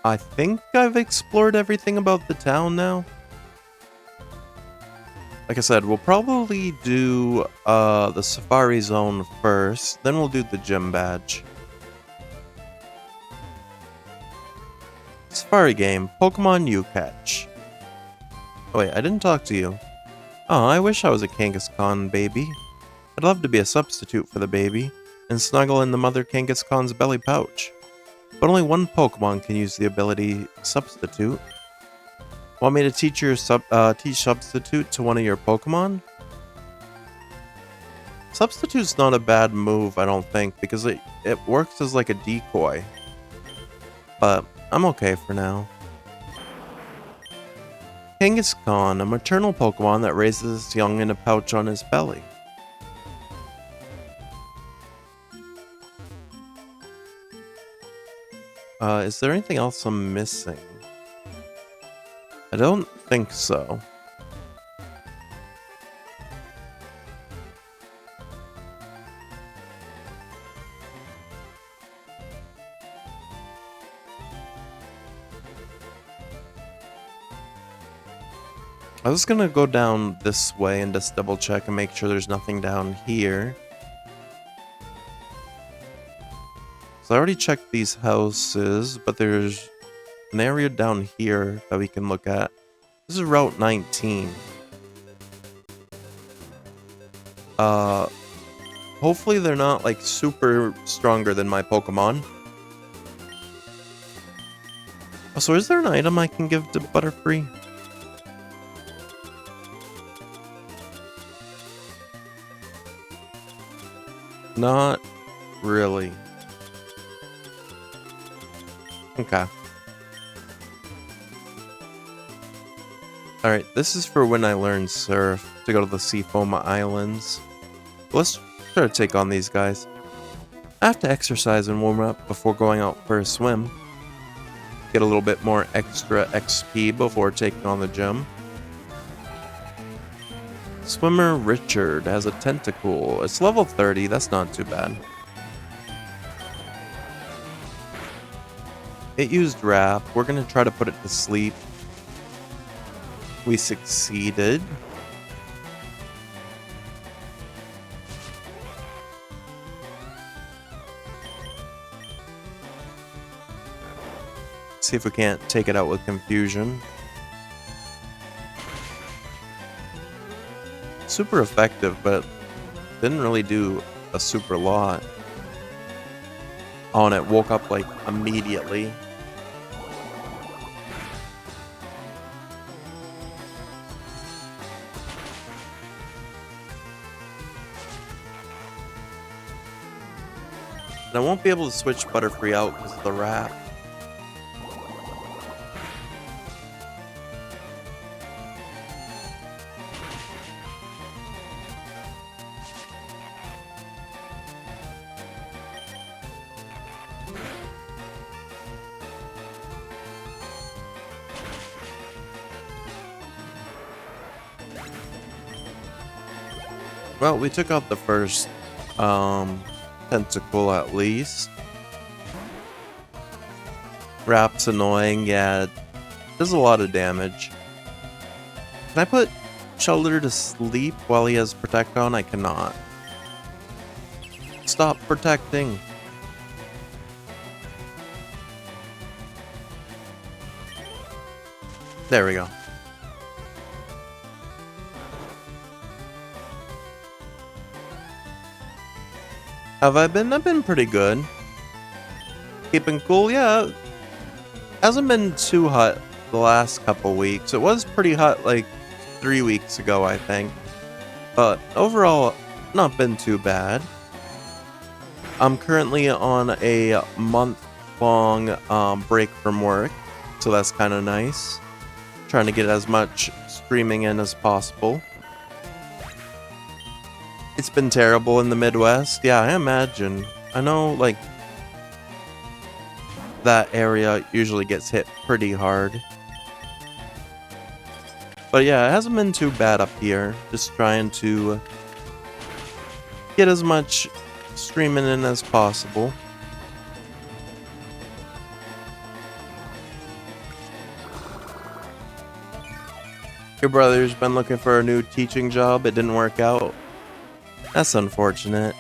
I think I've explored everything about the town now. Like I said, we'll probably do the Safari Zone first, then we'll do the gym badge. Safari game, Pokemon you catch. Oh wait, I didn't talk to you. Oh, I wish I was a Kangaskhan baby. I'd love to be a substitute for the baby, and snuggle in the mother Kangaskhan's belly pouch. But only one Pokemon can use the ability Substitute. Want me to teach Substitute to one of your Pokemon? Substitute's not a bad move, I don't think, because it works as like a decoy. But I'm okay for now. Kangaskhan, a maternal Pokemon that raises its young in a pouch on his belly. Is there anything else I'm missing? I don't think so. I was gonna go down this way and just double check and make sure there's nothing down here. So I already checked these houses, but there's an area down here that we can look at. This is Route 19. Hopefully they're not like super stronger than my Pokemon. Oh, so is there an item I can give to Butterfree? Not really. Okay. Alright, this is for when I learn Surf, to go to the Seafoam Islands. Let's try to take on these guys. I have to exercise and warm up before going out for a swim. Get a little bit more extra XP before taking on the gym. Swimmer Richard has a tentacle. It's level 30, that's not too bad. It used Wrap. We're going to try to put it to sleep. We succeeded. See if we can't take it out with Confusion. Super effective, but didn't really do a super lot. on it. Woke up like immediately. And I won't be able to switch Butterfree out because of the wrap. Well, we took out the first tentacle at least. Wrap's annoying, yeah. Does a lot of damage. Can I put Shelter to sleep while he has Protect on? I cannot. Stop protecting. There we go. Have I been? I've been pretty good. Keeping cool, yeah. Hasn't been too hot the last couple weeks. It was pretty hot like 3 weeks ago, I think. But overall, not been too bad. I'm currently on a month-long break from work, so that's kind of nice. Trying to get as much streaming in as possible. It's been terrible in the Midwest. Yeah, I imagine. I know, like, that area usually gets hit pretty hard. But yeah, it hasn't been too bad up here. Just trying to get as much streaming in as possible. Your brother's been looking for a new teaching job. It didn't work out. That's unfortunate.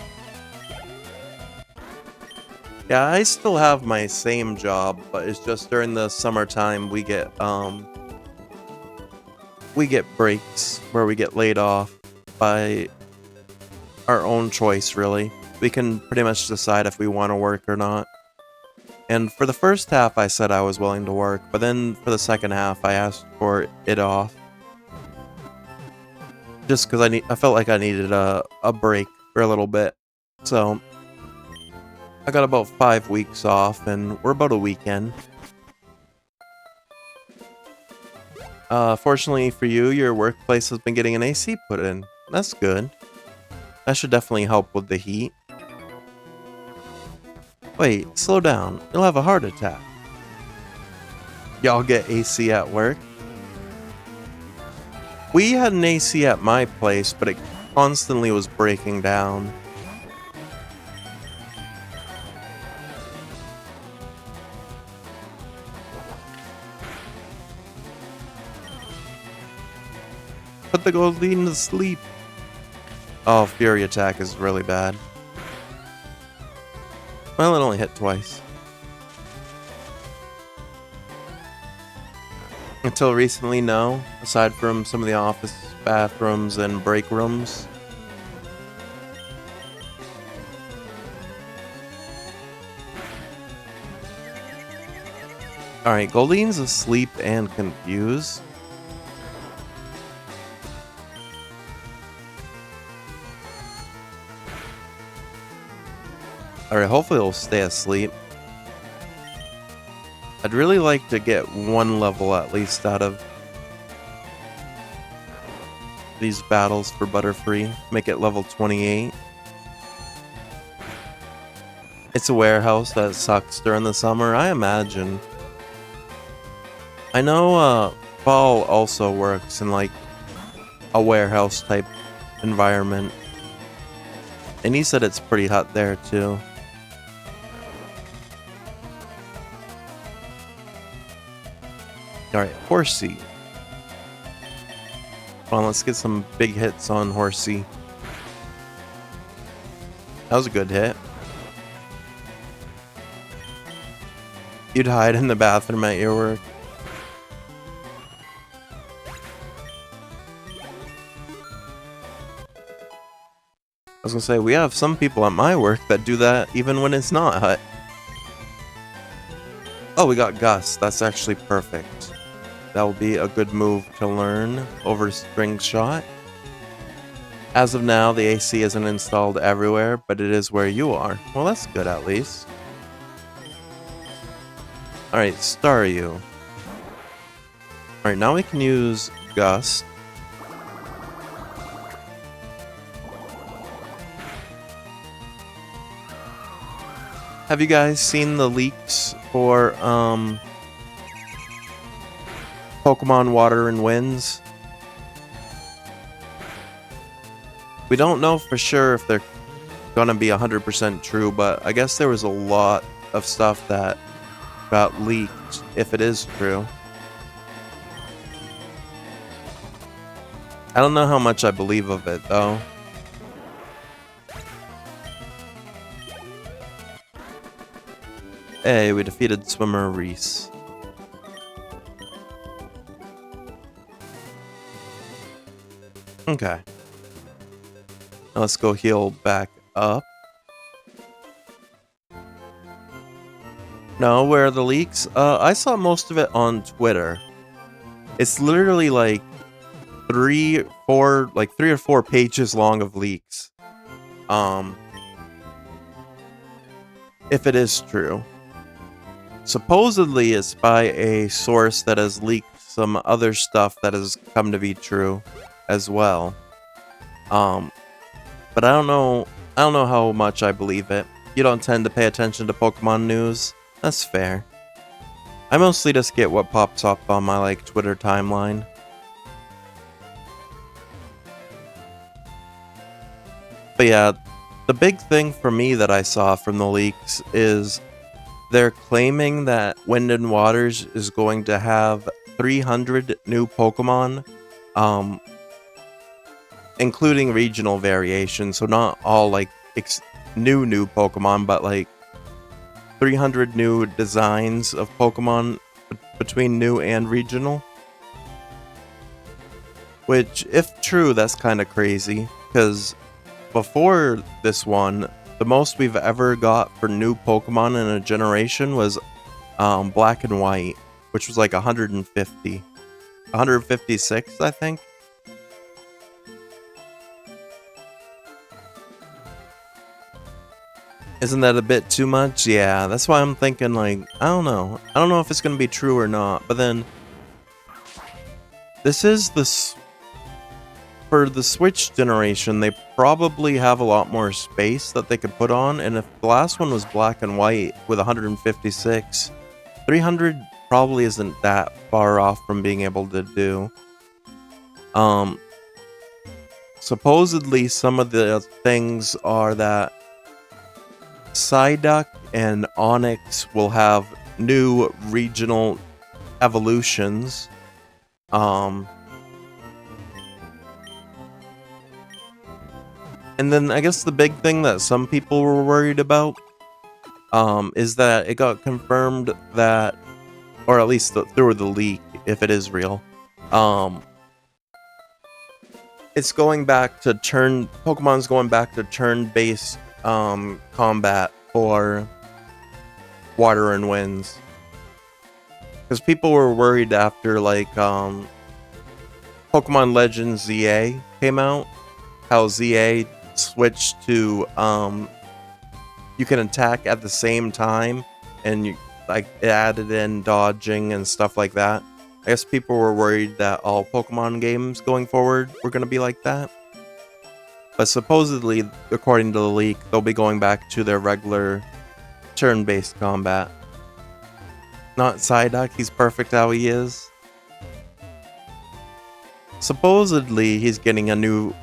Yeah, I still have my same job, but it's just during the summertime we get breaks where we get laid off by our own choice, really. We can pretty much decide if we want to work or not. And for the first half I said I was willing to work, but then for the second half I asked for it off. Just because I felt like I needed a break for a little bit. So I got about 5 weeks off, and we're about a weekend. Fortunately for you, your workplace has been getting an AC put in. That's good. That should definitely help with the heat. Wait, slow down. You'll have a heart attack. Y'all get AC at work? We had an AC at my place, but it constantly was breaking down. Put the Goldeen to sleep. Oh, Fury Attack is really bad. Well, it only hit twice. Until recently, no. Aside from some of the office bathrooms and break rooms. Alright, Goldeen's asleep and confused. Alright, hopefully he'll stay asleep. I'd really like to get one level at least out of these battles for Butterfree. Make it level 28. It's a warehouse that sucks during the summer, I imagine. I know Fall also works in like a warehouse type environment. And he said it's pretty hot there too. Alright, Horsey. Come on, let's get some big hits on Horsey. That was a good hit. You'd hide in the bathroom at your work. I was gonna say, we have some people at my work that do that even when it's not hot. Oh, we got Gust. That's actually perfect. That will be a good move to learn over String Shot. As of now, the AC isn't installed everywhere, but it is where you are. Well, that's good at least. Alright, Staryu. Alright, now we can use Gust. Have you guys seen the leaks for Pokemon Water and Winds? We don't know for sure if they're gonna be 100% true, but I guess there was a lot of stuff that got leaked, if it is true. I don't know how much I believe of it, though. Hey, we defeated Swimmer Reese. Okay. Now let's go heal back up. No, where are the leaks? I saw most of it on Twitter. It's literally like three or four pages long of leaks. If it is true. Supposedly it's by a source that has leaked some other stuff that has come to be true as well. But I don't know how much I believe it. You don't tend to pay attention to Pokemon news. That's fair. I mostly just get what pops up on my Twitter timeline. But yeah, the big thing for me that I saw from the leaks is they're claiming that Wind and Waters is going to have 300 new Pokemon, including regional variation. So not all new Pokemon, but 300 new designs of Pokemon between new and regional. Which, if true, that's kind of crazy, because before this one, the most we've ever got for new Pokemon in a generation was Black and White, which was 150. 156, I think. Isn't that a bit too much? Yeah, that's why I'm thinking, I don't know. I don't know if it's going to be true or not, but then this is for the Switch generation, they probably have a lot more space that they could put on, and if the last one was Black and White with 156, 300 probably isn't that far off from being able to do. Supposedly some of the things are that Psyduck and Onix will have new regional evolutions. And then I guess the big thing that some people were worried about is that it got confirmed that, or at least through the leak, if it is real, it's going back to Pokemon's going back to turn-based combat for Water and Winds. Because people were worried after Pokemon Legends ZA came out, how ZA switched to you can attack at the same time, and you it added in dodging and stuff like that. I guess people were worried that all Pokemon games going forward were going to be like that. But supposedly, according to the leak, they'll be going back to their regular turn-based combat. Not Psyduck, he's perfect how he is. Supposedly, he's getting a new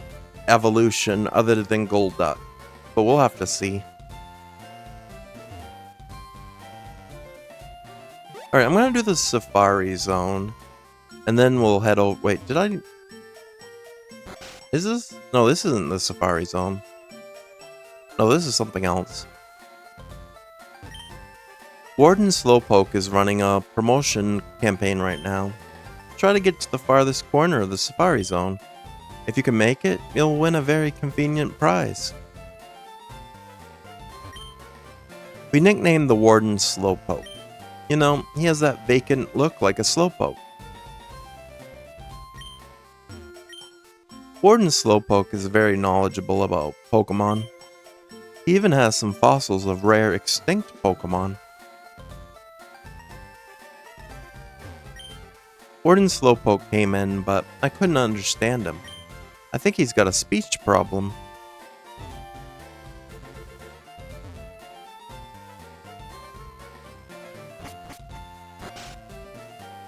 evolution other than Golduck, but we'll have to see. Alright, I'm gonna do the Safari Zone, and then we'll head over. Wait, did I? Is this? No, this isn't the Safari Zone. No, this is something else. Warden Slowpoke is running a promotion campaign right now. Try to get to the farthest corner of the Safari Zone. If you can make it, you'll win a very convenient prize. We nicknamed the Warden Slowpoke. You know, he has that vacant look like a slowpoke. Warden Slowpoke is very knowledgeable about Pokemon. He even has some fossils of rare extinct Pokemon. Warden Slowpoke came in, but I couldn't understand him. I think he's got a speech problem.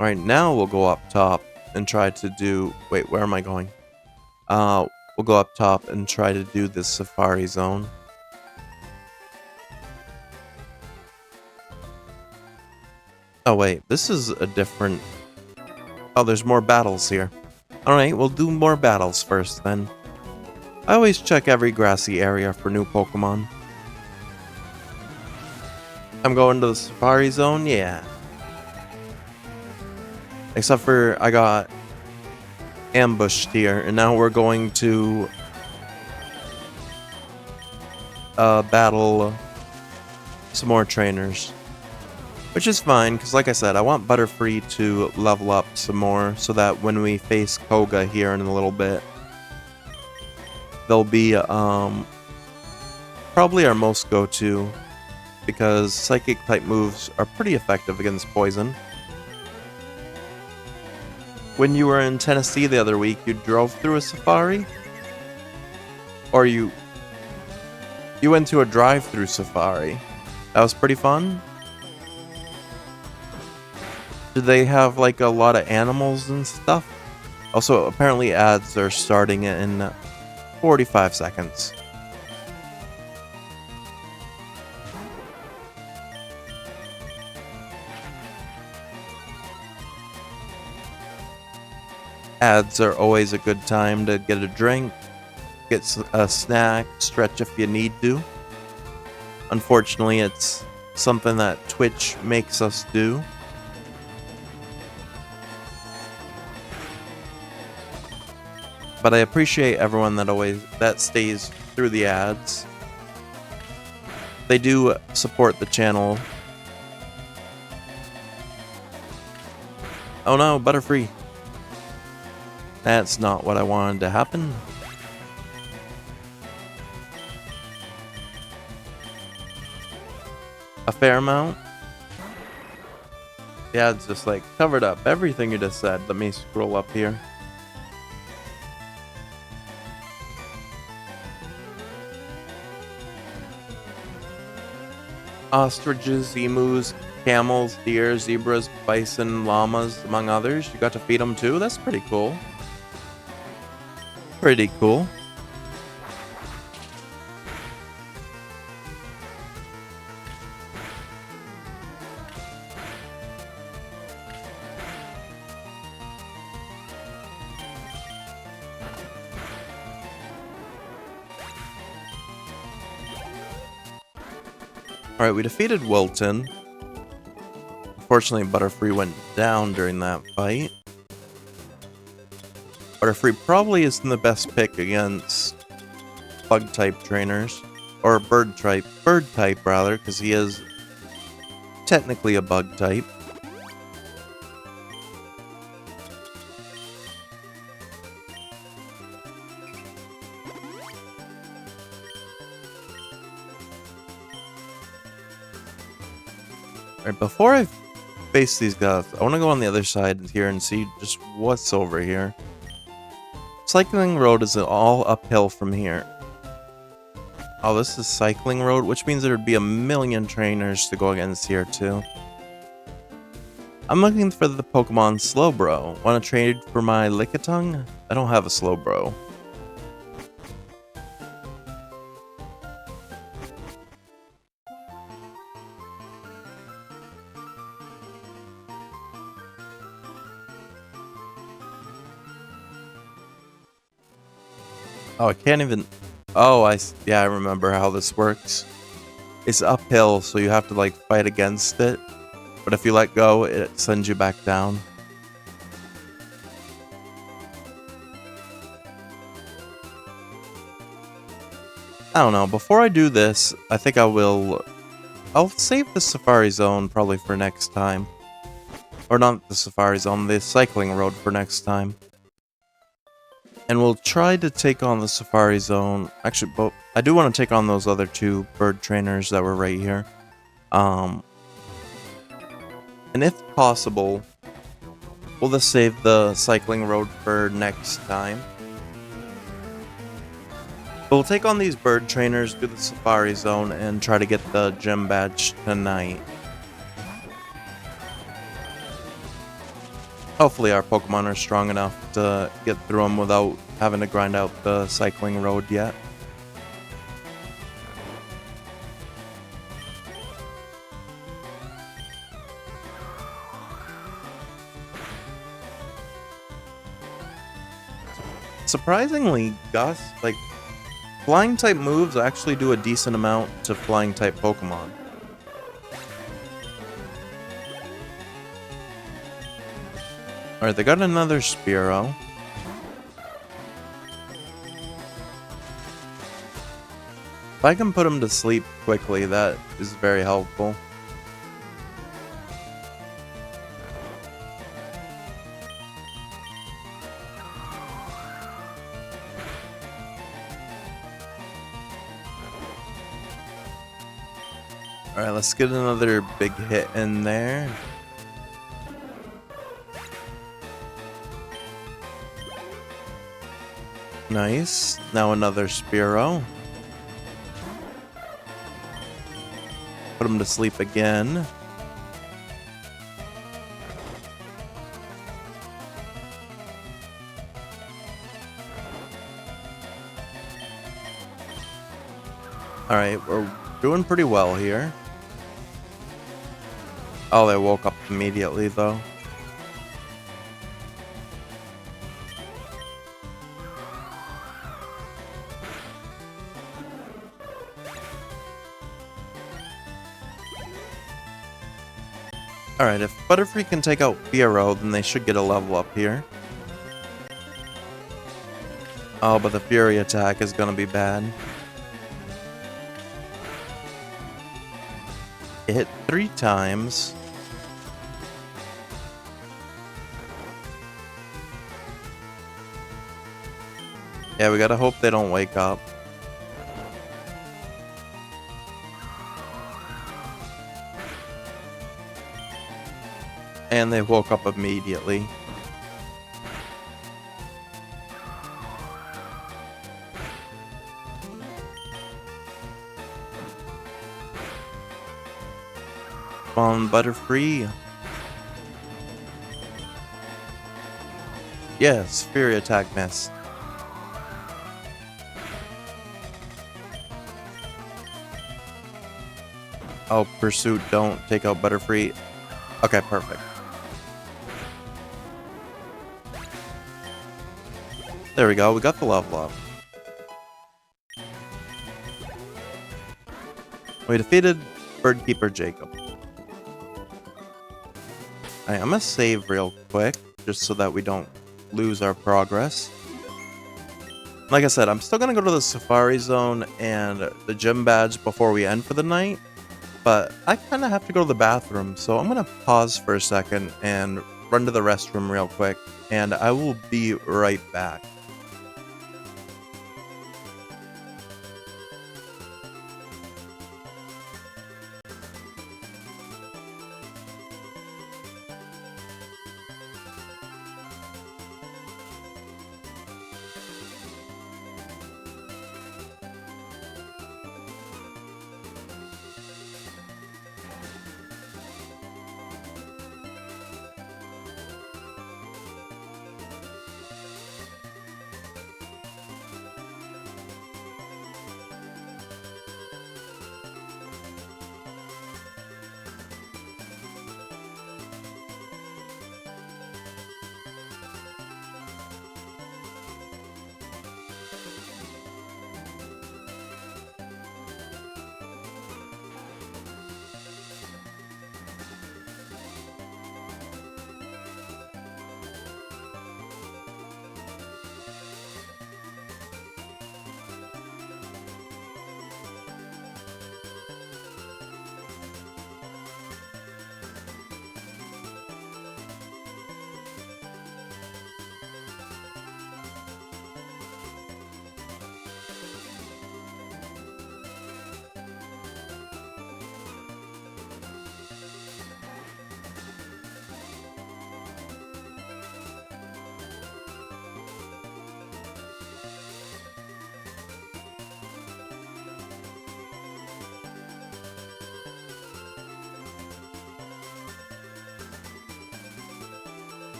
Alright, now we'll go up top and try to do... Wait, where am I going? We'll go up top and try to do this Safari Zone. Oh wait, this is a different... Oh, there's more battles here. Alright, we'll do more battles first then. I always check every grassy area for new Pokemon. I'm going to the Safari Zone? Yeah. Except for I got ambushed here, and now we're going to battle some more trainers. Which is fine, because like I said, I want Butterfree to level up some more, so that when we face Koga here in a little bit, they'll be probably our most go-to, because Psychic-type moves are pretty effective against Poison. When you were in Tennessee the other week, you drove through a safari? Or you went to a drive-through safari. That was pretty fun? Did they have like a lot of animals and stuff? Also, apparently ads are starting in 45 seconds. Ads are always a good time to get a drink, get a snack, stretch if you need to. Unfortunately, it's something that Twitch makes us do. But I appreciate everyone that stays through the ads. They do support the channel. Oh no, Butterfree. That's not what I wanted to happen. A fair amount. Yeah, it's just like covered up everything you just said. Let me scroll up here. Ostriches, emus, camels, deer, zebras, bison, llamas, among others. You got to feed them too? That's pretty cool. Pretty cool. Alright, we defeated Wilton. Unfortunately, Butterfree went down during that fight. Butterfree probably isn't the best pick against bug-type trainers. Or bird-type rather, because he is technically a bug-type. Alright, before I face these guys, I want to go on the other side here and see just what's over here. Cycling Road is all uphill from here. Oh, this is Cycling Road, which means there would be a million trainers to go against here too. I'm looking for the Pokemon Slowbro. Want to trade for my Lickitung? I don't have a Slowbro. Oh, I can't even... Oh, yeah, I remember how this works. It's uphill, so you have to, like, fight against it. But if you let go, it sends you back down. I don't know. Before I do this, I think I will I'll save the Safari Zone probably for next time. Or not the Safari Zone, the cycling road for next time. And we'll try to take on the Safari Zone. Actually, but I do want to take on those other two bird trainers that were right here. And if possible, we'll just save the cycling road for next time. But we'll take on these bird trainers, do the Safari Zone, and try to get the gem badge tonight. Hopefully our Pokemon are strong enough to get through them without having to grind out the cycling road yet. Surprisingly, Gus, like, flying type moves actually do a decent amount to flying type Pokemon. Alright, they got another Spearow. If I can put him to sleep quickly, that is very helpful. Alright, let's get another big hit in there. Nice. Now another Spearow. Put him to sleep again. Alright, we're doing pretty well here. Oh, they woke up immediately though. Alright, if Butterfree can take out Fearow, then they should get a level up here. Oh, but the Fury attack is gonna be bad. It hit 3 times. Yeah, we gotta hope they don't wake up. And they woke up immediately. Come on, Butterfree. Yes, Fury attack missed. Oh, Pursuit, don't take out Butterfree. Okay, perfect. There we go, we got the level up. We defeated Birdkeeper Jacob. Alright, I'm gonna save real quick, just so that we don't lose our progress. Like I said, I'm still gonna go to the Safari Zone and the gym badge before we end for the night, but I kinda have to go to the bathroom, so I'm gonna pause for a second and run to the restroom real quick, and I will be right back.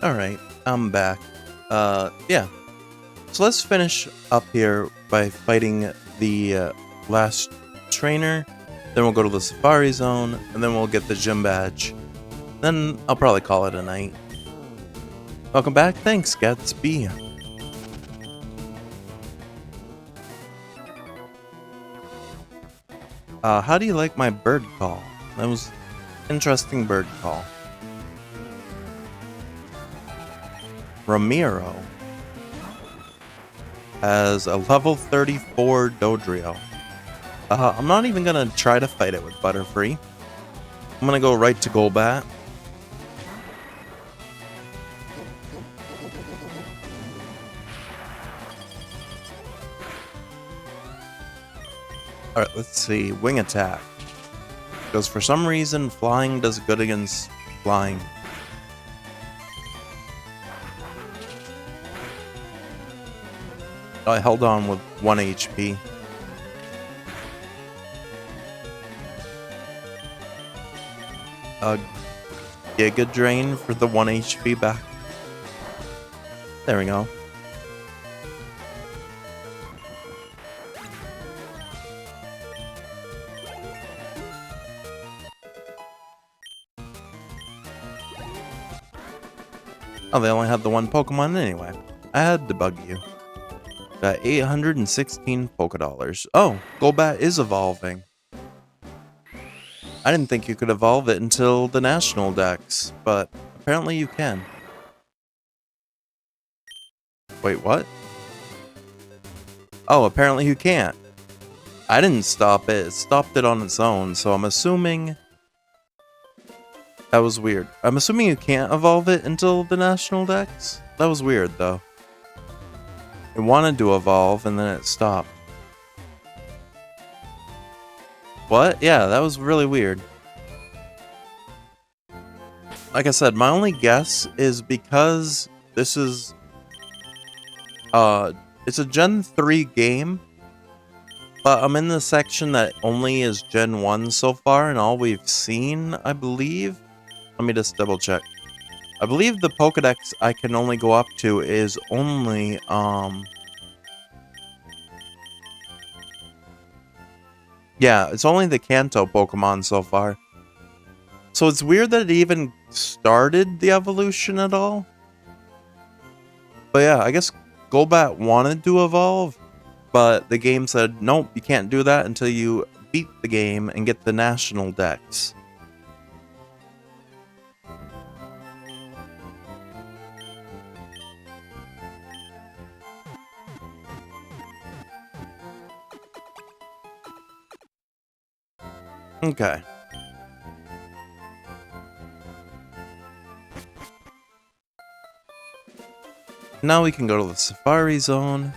Alright, I'm back. Yeah. So let's finish up here by fighting the last trainer. Then we'll go to the Safari Zone, and then we'll get the gym badge. Then I'll probably call it a night. Welcome back. Thanks, Gatsby. How do you like my bird call? That was interesting bird call. Ramiro has a level 34 Dodrio. I'm not even gonna try to fight it with Butterfree. I'm gonna go right to Golbat. Alright, let's see. Wing attack. Because for some reason, flying does good against flying. I held on with 1 HP. Giga Drain for the 1 HP back. There we go. Oh, they only had the one Pokemon anyway. I had to bug you. Got 816 Pokedollars. Oh, Golbat is evolving. I didn't think you could evolve it until the National Dex, but apparently you can. Wait, what? Oh, apparently you can't. I didn't stop it. It stopped it on its own, so I'm assuming... That was weird. I'm assuming you can't evolve it until the National Dex? That was weird, though. It wanted to evolve, and then it stopped. What? Yeah, that was really weird. Like I said, my only guess is because this is... it's a Gen 3 game, but I'm in the section that only is Gen 1 so far, and all we've seen, I believe... Let me just double check. I believe the Pokedex I can only go up to is only, yeah, it's only the Kanto Pokemon so far. So it's weird that it even started the evolution at all. But yeah, I guess Golbat wanted to evolve, but the game said, nope, you can't do that until you beat the game and get the National Dex. Okay. Now we can go to the Safari Zone.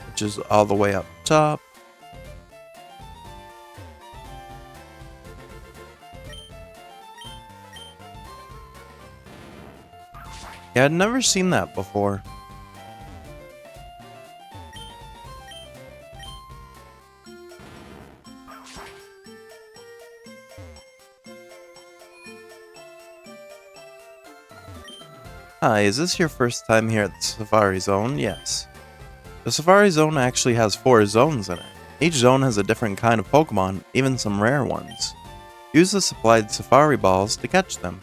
Which is all the way up top. Yeah, I'd never seen that before. Hi, is this your first time here at the Safari Zone? Yes. The Safari Zone actually has 4 zones in it. Each zone has a different kind of Pokemon, even some rare ones. Use the supplied Safari Balls to catch them.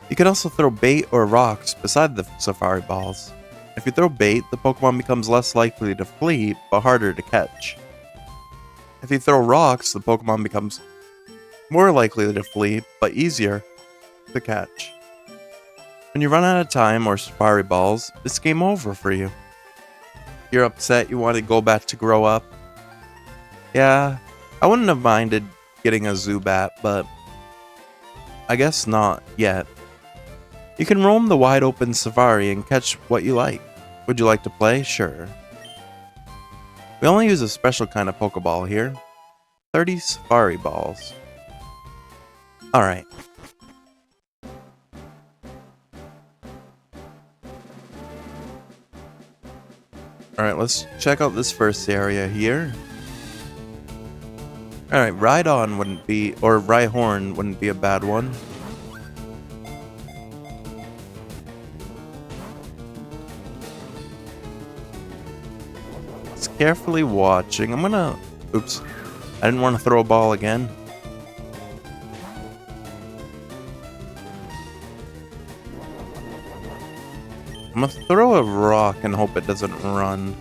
You can also throw bait or rocks beside the Safari Balls. If you throw bait, the Pokemon becomes less likely to flee, but harder to catch. If you throw rocks, the Pokemon becomes more likely to flee, but easier to catch. When you run out of time or Safari Balls, it's game over for you. You're upset you wanted Golbat to grow up. Yeah, I wouldn't have minded getting a Zubat, but I guess not yet. You can roam the wide open Safari and catch what you like. Would you like to play? Sure. We only use a special kind of Pokeball here. 30 Safari Balls. Alright. Alright, let's check out this first area here. Alright, Rhydon wouldn't be, or Rhyhorn wouldn't be a bad one. Just carefully watching. I'm gonna... Oops. I didn't want to throw a ball again. I'm gonna throw a rock and hope it doesn't run.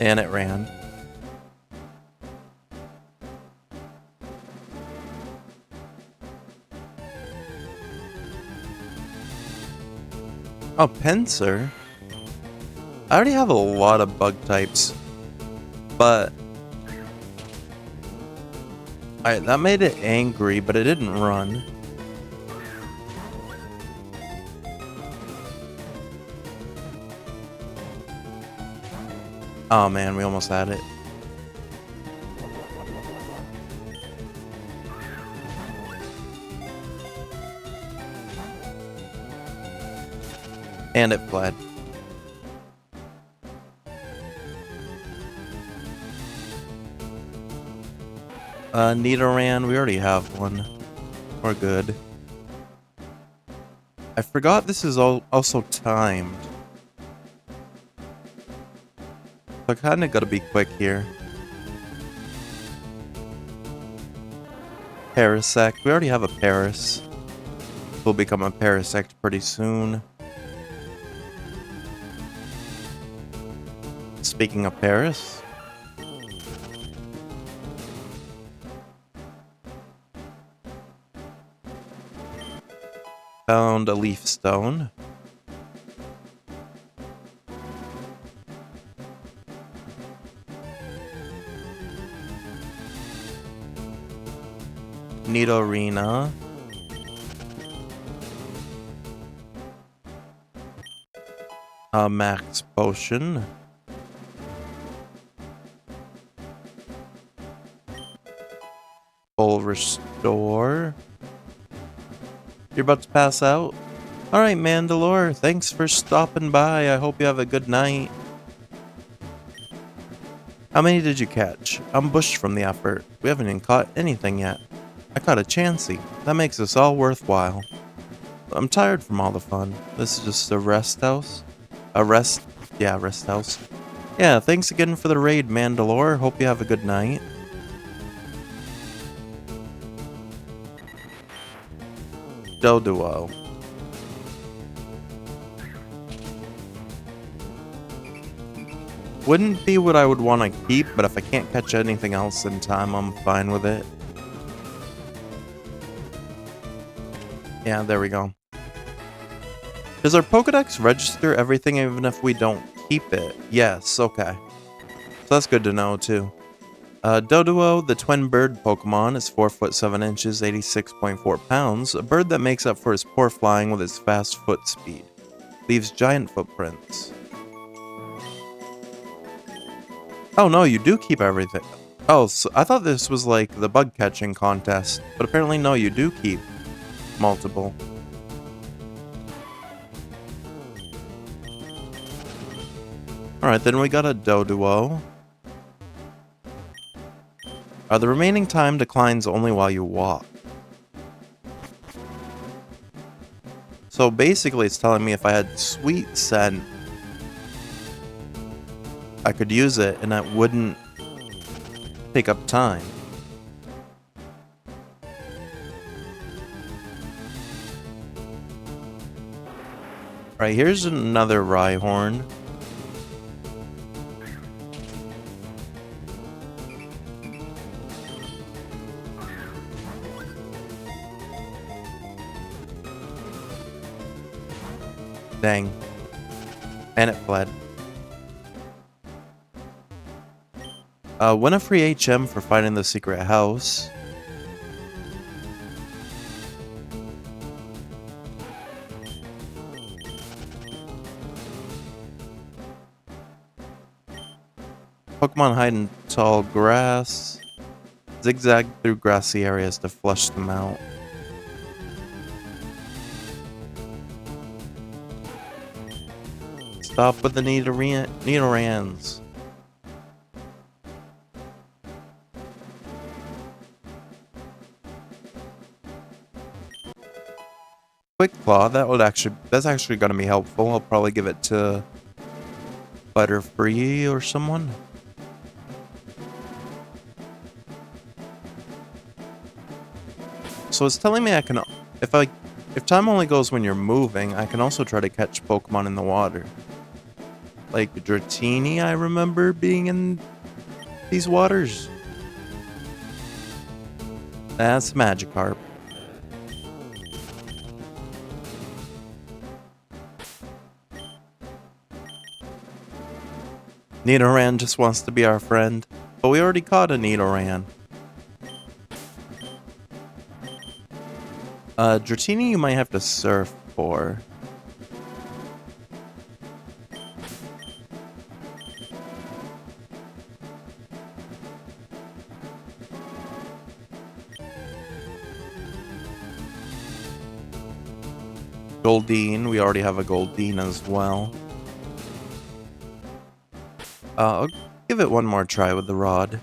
And it ran. Oh, Pinsir? I already have a lot of bug types. But... Alright, that made it angry, but it didn't run. Oh man, we almost had it. And it fled. Nidoran, we already have one. We're good. I forgot this is also timed. So I kinda gotta be quick here. Parasect, we already have a Paris. We'll become a Parasect pretty soon. Speaking of Paris. Found a leaf stone. Nidorina. Max Potion. Full Restore. You're about to pass out? Alright, Mandalore, thanks for stopping by. I hope you have a good night. How many did you catch? I'm bushed from the effort. We haven't even caught anything yet. I caught a Chansey. That makes this all worthwhile. I'm tired from all the fun. This is just a rest house. Rest house. Yeah, thanks again for the raid, Mandalore. Hope you have a good night. Doduo. Wouldn't be what I would want to keep, but if I can't catch anything else in time, I'm fine with it. Yeah, there we go. Does our Pokedex register everything even if we don't keep it? Yes, okay. So that's good to know, too. Doduo, the twin bird Pokemon, is 4 foot 7 inches, 86.4 pounds, a bird that makes up for his poor flying with his fast foot speed. Leaves giant footprints. Oh no, you do keep everything. Oh, so I thought this was like the bug catching contest, but apparently no, you do keep multiple. Alright, then we got a Doduo. The remaining time declines only while you walk. So basically it's telling me if I had Sweet Scent, I could use it and that wouldn't take up time. Alright, here's another Rhyhorn. Dang. And it fled. Win a free HM for finding the secret house. Pokemon hide in tall grass. Zigzag through grassy areas to flush them out. Stop with the Nidorans. Quick Claw, that's actually gonna be helpful. I'll probably give it to Butterfree or someone. So it's telling me I can, if time only goes when you're moving, I can also try to catch Pokemon in the water. Like Dratini, I remember being in these waters. That's Magikarp. Nidoran just wants to be our friend, but we already caught a Nidoran. Dratini you might have to surf for. Goldeen, we already have a Goldeen as well. I'll give it one more try with the rod.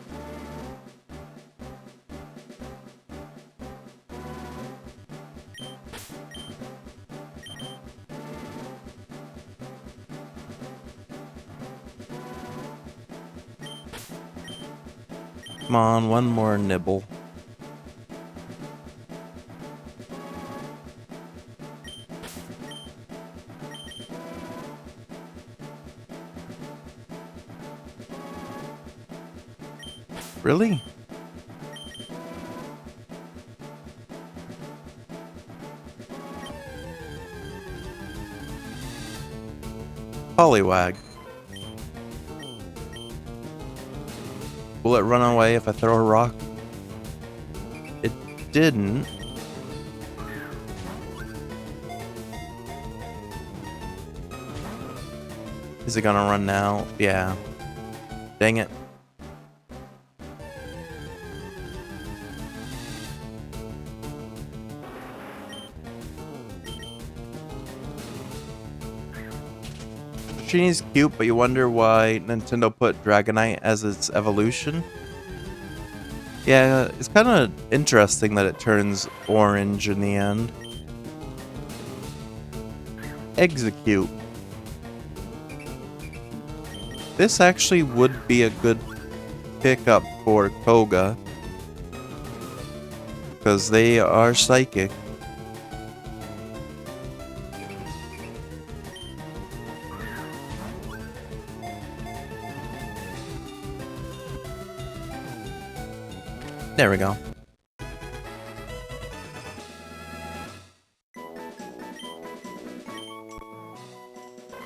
Come on, one more nibble. Really? Poliwag. Will it run away if I throw a rock? It didn't. Is it gonna run now? Yeah. Dang it. She's cute, but you wonder why Nintendo put Dragonite as its evolution. Yeah, it's kind of interesting that it turns orange in the end. Execute. This actually would be a good pickup for Koga, because they are psychic. There we go.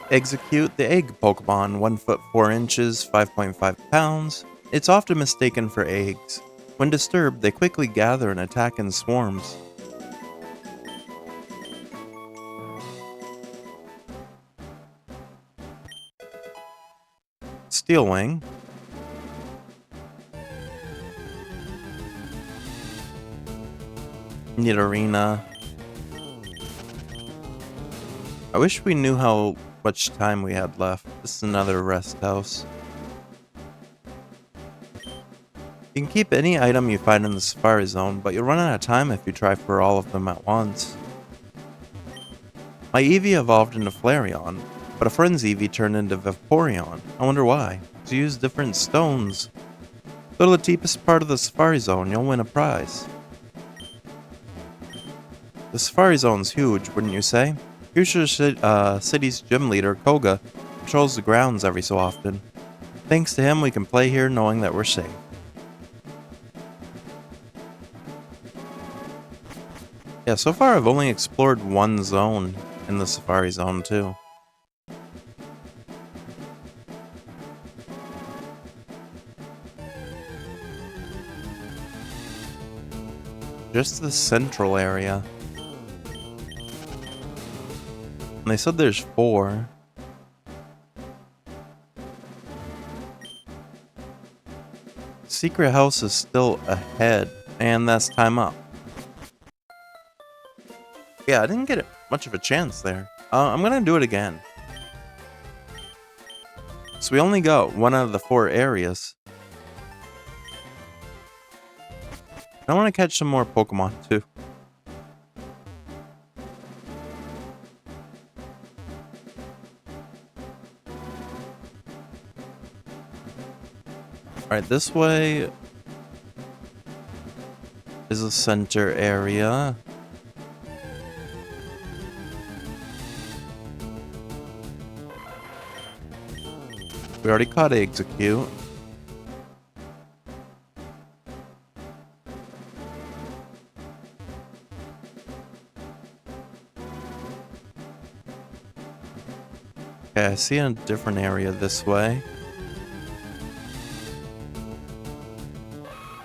Execute, the egg Pokemon, 1 foot 4 inches, 5.5 pounds. It's often mistaken for eggs. When disturbed, they quickly gather and attack in swarms. Steel Wing. Nidorina. I wish we knew how much time we had left. This is another rest house. You can keep any item you find in the Safari Zone, but you'll run out of time if you try for all of them at once. My Eevee evolved into Flareon, but a friend's Eevee turned into Vaporeon. I wonder why. To use different stones. Go to the deepest part of the Safari Zone, you'll win a prize. The Safari Zone's huge, wouldn't you say? Future City's gym leader, Koga, patrols the grounds every so often. Thanks to him, we can play here knowing that we're safe. Yeah, so far I've only explored one zone in the Safari Zone, too. Just the central area. And they said there's 4. Secret house is still ahead, and that's time up. Yeah, I didn't get much of a chance there. I'm gonna do it again. So we only got 1 out of the 4 areas. I want to catch some more Pokemon too. Alright, this way is the center area. We already caught Execute. Okay, I see a different area this way.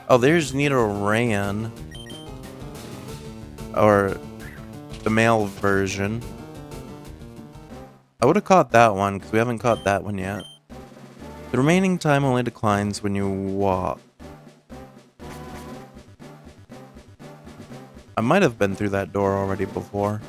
Oh, there's Nidoran. Or the male version. I would have caught that one, because we haven't caught that one yet. The remaining time only declines when you walk. I might have been through that door already before.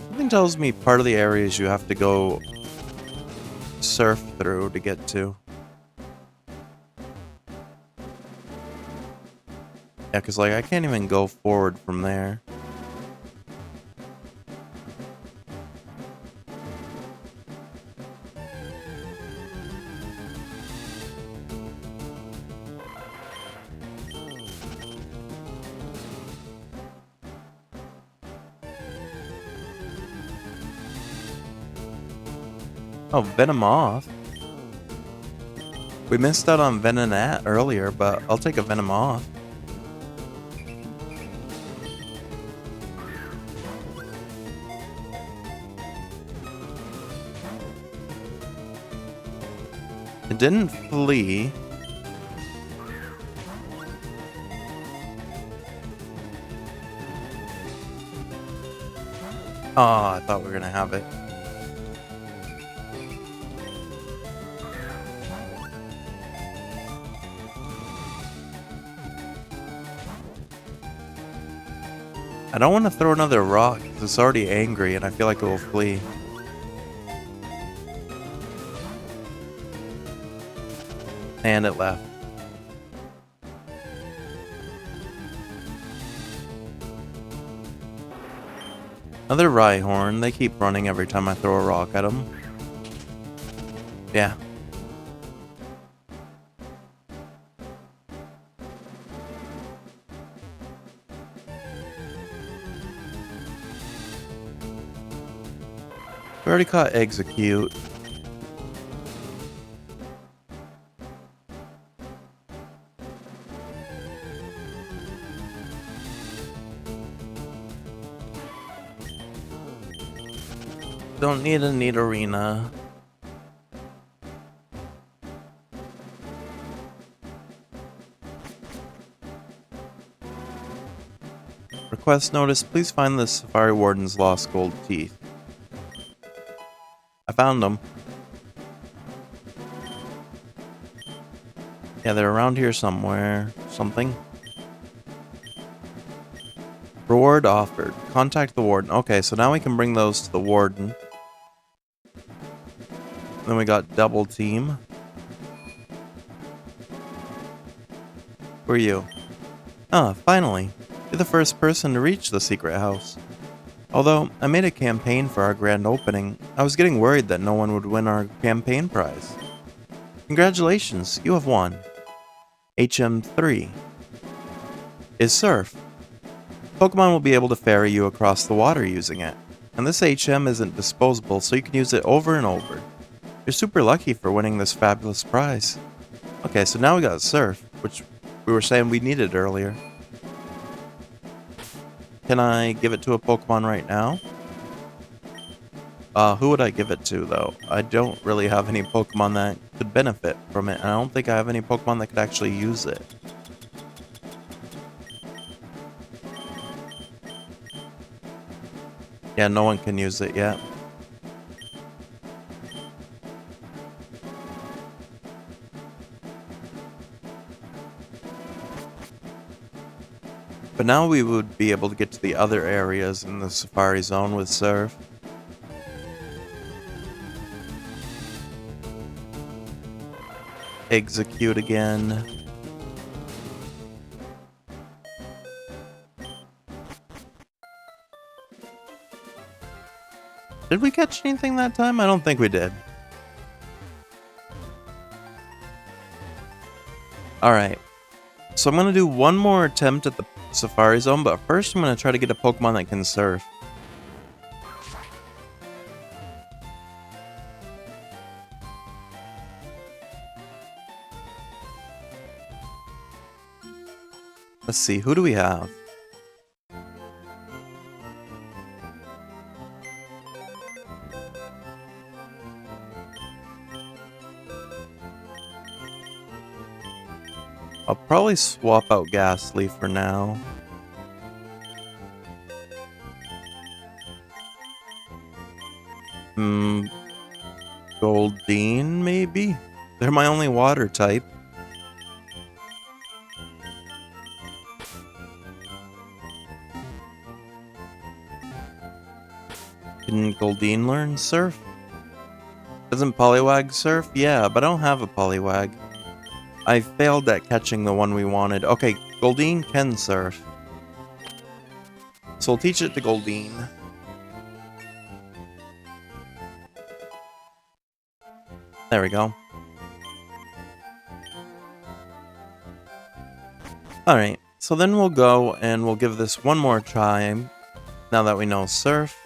Something tells me part of the areas you have to go surf through to get to. Yeah, because like I can't even go forward from there. Oh, Venomoth. We missed out on Venonat earlier, but I'll take a Venomoth. It didn't flee. Oh, I thought we were gonna have it. I don't want to throw another rock because it's already angry and I feel like it will flee. And it left. Another Rhyhorn. They keep running every time I throw a rock at them. Yeah. We already caught Execute. Don't need a neat arena. Request notice, please find the Safari Warden's lost gold teeth. I found them. Yeah, they're around here somewhere. Something. Reward offered. Contact the warden. Okay, so now we can bring those to the warden. Then we got double team. Who are you? Ah, finally. You're the first person to reach the secret house. Although I made a campaign for our grand opening, I was getting worried that no one would win our campaign prize. Congratulations, you have won. HM3 is Surf. Pokemon will be able to ferry you across the water using it. And this HM isn't disposable, so you can use it over and over. You're super lucky for winning this fabulous prize. Okay, so now we got Surf, which we were saying we needed earlier. Can I give it to a Pokemon right now? Who would I give it to, though? I don't really have any Pokemon that could benefit from it, and I don't think I have any Pokemon that could actually use it. Yeah, no one can use it yet. But now we would be able to get to the other areas in the Safari Zone with Surf. execute again. Did we catch anything that time? I don't think we did. Alright. So I'm going to do one more attempt at the Safari Zone, but first I'm going to try to get a Pokemon that can surf. Let's see, who do we have? I'll probably swap out Ghastly for now. Goldeen, maybe? They're my only water type. Can Goldeen learn surf? Doesn't Poliwag surf? Yeah, but I don't have a Poliwag. I failed at catching the one we wanted. Okay, Goldeen can surf. So we'll teach it to Goldeen. There we go. Alright, so then we'll go and we'll give this one more try. Now that we know surf.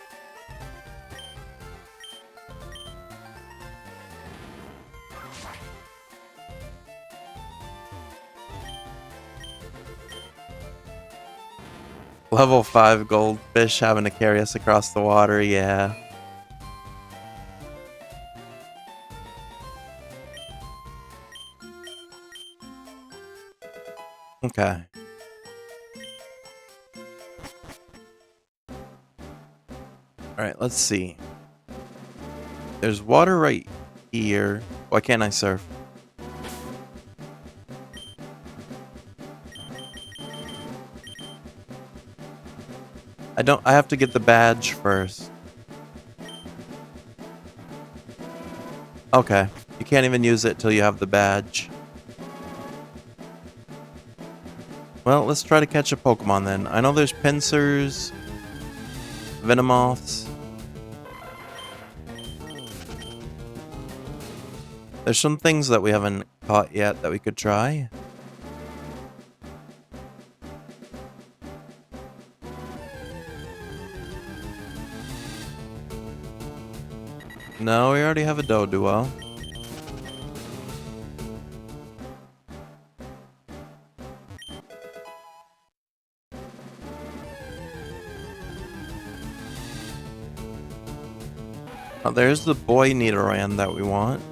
Level 5 goldfish having to carry us across the water, yeah. Okay. Alright, let's see. There's water right here. Why can't I surf? I have to get the badge first. Okay. You can't even use it till you have the badge. Well, let's try to catch a Pokemon then. I know there's Pincers, Venomoths. There's some things that we haven't caught yet that we could try. No, we already have a Doduo. Oh, there's the boy Nidoran that we want.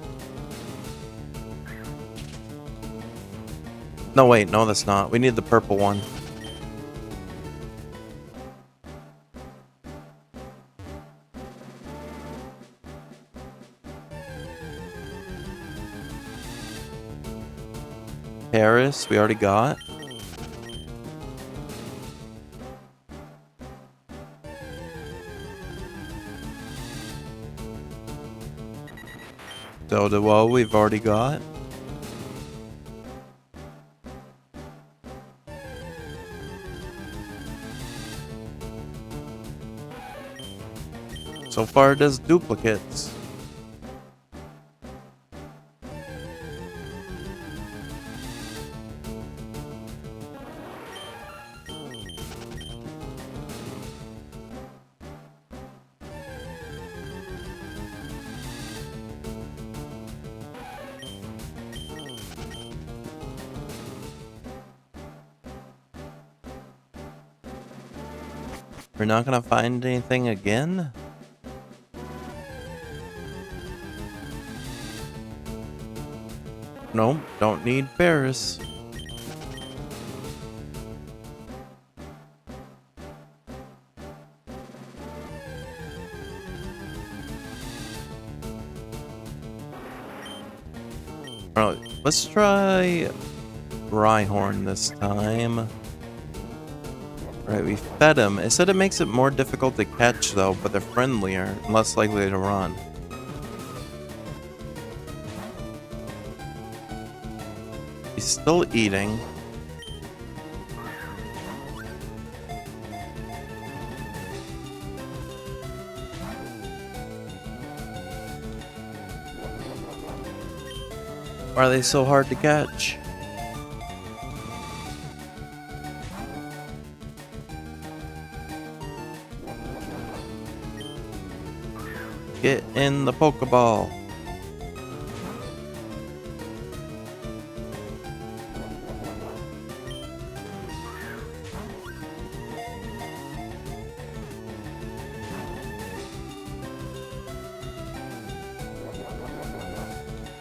No, wait, no, that's not. We need the purple one. Paris, we already got. Doduo, we've already got. So far, it does duplicates. We're not gonna find anything again? Nope, don't need Paris. Alright, let's try Rhyhorn this time. Right, we fed him. It said it makes it more difficult to catch though, but they're friendlier and less likely to run. He's still eating. Why are they so hard to catch? Get in the Pokeball.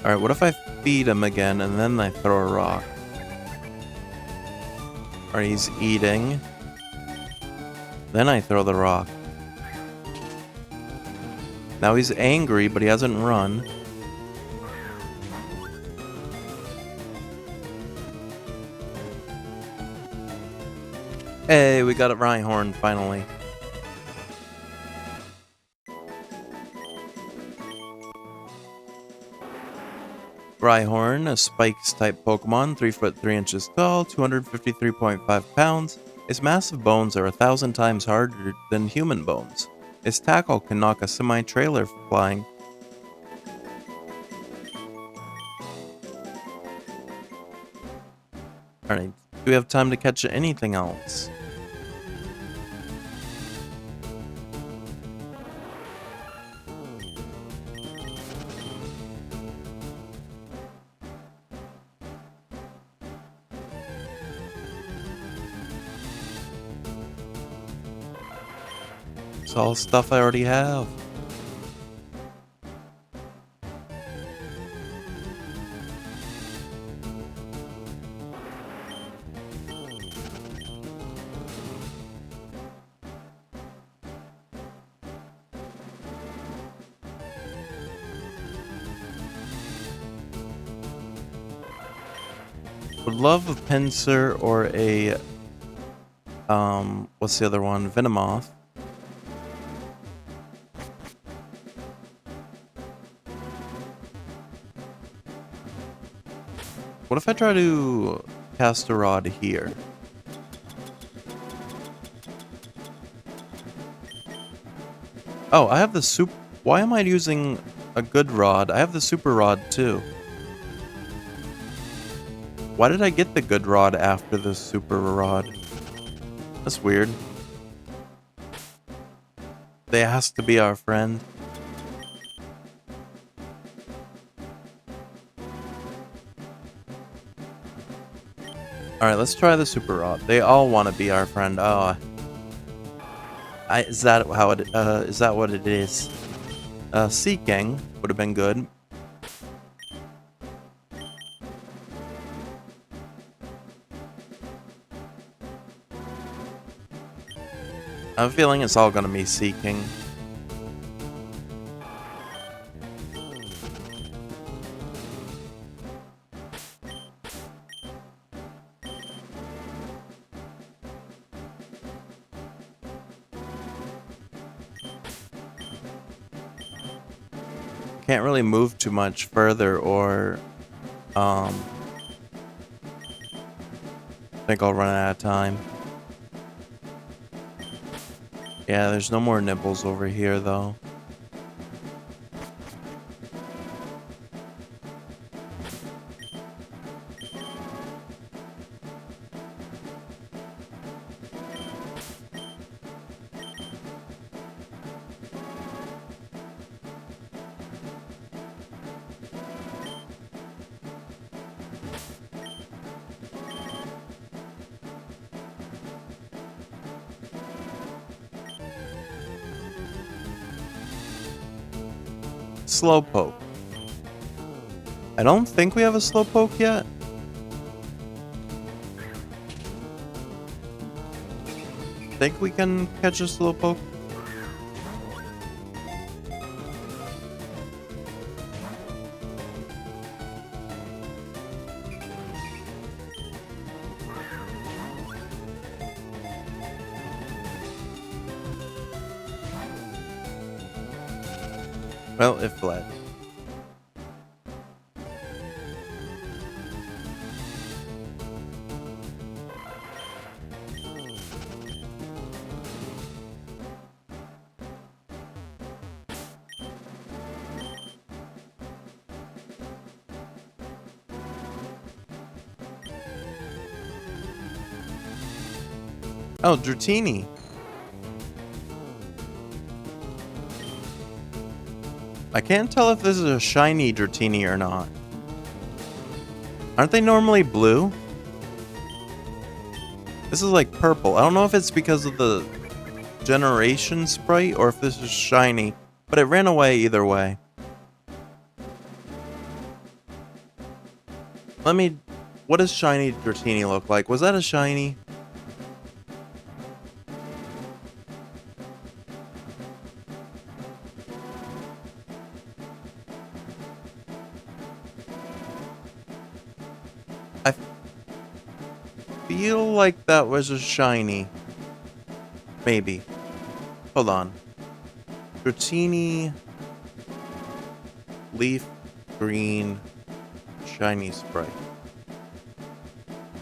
Alright, what if I feed him again and then I throw a rock? Alright, he's eating. Then I throw the rock. Now he's angry, but he hasn't run. Hey, we got a Rhyhorn finally. Rhyhorn, a Spikes-type Pokemon, 3 foot 3 inches tall, 253.5 pounds. Its massive bones are 1,000 times harder than human bones. Its tackle can knock a semi-trailer flying. Alright, do we have time to catch anything else? It's all stuff I already have. Would love a Pinsir or a what's the other one? Venomoth. What if I try to cast a rod here? Oh, I have the super. Why am I using a good rod? I have the super rod too. Why did I get the good rod after the super rod? That's weird. They asked to be our friend. Alright, let's try the super rod. They all want to be our friend. Oh. Is that how it is that what it is? Seeking would have been good. I have a feeling it's all gonna be Seeking. Can't really move too much further or I think I'll run out of time. Yeah, there's no more nibbles over here though. Slowpoke. I don't think we have a Slowpoke yet. Think we can catch a Slowpoke? Well, it fled. Oh, Dratini. I can't tell if this is a shiny Dratini or not. Aren't they normally blue? This is like purple. I don't know if it's because of the generation sprite or if this is shiny, but it ran away either way. What does shiny Dratini look like? Was that a shiny? I feel like that was a shiny. Maybe. Hold on. Dratini, leaf, green, shiny sprite.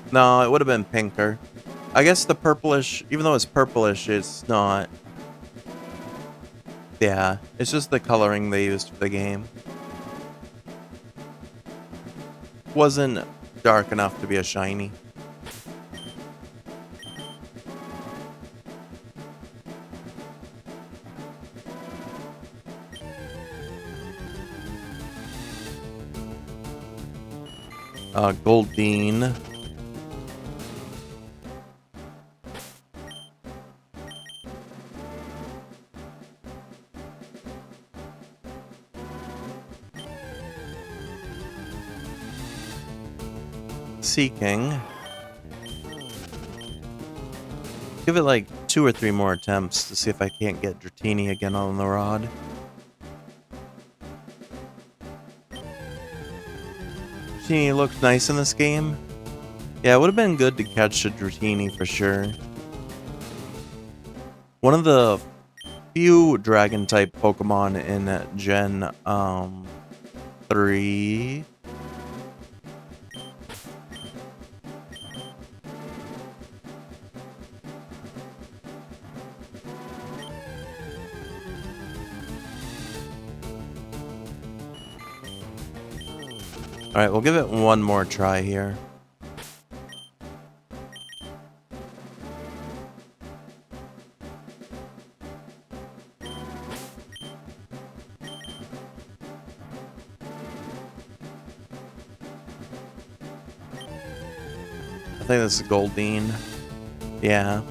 No, it would have been pinker. I guess the purplish, even though it's purplish, it's not. Yeah, it's just the coloring they used for the game. Wasn't dark enough to be a shiny. Goldine. Seeking. Give it like 2 or 3 more attempts to see if I can't get Dratini again on the rod. Dratini looked nice in this game. Yeah, it would have been good to catch a Dratini for sure. One of the few dragon type Pokemon in Gen 3. Alright, we'll give it one more try here. I think this is Goldine. Yeah.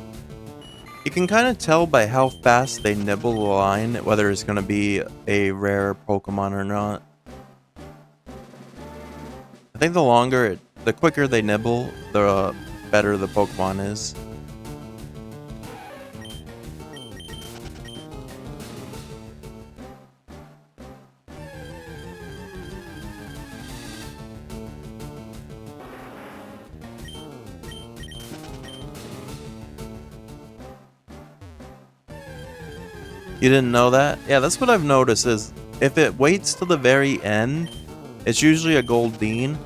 You can kind of tell by how fast they nibble the line whether it's going to be a rare Pokemon or not. I think the quicker they nibble, the better the Pokemon is. You didn't know that? Yeah, that's what I've noticed is if it waits till the very end, it's usually a Goldine.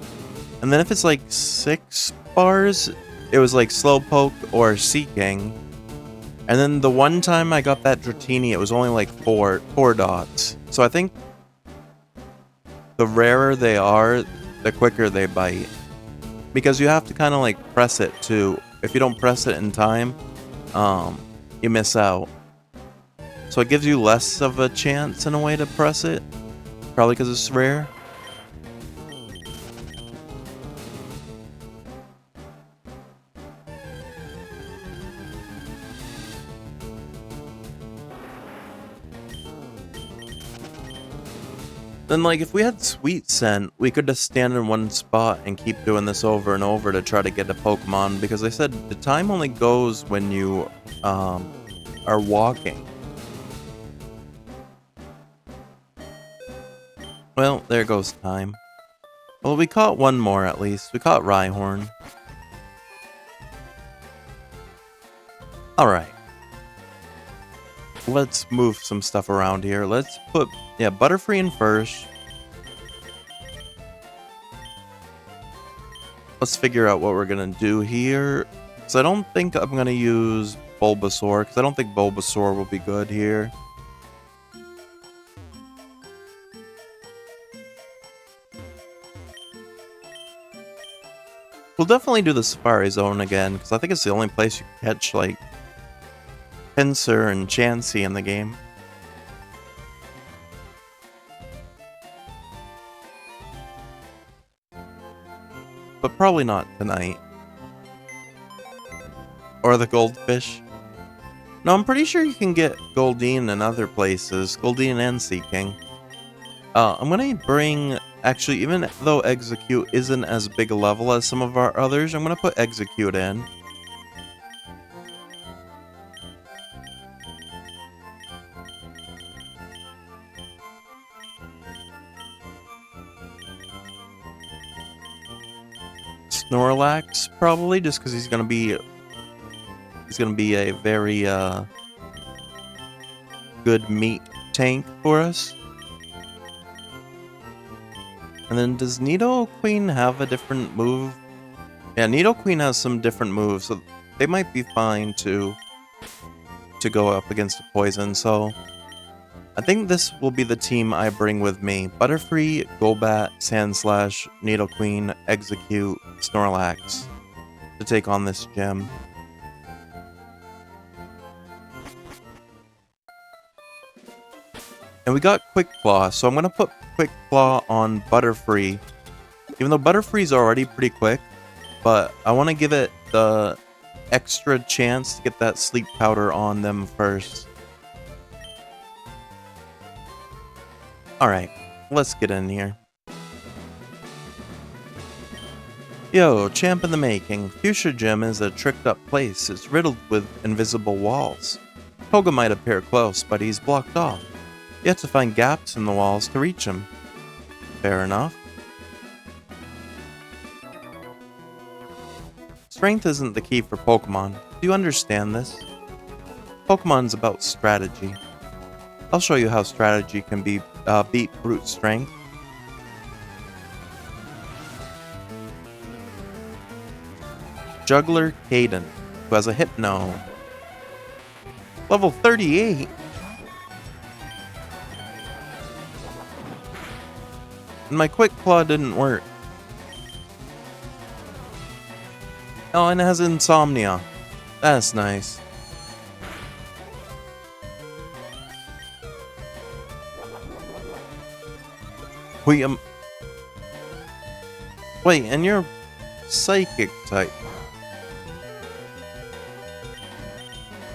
And then if it's like 6 bars, it was like Slowpoke or Seeking. And then the one time I got that Dratini, it was only like four dots. So I think the rarer they are, the quicker they bite. Because you have to kind of like press it too. If you don't press it in time, you miss out. So it gives you less of a chance in a way to press it. Probably because it's rare. Then, like, if we had Sweet Scent, we could just stand in one spot and keep doing this over and over to try to get a Pokemon, because they said the time only goes when you are walking. Well, there goes time. Well, we caught one more at least. We caught Rhyhorn. Alright. Let's move some stuff around here. Let's put, Butterfree in first. Let's figure out what we're going to do here. So I don't think I'm going to use Bulbasaur, because I don't think Bulbasaur will be good here. We'll definitely do the Safari Zone again, because I think it's the only place you can catch, like, Pinsir and Chansey in the game. But probably not tonight. Or the goldfish. No, I'm pretty sure you can get Goldeen in other places. Goldeen and Sea King. I'm gonna bring... Actually, even though Execute isn't as big a level as some of our others, I'm gonna put Execute in. Snorlax, probably, just because he's gonna be a very good meat tank for us. And then does Nidoqueen have a different move? Yeah, Nidoqueen has some different moves, so they might be fine to go up against a poison. So I think this will be the team I bring with me: Butterfree, Golbat, Sandslash, Nidoqueen, Execute, Snorlax to take on this gym. And we got Quick Claw, so I'm going to put Quick Claw on Butterfree. Even though Butterfree's already pretty quick, but I want to give it the extra chance to get that sleep powder on them first. Alright, let's get in here. Yo, champ in the making. Fuchsia Gym is a tricked up place. It's riddled with invisible walls. Koga might appear close, but he's blocked off. You have to find gaps in the walls to reach him. Fair enough. Strength isn't the key for Pokemon. Do you understand this? Pokemon's about strategy. I'll show you how strategy can be beat brute strength. Juggler Caden, who has a Hypno. Level 38? And my Quick Claw didn't work. Oh, and it has Insomnia. That's nice. Wait, and you're Psychic type.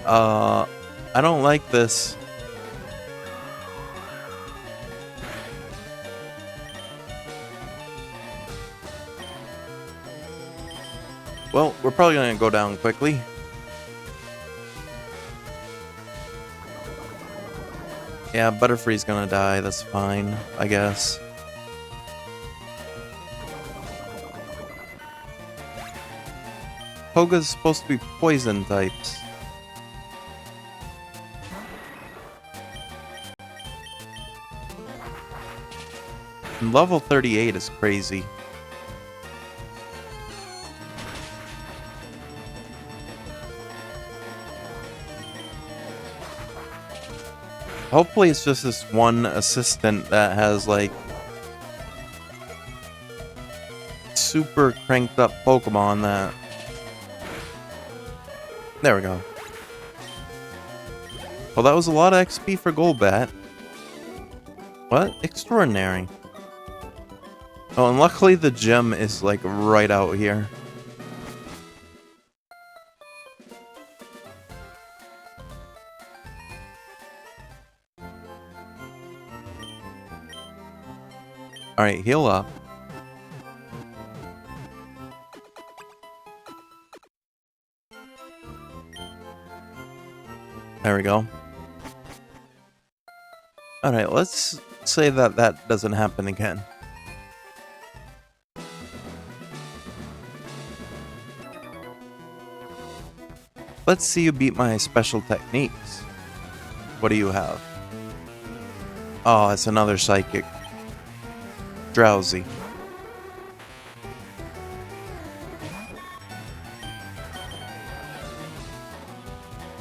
I don't like this. Well, we're probably gonna go down quickly. Yeah, Butterfree's gonna die, that's fine, I guess. Koga's supposed to be poison types. And level 38 is crazy. Hopefully it's just this one assistant that has like super cranked up Pokemon that... There we go. Well, that was a lot of XP for Golbat. What? Extraordinary. Oh, and luckily the gym is like right out here. Alright, heal up. There we go. Alright, let's say that that doesn't happen again. Let's see you beat my special techniques. What do you have? Oh, it's another Psychic. Drowsy.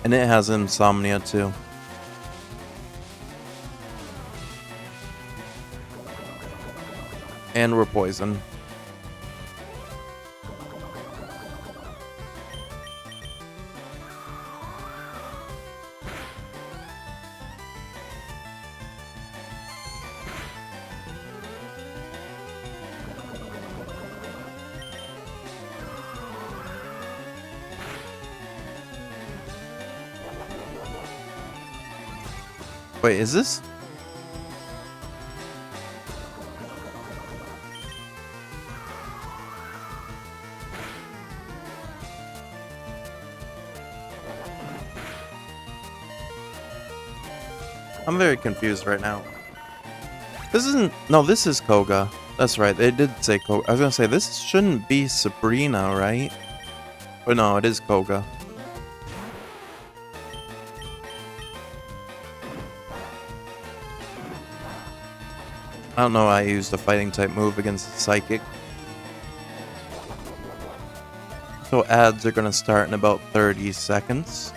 And it has Insomnia too. And we're poisoned. Wait, is this? I'm very confused right now. This isn't... No, this is Koga. That's right, they did say Koga. I was gonna say, this shouldn't be Sabrina, right? But no, it is Koga. I don't know why I used a fighting type move against Psychic. So ads are gonna start in about 30 seconds.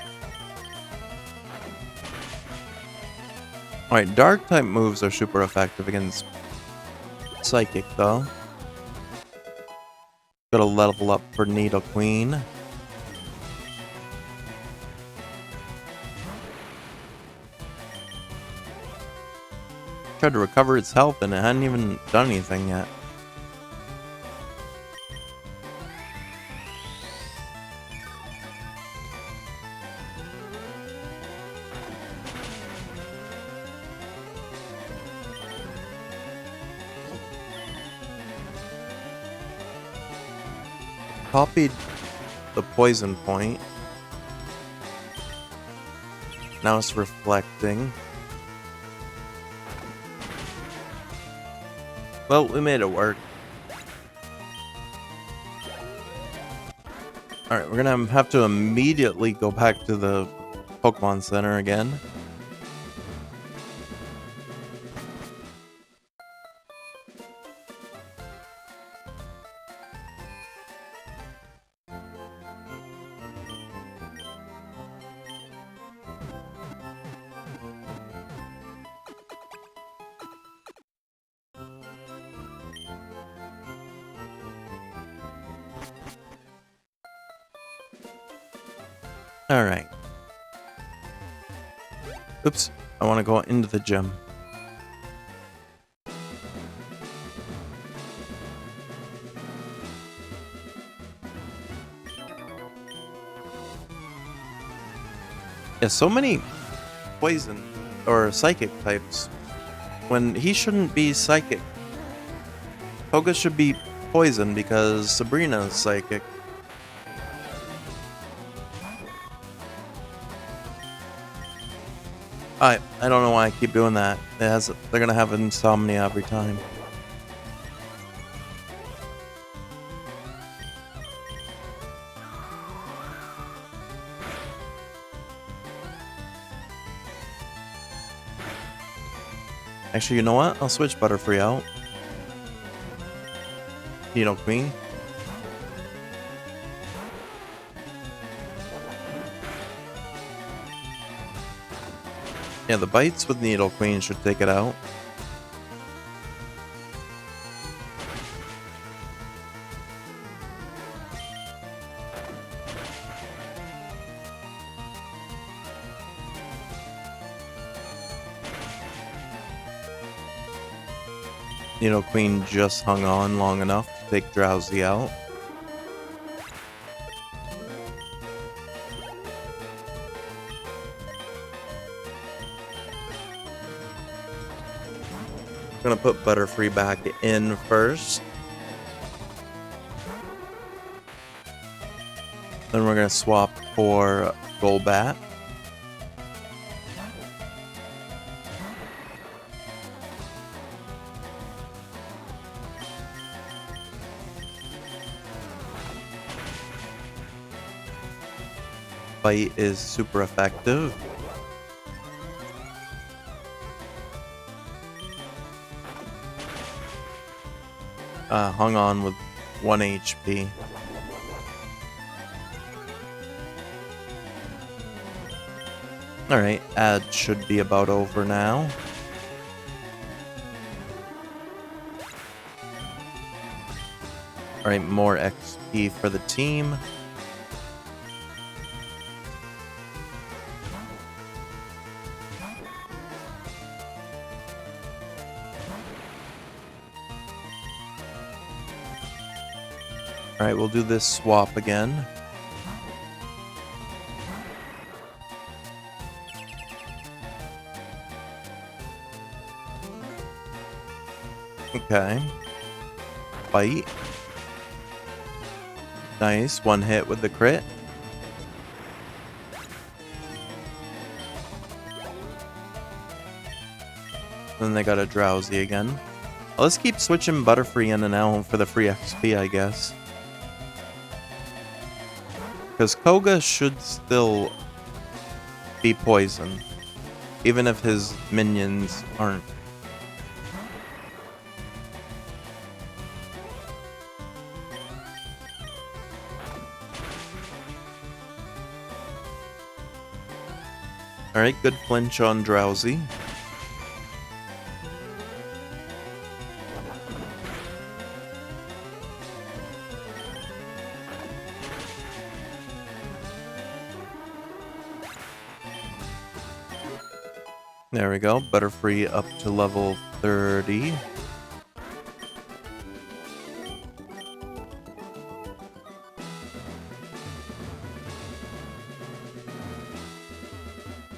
Alright, dark type moves are super effective against Psychic though. Gotta level up for Needle Queen. Tried to recover its health and it hadn't even done anything yet. Copied the poison point. Now it's reflecting. Well, we made it work. Alright, we're gonna have to immediately go back to the Pokemon Center again. Alright. Oops, I want to go into the gym. Yeah, so many poison or psychic types when he shouldn't be psychic. Koga should be poison because Sabrina is psychic. I don't know why I keep doing that. They're gonna have insomnia every time. Actually, you know what? I'll switch Butterfree out. Needle Queen. Yeah, the bites with Needle Queen should take it out. Needle Queen just hung on long enough to take Drowsy out. Gonna put Butterfree back in first. Then we're gonna swap for Golbat. Bite is super effective. Hung on with 1 HP. Alright, ad should be about over now. Alright, more XP for the team. Alright, we'll do this swap again. Okay. Bite. Nice. One hit with the crit. Then they got a Drowsy again. Well, let's keep switching Butterfree in and out for the free XP, I guess. Because Koga should still be poison, even if his minions aren't. Alright, good flinch on Drowsy. There we go, Butterfree up to level 30.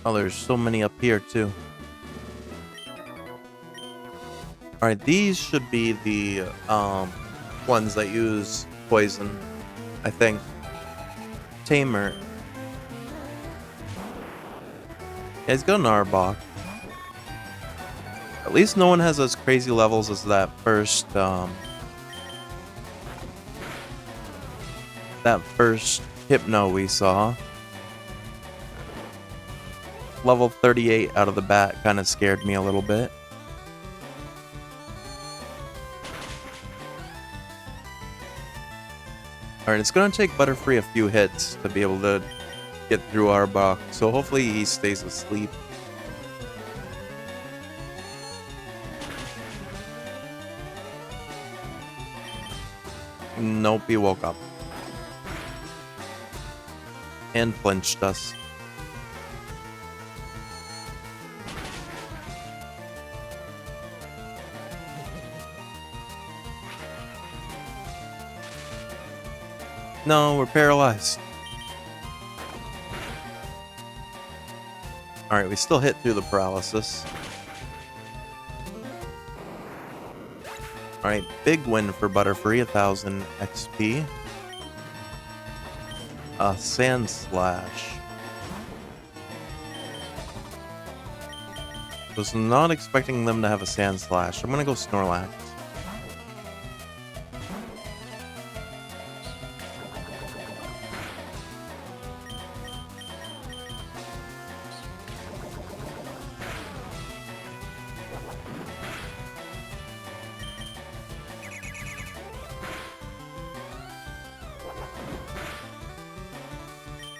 Oh, there's so many up here too. Alright, these should be the ones that use poison, I think. Tamer. Yeah, he's got an Arbok. At least no one has as crazy levels as that first Hypno we saw. Level 38 out of the bat kind of scared me a little bit. Alright, it's going to take Butterfree a few hits to be able to get through Arbok, so hopefully he stays asleep. Nope, he woke up. And flinched us. No, we're paralyzed. Alright, we still hit through the paralysis. Alright, big win for Butterfree, 1000 XP. Sand Slash. Was not expecting them to have a Sand Slash. I'm gonna go Snorlax.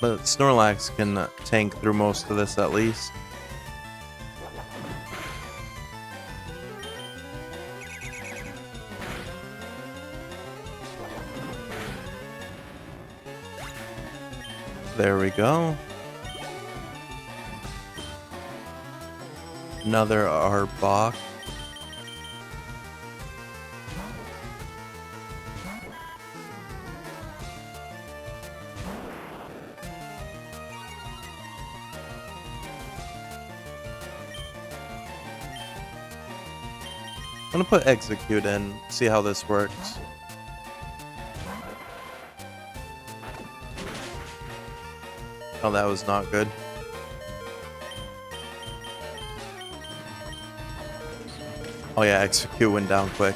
But Snorlax can tank through most of this at least. There we go. Another Arbok. I'm gonna put Execute in, see how this works. Oh, that was not good. Oh yeah, Execute went down quick.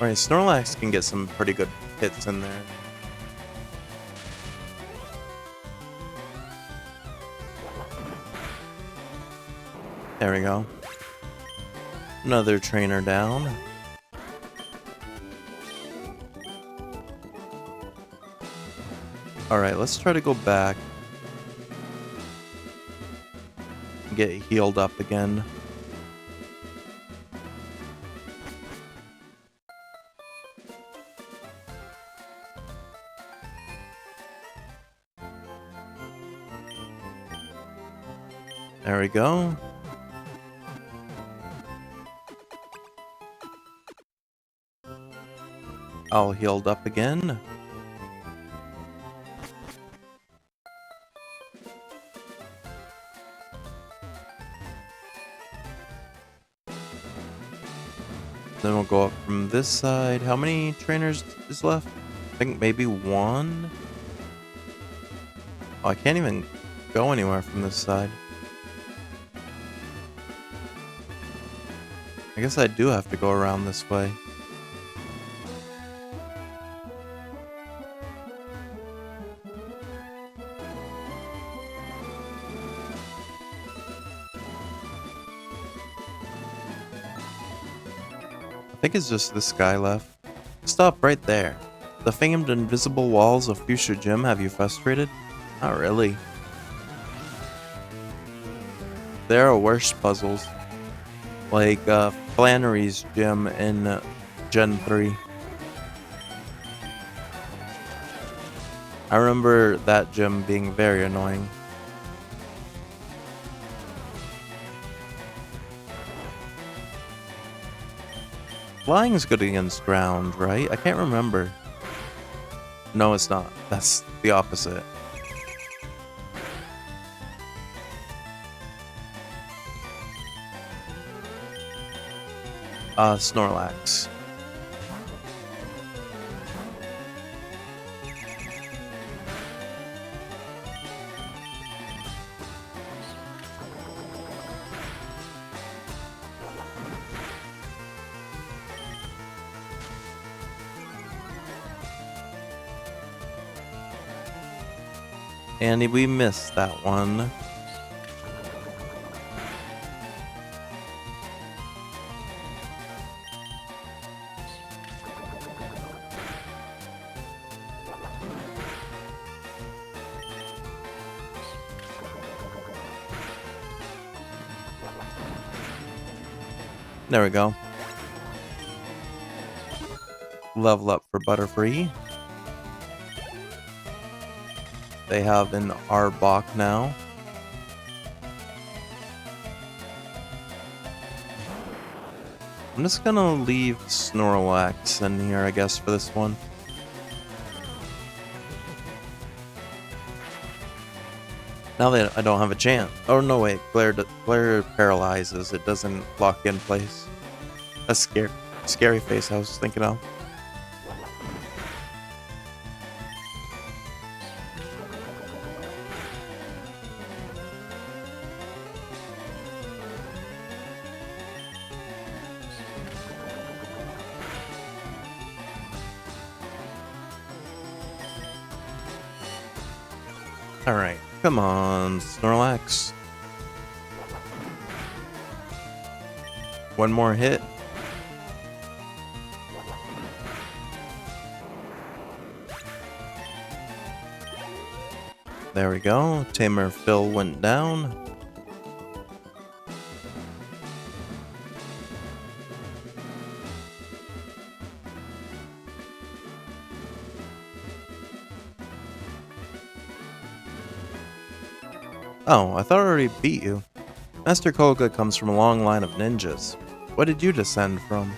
Alright, Snorlax can get some pretty good hits in there. There we go. Another trainer down. Alright, let's try to go back. Get healed up again. There we go. all healed up again. Then we'll go up from this side. How many trainers is left? I think maybe one. Oh, I can't even go anywhere from this side. I guess I do have to go around this way. I think it's just this guy left. Stop right there. The famed invisible walls of Fuchsia Gym have you frustrated? Not really. There are worse puzzles, like Flannery's gym in Gen 3. I remember that gym being very annoying. Flying's good against ground, right? I can't remember. No, it's not. That's the opposite. Snorlax. And we missed that one. There we go. Level up for Butterfree. They have an Arbok now. I'm just gonna leave Snorlax in here, I guess, for this one. Now that I don't have a chance. Oh no, wait. Glare paralyzes. It doesn't lock in place. That's scary face I was thinking of. Alright, come on, Snorlax. One more hit. There we go. Tamer Phil went down. Oh, I thought I already beat you. Master Koga comes from a long line of ninjas. What did you descend from?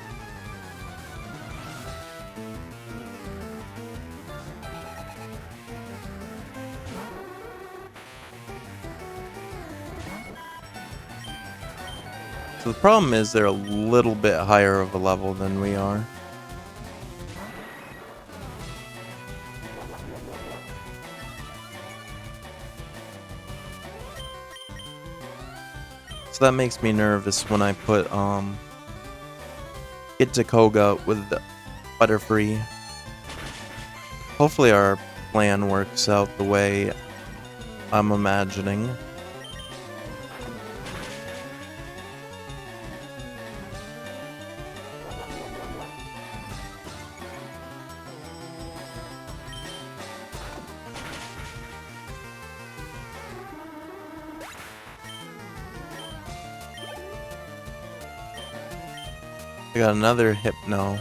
So the problem is they're a little bit higher of a level than we are. So that makes me nervous when I put get to Koga with Butterfree. Hopefully our plan works out the way I'm imagining. I got another Hypno.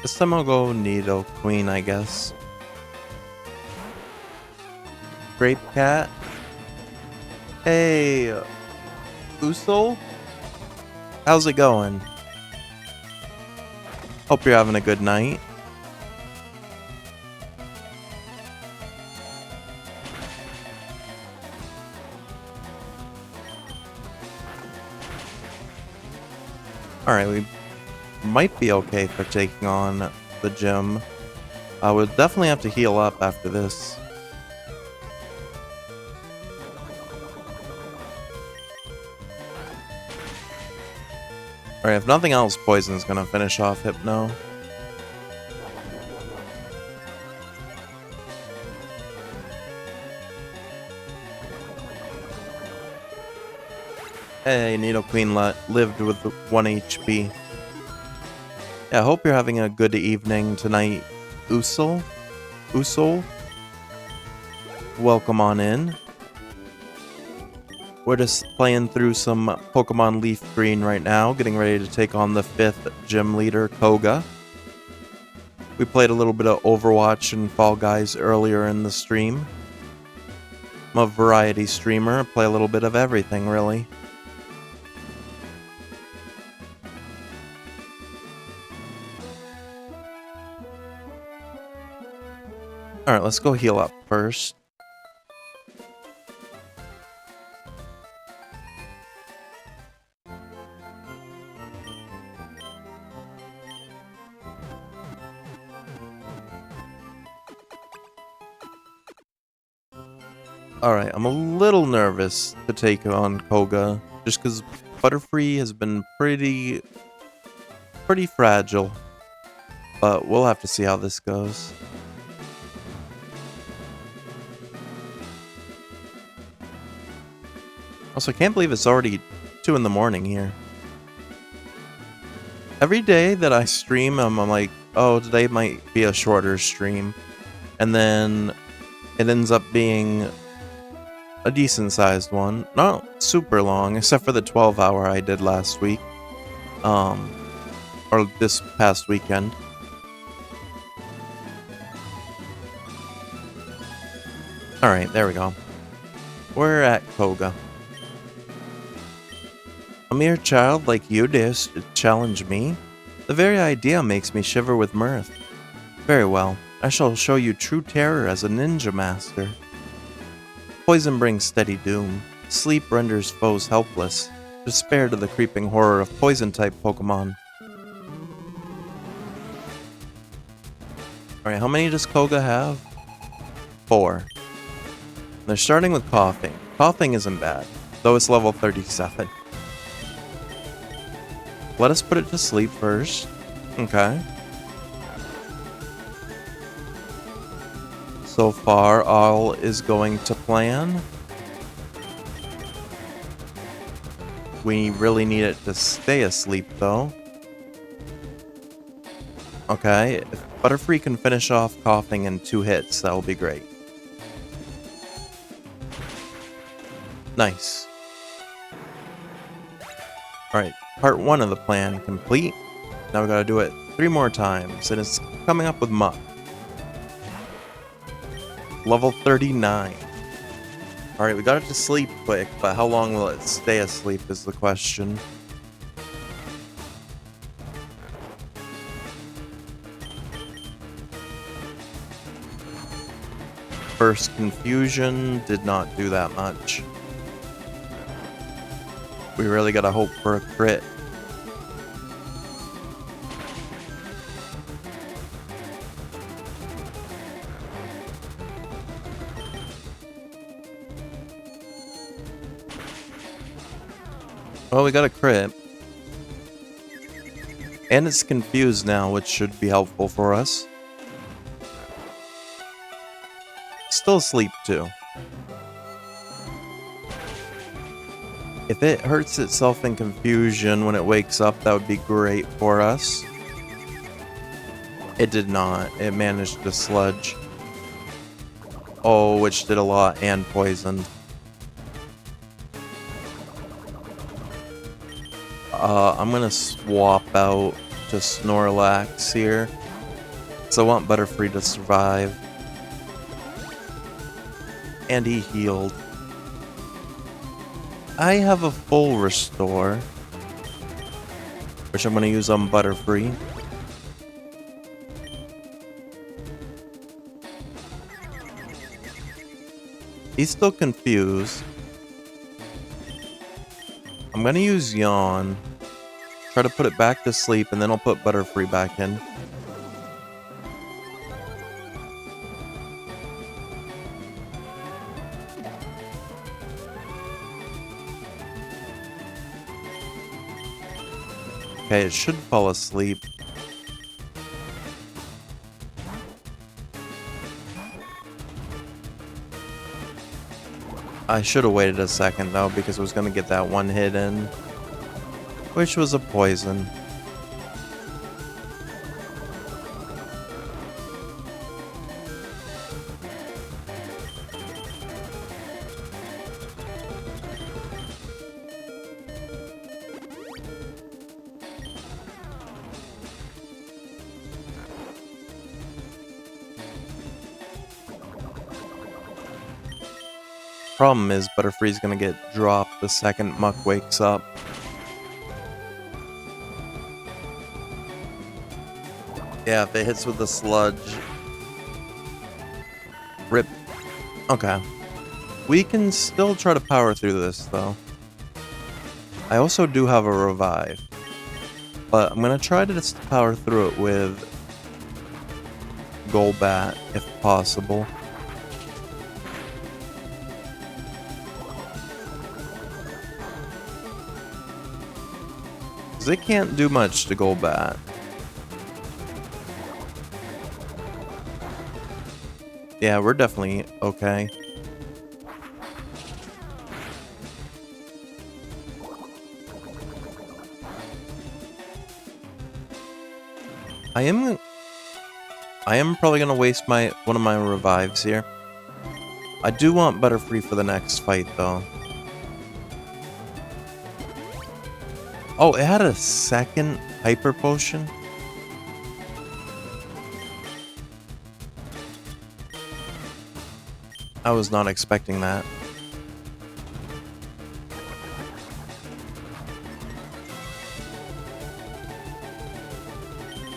This time I'll go Nido Queen, I guess. Grape Cat. Hey, Usul? How's it going? Hope you're having a good night. Alright, we might be okay for taking on the gym. We'll definitely have to heal up after this. Alright, if nothing else, Poison's gonna finish off Hypno. Hey, Needle Queen lived with 1 HP. Yeah, I hope you're having a good evening tonight, Usul. Welcome on in. We're just playing through some Pokemon Leaf Green right now, getting ready to take on the 5th gym leader, Koga. We played a little bit of Overwatch and Fall Guys earlier in the stream. I'm a variety streamer, I play a little bit of everything, really. Alright, let's go heal up first. Alright, I'm a little nervous to take on Koga, just because Butterfree has been pretty fragile. But we'll have to see how this goes. Also, I can't believe it's already 2 in the morning here. Every day that I stream, I'm like, oh, today might be a shorter stream. And then it ends up being a decent sized one. Not super long, except for the 12-hour I did last week. Or this past weekend. Alright, there we go. We're at Koga. A mere child like you dares to challenge me? The very idea makes me shiver with mirth. Very well, I shall show you true terror as a ninja master. Poison brings steady doom. Sleep renders foes helpless. Despair to the creeping horror of poison-type Pokemon. Alright, how many does Koga have? 4. They're starting with Coughing. Coughing isn't bad, though it's level 37. Let us put it to sleep first. Okay. So far, all is going to plan. We really need it to stay asleep, though. Okay, if Butterfree can finish off Coughing in 2 hits, that will be great. Nice. Alright, part 1 of the plan complete. Now we gotta do it 3 more times, and it's coming up with Muck. Level 39. Alright, we got it to sleep quick, but how long will it stay asleep is the question. First Confusion did not do that much. We really gotta hope for a crit. Well, we got a crit. And it's confused now, which should be helpful for us. Still asleep too. If it hurts itself in confusion when it wakes up, that would be great for us. It did not. It managed to sludge. Oh, which did a lot and poisoned. I'm gonna swap out to Snorlax here. So I want Butterfree to survive. And he healed. I have a full restore, which I'm going to use on Butterfree. He's still confused. I'm going to use Yawn. Try to put it back to sleep, and then I'll put Butterfree back in. Okay, it should fall asleep. I should have waited a second though, because I was going to get that one hit in, which was a poison. Problem is, Butterfree's gonna get dropped the second Muck wakes up. Yeah, if it hits with the sludge. Rip. Okay. We can still try to power through this, though. I also do have a revive. But I'm gonna try to just power through it with Golbat, if possible. It can't do much to Golbat. Yeah, we're definitely okay. I am probably gonna waste one of my revives here. I do want Butterfree for the next fight though. Oh, it had a second Hyper Potion? I was not expecting that.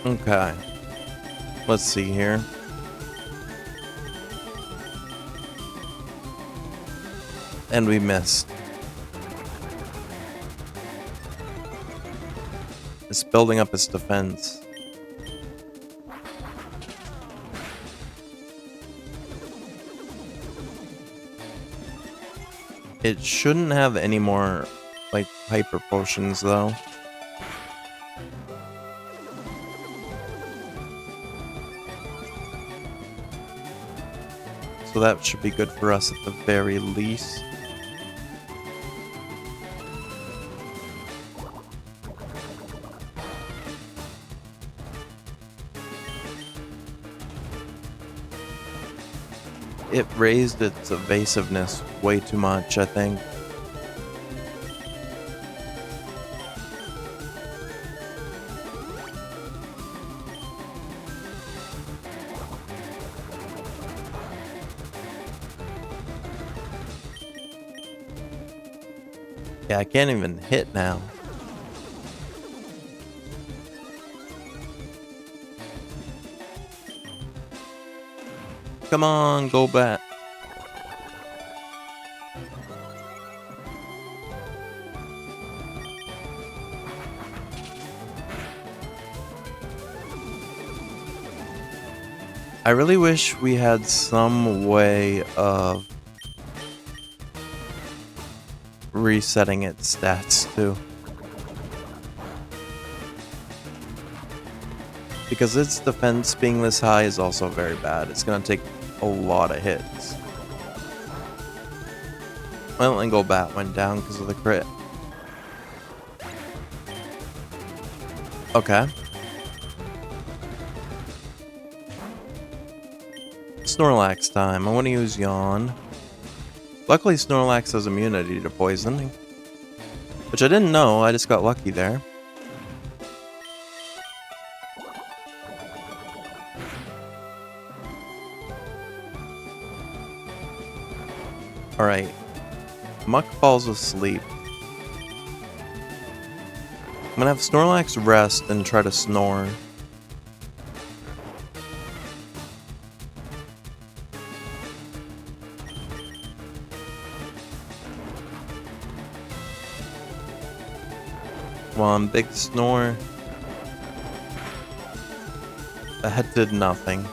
Okay. Let's see here. And we missed. It's building up its defense. It shouldn't have any more, like, hyper potions, though. So that should be good for us at the very least. It raised its evasiveness way too much, I think. Yeah, I can't even hit now. Come on, go back. I really wish we had some way of resetting its stats too. Because its defense being this high is also very bad. It's gonna take a lot of hits. Well, and Golbat went down because of the crit. Okay. Snorlax time. I want to use Yawn. Luckily, Snorlax has immunity to poison, which I didn't know. I just got lucky there. Alright. Muck falls asleep. I'm gonna have Snorlax rest and try to snore. Come on, big snore. That did nothing.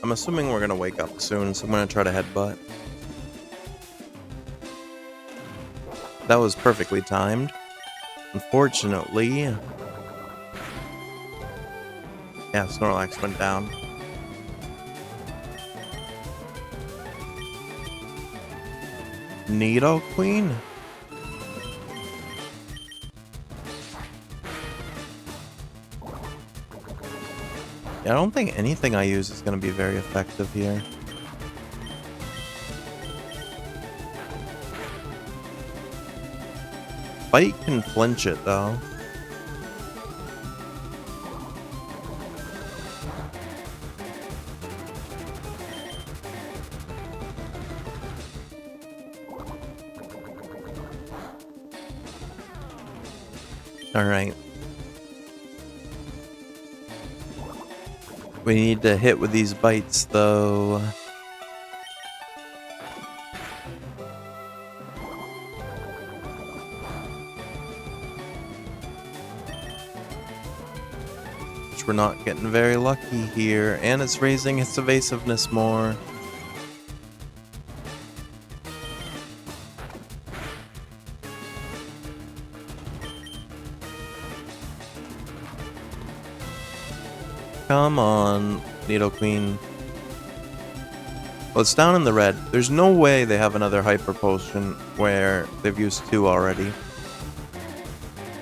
I'm assuming we're gonna wake up soon, so I'm gonna try to headbutt. That was perfectly timed. Unfortunately... yeah, Snorlax went down. Nidoqueen? Yeah, I don't think anything I use is going to be very effective here. Bite can flinch it, though. Alright. We need to hit with these bites, though. Which we're not getting very lucky here. And it's raising its evasiveness more. Come on, Nidoqueen. Well, it's down in the red. There's no way they have another Hyper Potion where they've used 2 already.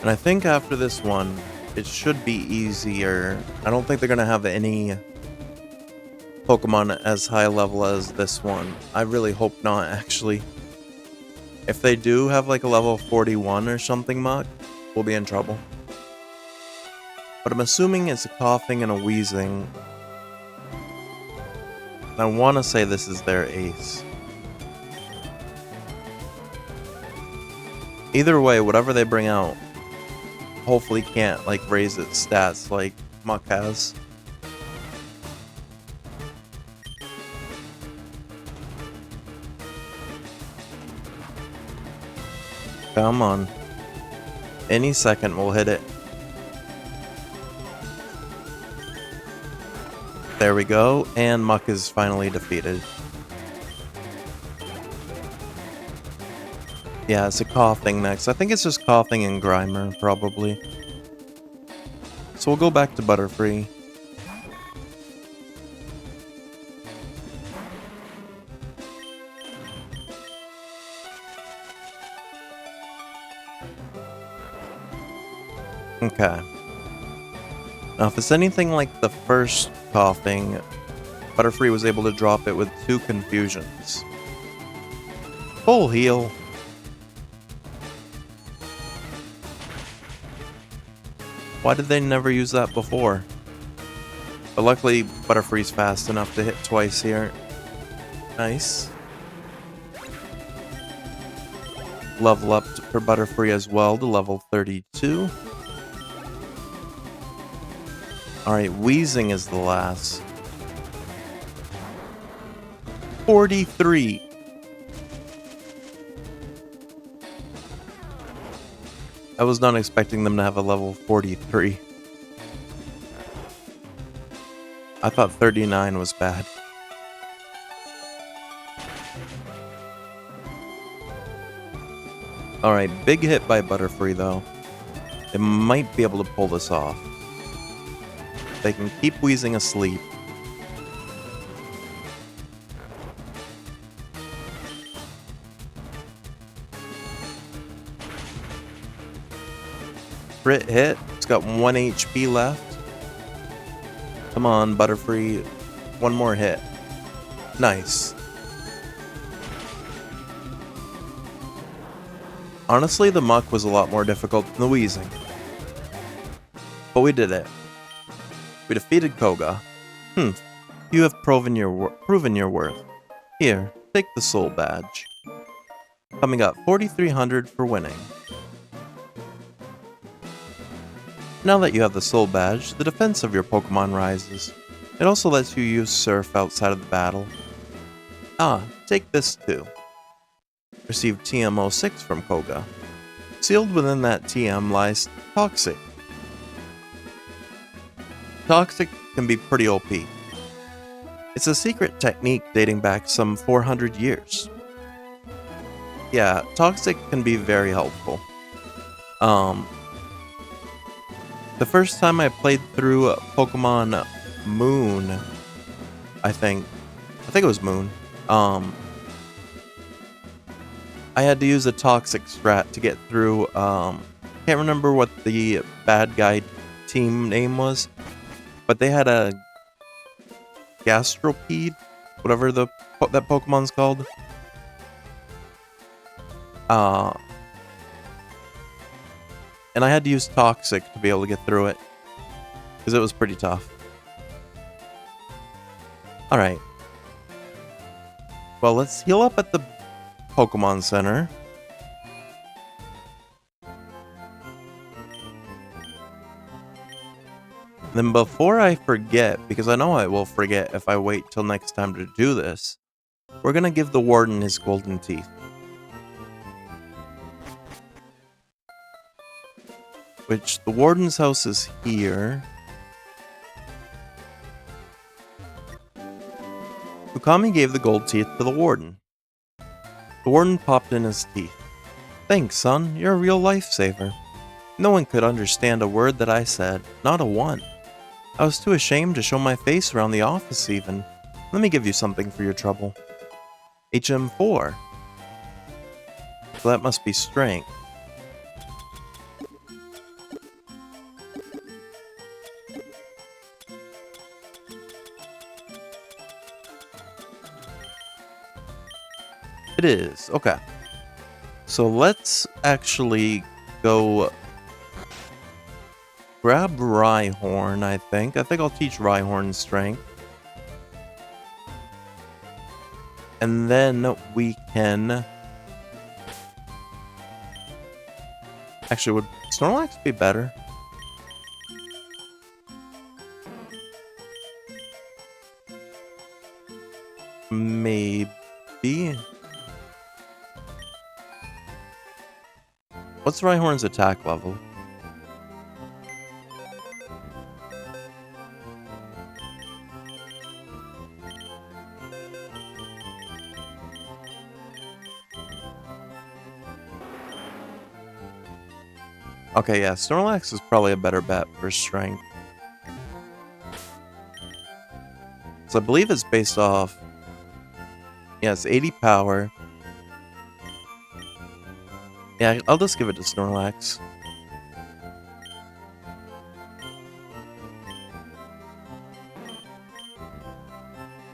And I think after this one, it should be easier. I don't think they're going to have any Pokemon as high level as this one. I really hope not, actually. If they do have like a level 41 or something, Muck, we'll be in trouble. But I'm assuming it's a coughing and a wheezing. I want to say this is their ace. Either way, whatever they bring out, hopefully can't like raise its stats like Muck has. Come on. Any second we'll hit it. There we go, and Muck is finally defeated. Yeah, it's a coughing next. I think it's just coughing and Grimer, probably. So we'll go back to Butterfree. Okay. Now, if it's anything like the first coughing, Butterfree was able to drop it with 2 confusions. Full heal. Why did they never use that before? But luckily, Butterfree's fast enough to hit twice here. Nice. Level up for Butterfree as well to level 32. Alright, Wheezing is the last. 43. I was not expecting them to have a level 43. I thought 39 was bad. Alright, big hit by Butterfree though. They might be able to pull this off. They can keep Wheezing asleep. Crit hit. It's got 1 HP left. Come on, Butterfree. 1 more hit. Nice. Honestly, the muck was a lot more difficult than the wheezing. But we did it. We defeated Koga. You have proven your worth. Here, take the soul badge. Coming up 4,300 for winning. Now that you have the soul badge, the defense of your Pokemon rises. It also lets you use Surf outside of the battle. Ah, take this too. Received TM06 from Koga. Sealed within that TM lies Toxic. Toxic can be pretty OP. It's a secret technique dating back some 400 years. Yeah, Toxic can be very helpful. The first time I played through Pokemon Moon, I think it was Moon, I had to use a Toxic strat to get through, can't remember what the bad guy team name was, but they had a Gastropede, whatever that Pokemon's called. And I had to use Toxic to be able to get through it, because it was pretty tough. Alright. Well, let's heal up at the Pokemon Center. Then before I forget, because I know I will forget if I wait till next time to do this, we're gonna give the Warden his golden teeth. Which, the Warden's house is here. Ukami gave the gold teeth to the Warden. The Warden popped in his teeth. Thanks, son. You're a real lifesaver. No one could understand a word that I said, not a one. I was too ashamed to show my face around the office even. Let me give you something for your trouble. HM4. So that must be strength. It is. Okay. So let's actually go grab Rhyhorn, I think. I think I'll teach Rhyhorn strength. And then we can... Actually, would Snorlax be better? Maybe. What's Rhyhorn's attack level? Okay, yeah, Snorlax is probably a better bet for strength. So I believe it's based off... Yeah, it's 80 power. Yeah, I'll just give it to Snorlax.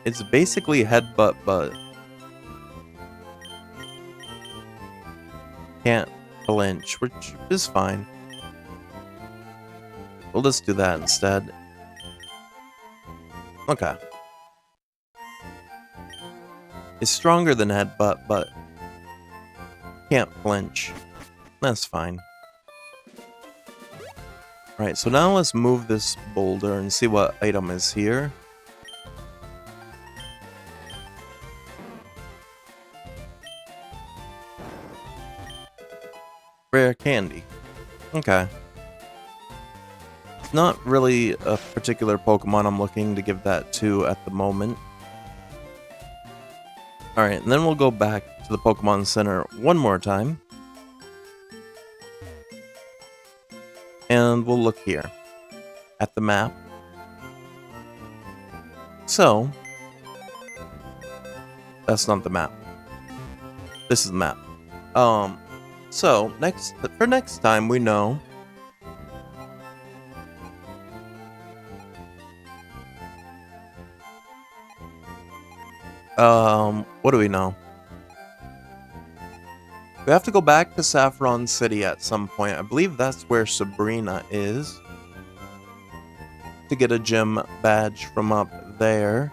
It's basically headbutt, but can't flinch, which is fine. We'll just do that instead. Okay. It's stronger than headbutt, but can't flinch. That's fine. Alright, so now let's move this boulder and see what item is here. Rare candy. Okay. It's not really a particular Pokemon I'm looking to give that to at the moment. Alright, and then we'll go back to the Pokemon Center one more time. And we'll look here at the map. So, that's not the map. This is the map. So for next time we know what do we know? We have to go back to Saffron City at some point. I believe that's where Sabrina is. To get a gym badge from up there.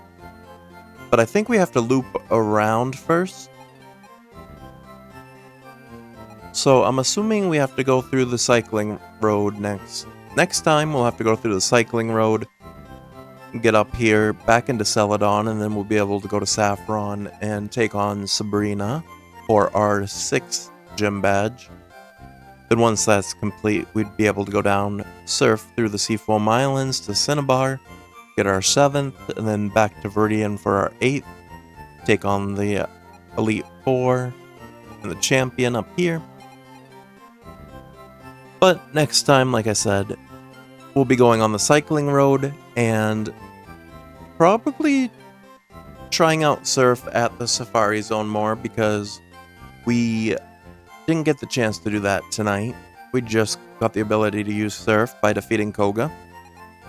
But I think we have to loop around first. So I'm assuming we have to go through the cycling road next. Next time we'll have to go through the cycling road, get up here, back into Celadon, and then we'll be able to go to Saffron and take on Sabrina for our 6th gym badge. Then once that's complete, we'd be able to go down, surf through the Seafoam Islands to Cinnabar, get our 7th, and then back to Viridian for our 8th, take on the Elite 4 and the Champion up here. But next time, like I said, we'll be going on the cycling road and probably trying out surf at the Safari Zone more because we didn't get the chance to do that tonight. We just got the ability to use surf by defeating Koga.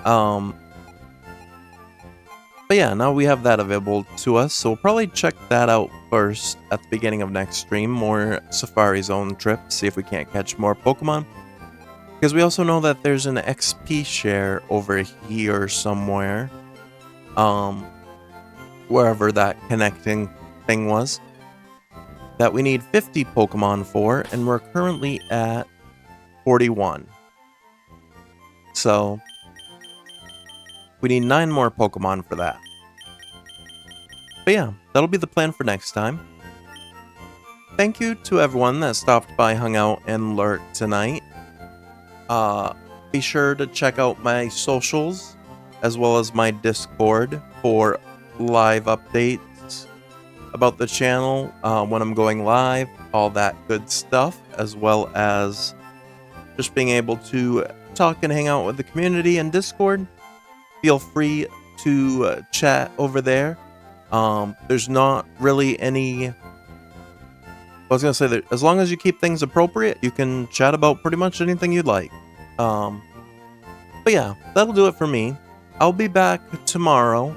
But yeah, now we have that available to us, so we'll probably check that out first at the beginning of next stream. More Safari Zone trips, see if we can't catch more Pokemon. Because we also know that there's an XP share over here somewhere. Wherever that connecting thing was. That we need 50 Pokemon for, and we're currently at 41. So, we need 9 more Pokemon for that. But yeah, that'll be the plan for next time. Thank you to everyone that stopped by, hung out, and lurked tonight. Be sure to check out my socials, as well as my Discord for live updates about the channel, when I'm going live, all that good stuff, as well as just being able to talk and hang out with the community in Discord. Feel free to chat over there. There's not really any... I was going to say that as long as you keep things appropriate, you can chat about pretty much anything you'd like. But yeah, that'll do it for me. I'll be back tomorrow.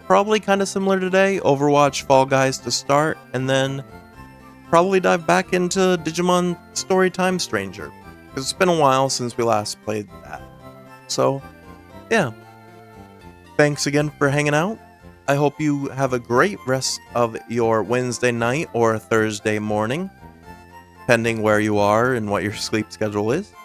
Probably kind of similar today. Overwatch, Fall Guys to start, and then probably dive back into Digimon Storytime Stranger. Because it's been a while since we last played that. So, yeah. Thanks again for hanging out. I hope you have a great rest of your Wednesday night or Thursday morning, depending where you are and what your sleep schedule is.